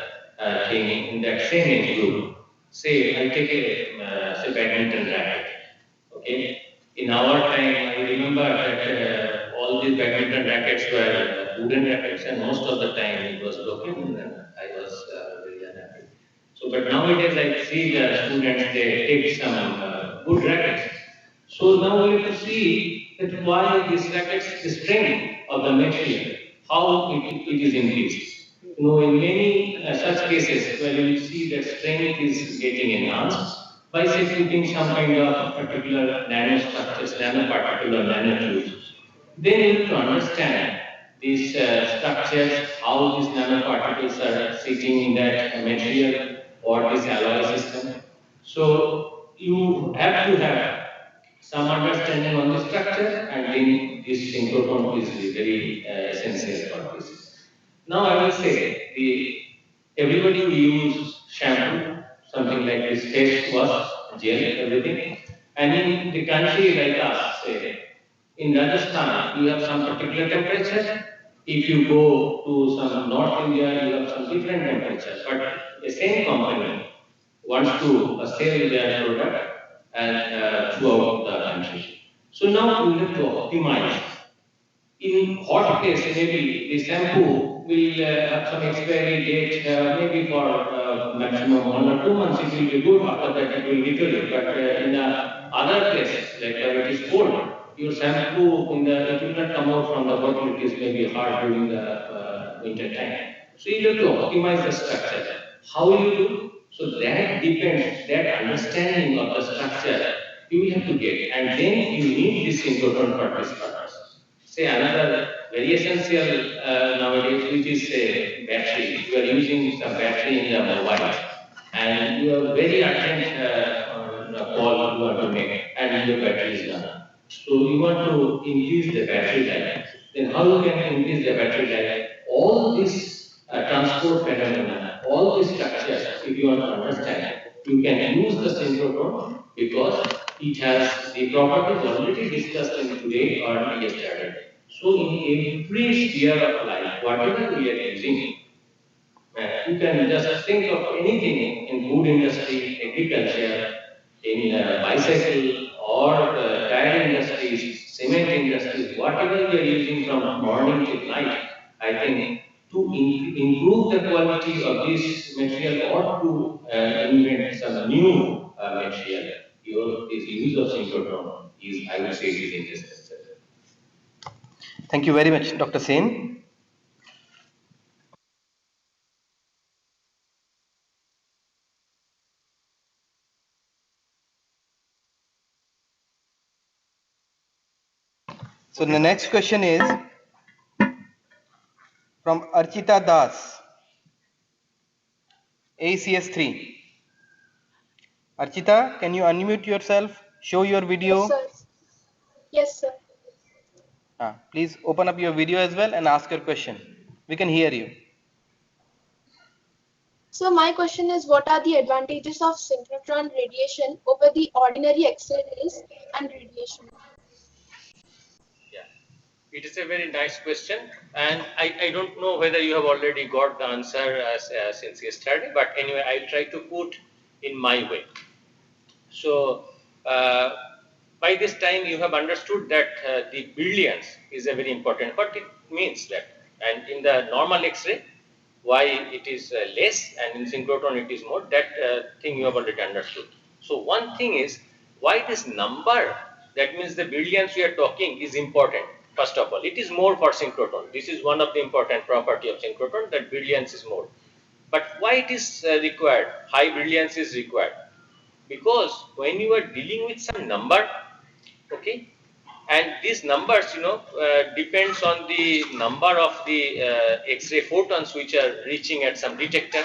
thing in that same age group. Say I take a say badminton racket. Okay. In our time, I remember that all these badminton rackets were wooden rackets, and most of the time it was broken, and I was very unhappy. So, but nowadays I see the students they take some good rackets. So now we have to see that why these rackets, the strength of the material, how it is increased. You know, in many such cases where you will see that strength is getting enhanced by say putting some kind of particular nanostructures, nanoparticle or nanotubes. Then you have to understand these structures, how these nanoparticles are sitting in that material or this alloy system. So you have to have some understanding on the structure, and then this synchrotron is very essential for this. Now I will say everybody will use shampoo, something like this face wash, gel, everything. And in the country like us, say, in Rajasthan, you have some particular temperature. If you go to some North India, you have some different temperature. But the same company wants to sell their product and throughout the country. So now we have to optimize. In hot case, maybe the shampoo will have some expiry date, maybe for maximum 1 or 2 months. It will be good. After that, it will deteriorate. But in other places, like where it is cold, your shampoo it will not come out from the bottle. It is maybe hard during the winter time. So you have to optimize the structure. How you do? So that depends. That understanding of the structure you will have to get, and then you need this synchrotron for this purpose. Say another very essential nowadays, which is a battery. You are using some battery in the mobile, and you have very urgent call you want to make, and your battery is done. So you want to increase the battery life. Then how you can increase the battery life? All these transport phenomena, all these structures, if you want to understand, you can use the synchrotron because it has the properties already discussed in today or yesterday. So in every sphere of life, whatever we are using, you can just think of anything in food industry, agriculture, in bicycle or tire industries, cement industries, whatever we are using from morning till night, I think to improve the quality of this material or to invent some new material, this use of synchrotron is, I would say, it is interesting. Thank you very much, Dr. Sen. So the next question is from Archita Das, ACS 3. Archita, can you unmute yourself, show your video? Yes, sir. Yes, sir. Please open up your video as well and ask your question. We can hear you. So my question is, what are the advantages of synchrotron radiation over the ordinary X-ray rays and radiation? Yeah, it is a very nice question, and I don't know whether you have already got the answer since yesterday, but anyway, I'll try to put in my way. So, by this time, you have understood that the billions is a very important. What it means that, and in the normal X-ray, why it is less, and in synchrotron it is more. That thing you have already understood. So one thing is why this number, that means the billions we are talking, is important. First of all, it is more for synchrotron. This is one of the important property of synchrotron, that billions is more. But why it is required? High billions is required because when you are dealing with some number, okay, and these numbers, depends on the number of the X-ray photons which are reaching at some detector.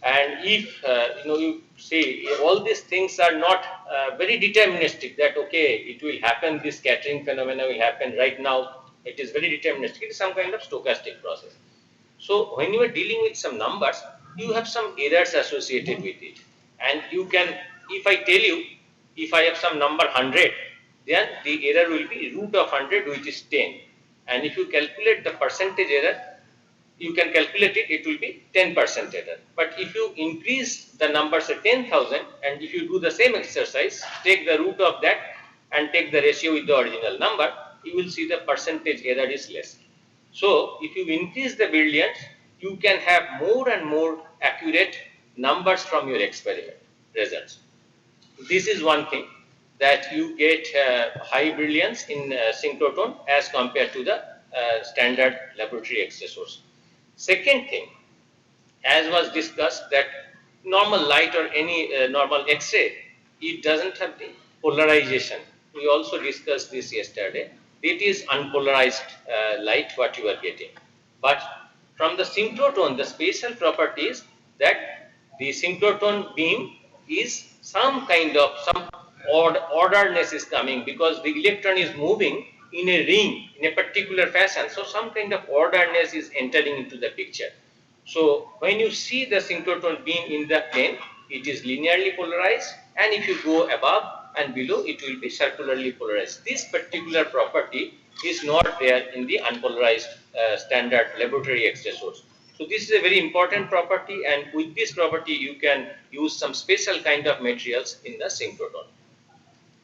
And if you see all these things are not very deterministic, that okay, it will happen, this scattering phenomena will happen right now, it is very deterministic. It is some kind of stochastic process. So when you are dealing with some numbers, you have some errors associated with it, and you can, if I tell you, if I have some number 100, then the error will be root of 100, which is 10, and if you calculate the percentage error, you can calculate it, it will be 10% error. But if you increase the numbers at 10,000, and if you do the same exercise, take the root of that and take the ratio with the original number, you will see the percentage error is less. So if you increase the brilliance, you can have more and more accurate numbers from your experiment results. This is one thing, that you get high brilliance in synchrotron as compared to the standard laboratory X-ray source. Second thing, as was discussed, that normal light or any normal X-ray, it doesn't have the polarization. We also discussed this yesterday. It is unpolarized light what you are getting. But from the synchrotron, the special property is that the synchrotron beam is some kind of, some orderness is coming, because the electron is moving in a ring in a particular fashion. So some kind of orderness is entering into the picture. So when you see the synchrotron beam in the plane, it is linearly polarized, and if you go above and below, it will be circularly polarized. This particular property is not there in the unpolarized standard laboratory X-ray source. So this is a very important property, and with this property you can use some special kind of materials in the synchrotron.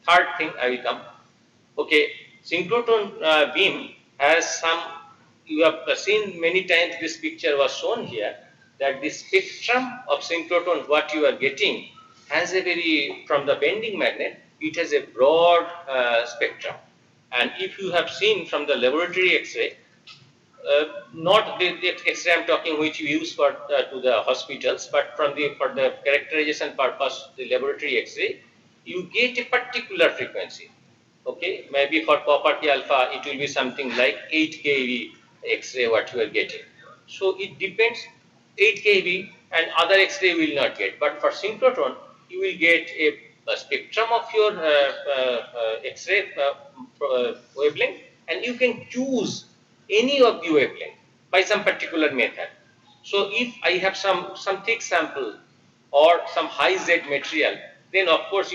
Third thing I will come. Okay, synchrotron beam has some, you have seen many times this picture was shown here, that the spectrum of synchrotron what you are getting has a very, from the bending magnet, it has a broad spectrum. And if you have seen from the laboratory X-ray, not the X-ray I'm talking which you use for to the hospitals, but from the, for the characterization purpose, the laboratory X-ray, you get a particular frequency. Okay, maybe for property alpha, it will be something like 8 kV X-ray what you are getting. So it depends, 8 kV, and other X-ray will not get. But for synchrotron, you will get a spectrum of your X-ray wavelength, and you can choose any of the wavelength by some particular method. So if I have some thick sample or some high Z material, then of course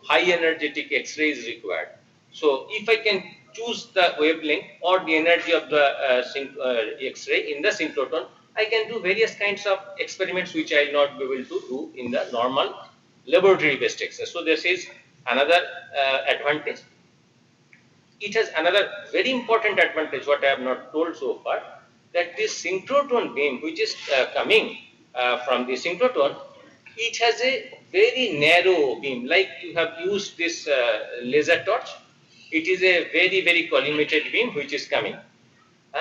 high energetic X-ray is required. So if I can choose the wavelength or the energy of the X-ray in the synchrotron, I can do various kinds of experiments which I will not be able to do in the normal laboratory based X-ray. So this is another advantage. It has another very important advantage what I have not told so far, that this synchrotron beam which is coming from the synchrotron, it has a very narrow beam, like you have used this laser torch. It is a very collimated beam which is coming.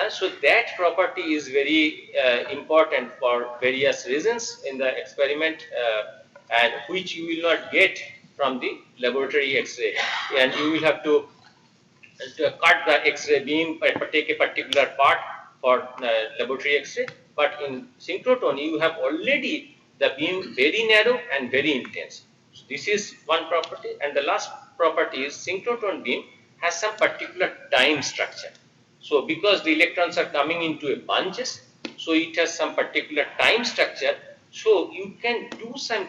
So that property is very important for various reasons in the experiment, and which you will not get from the laboratory X-ray, and you will have to cut the X-ray beam, take a particular part for laboratory X-ray. But in synchrotron, you have already the beam very narrow and very intense. So this is one property, and the last property is synchrotron beam has some particular time structure. So because the electrons are coming into a bunches, so it has some particular time structure. So you can do some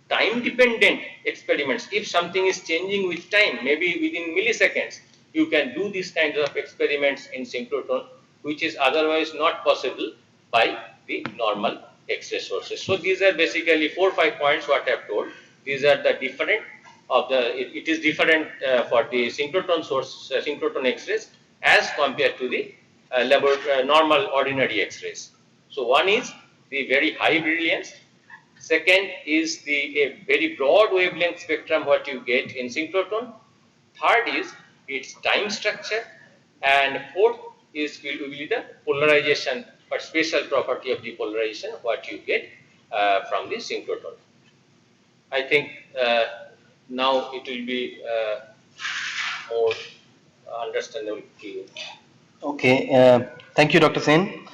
time dependent experiments. If something is changing with time, maybe within milliseconds, you can do these kinds of experiments in synchrotron, which is otherwise not possible by the normal X-ray sources. So these are basically 4 or 5 points what I have told. These are the different of the, it is different for the synchrotron source, synchrotron X-rays as compared to the normal ordinary X-rays. So one is the very high brilliance. Second is the a very broad wavelength spectrum what you get in synchrotron. Third is its time structure, and fourth is will be the polarization, but special property of the polarization what you get from the synchrotron. I think now it will be more understandable to you. Okay, thank you, Dr. Sen.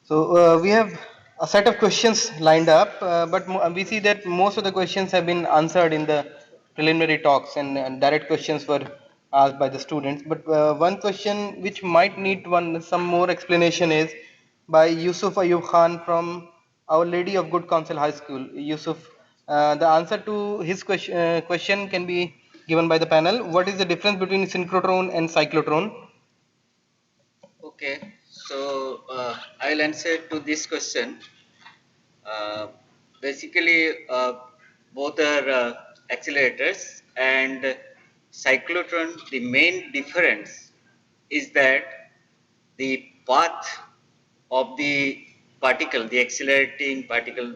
So we have a set of questions lined up, but we see that most of the questions have been answered in the preliminary talks, and direct questions were asked by the students. But one question which might need some more explanation is by Yusuf Ayub Khan from Our Lady of Good Counsel High School. Yusuf, the answer to his question can be given by the panel. What is the difference between synchrotron and cyclotron? Okay, so I'll answer to this question. Uh, basically, both are accelerators, and cyclotron, the main difference is that the path of the particle, the accelerating particle,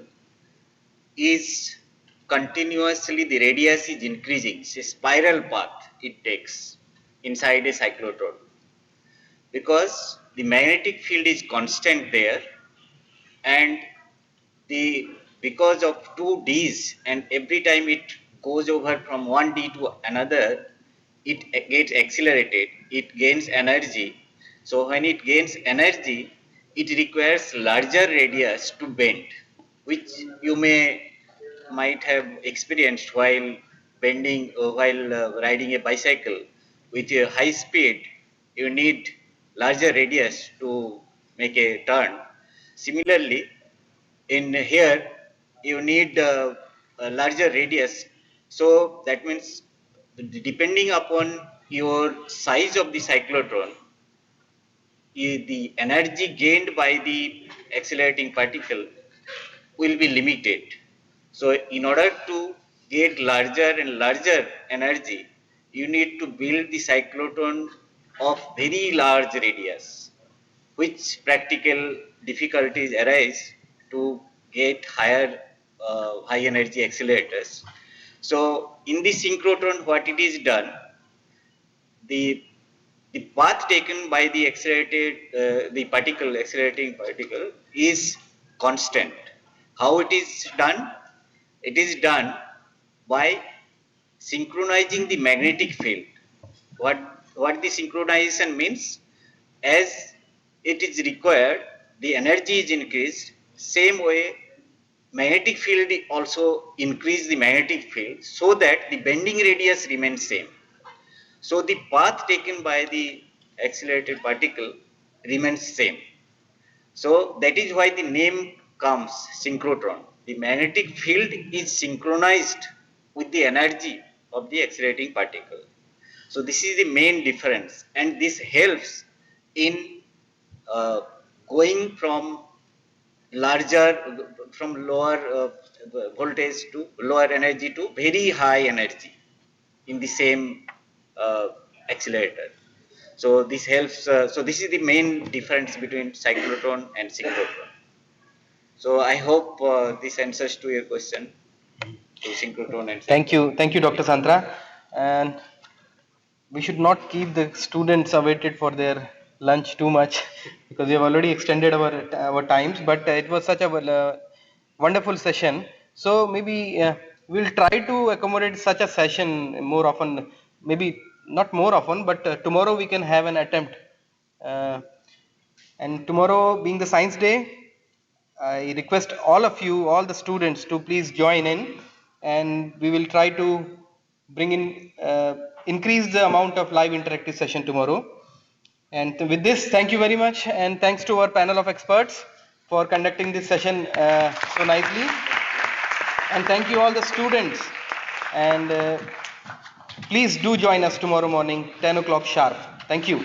is continuously, the radius is increasing. It's a spiral path it takes inside a cyclotron, because the magnetic field is constant there, and the because of two D's, and every time it goes over from one D to another, it gets accelerated, it gains energy. So when it gains energy, it requires larger radius to bend, which you might have experienced while bending, while riding a bicycle. With a high speed, you need larger radius to make a turn. Similarly, in here, you need a larger radius. So that means, depending upon your size of the cyclotron, the energy gained by the accelerating particle will be limited. So in order to get larger and larger energy, you need to build the cyclotron of very large radius, which practical difficulties arise to get high energy accelerators. So in the synchrotron, what it is done, the path taken by the accelerating particle is constant. How it is done? It is done by synchronizing the magnetic field. What the synchronization means? As it is required, the energy is increased. Same way, magnetic field also increase the magnetic field, so that the bending radius remains same. So the path taken by the accelerated particle remains same. So that is why the name comes synchrotron. The magnetic field is synchronized with the energy of the accelerating particle. So this is the main difference, and this helps in going from lower voltage to lower energy to very high energy in the same accelerator. So this helps. So this is the main difference between cyclotron and synchrotron. So I hope this answers to your question to synchrotron and synchrotron. Thank you, Dr. Santra. And we should not keep the students awaited for their lunch too much because we have already extended our times. But it was such a wonderful session. So maybe we'll try to accommodate such a session more often. Maybe not more often, but tomorrow we can have an attempt. And tomorrow being the Science Day, I request all of you, all the students, to please join in, and we will try to bring in, increase the amount of live interactive session tomorrow. And with this, thank you very much, and thanks to our panel of experts for conducting this session so nicely. And thank you all the students, and please do join us tomorrow morning, 10 o'clock sharp. Thank you.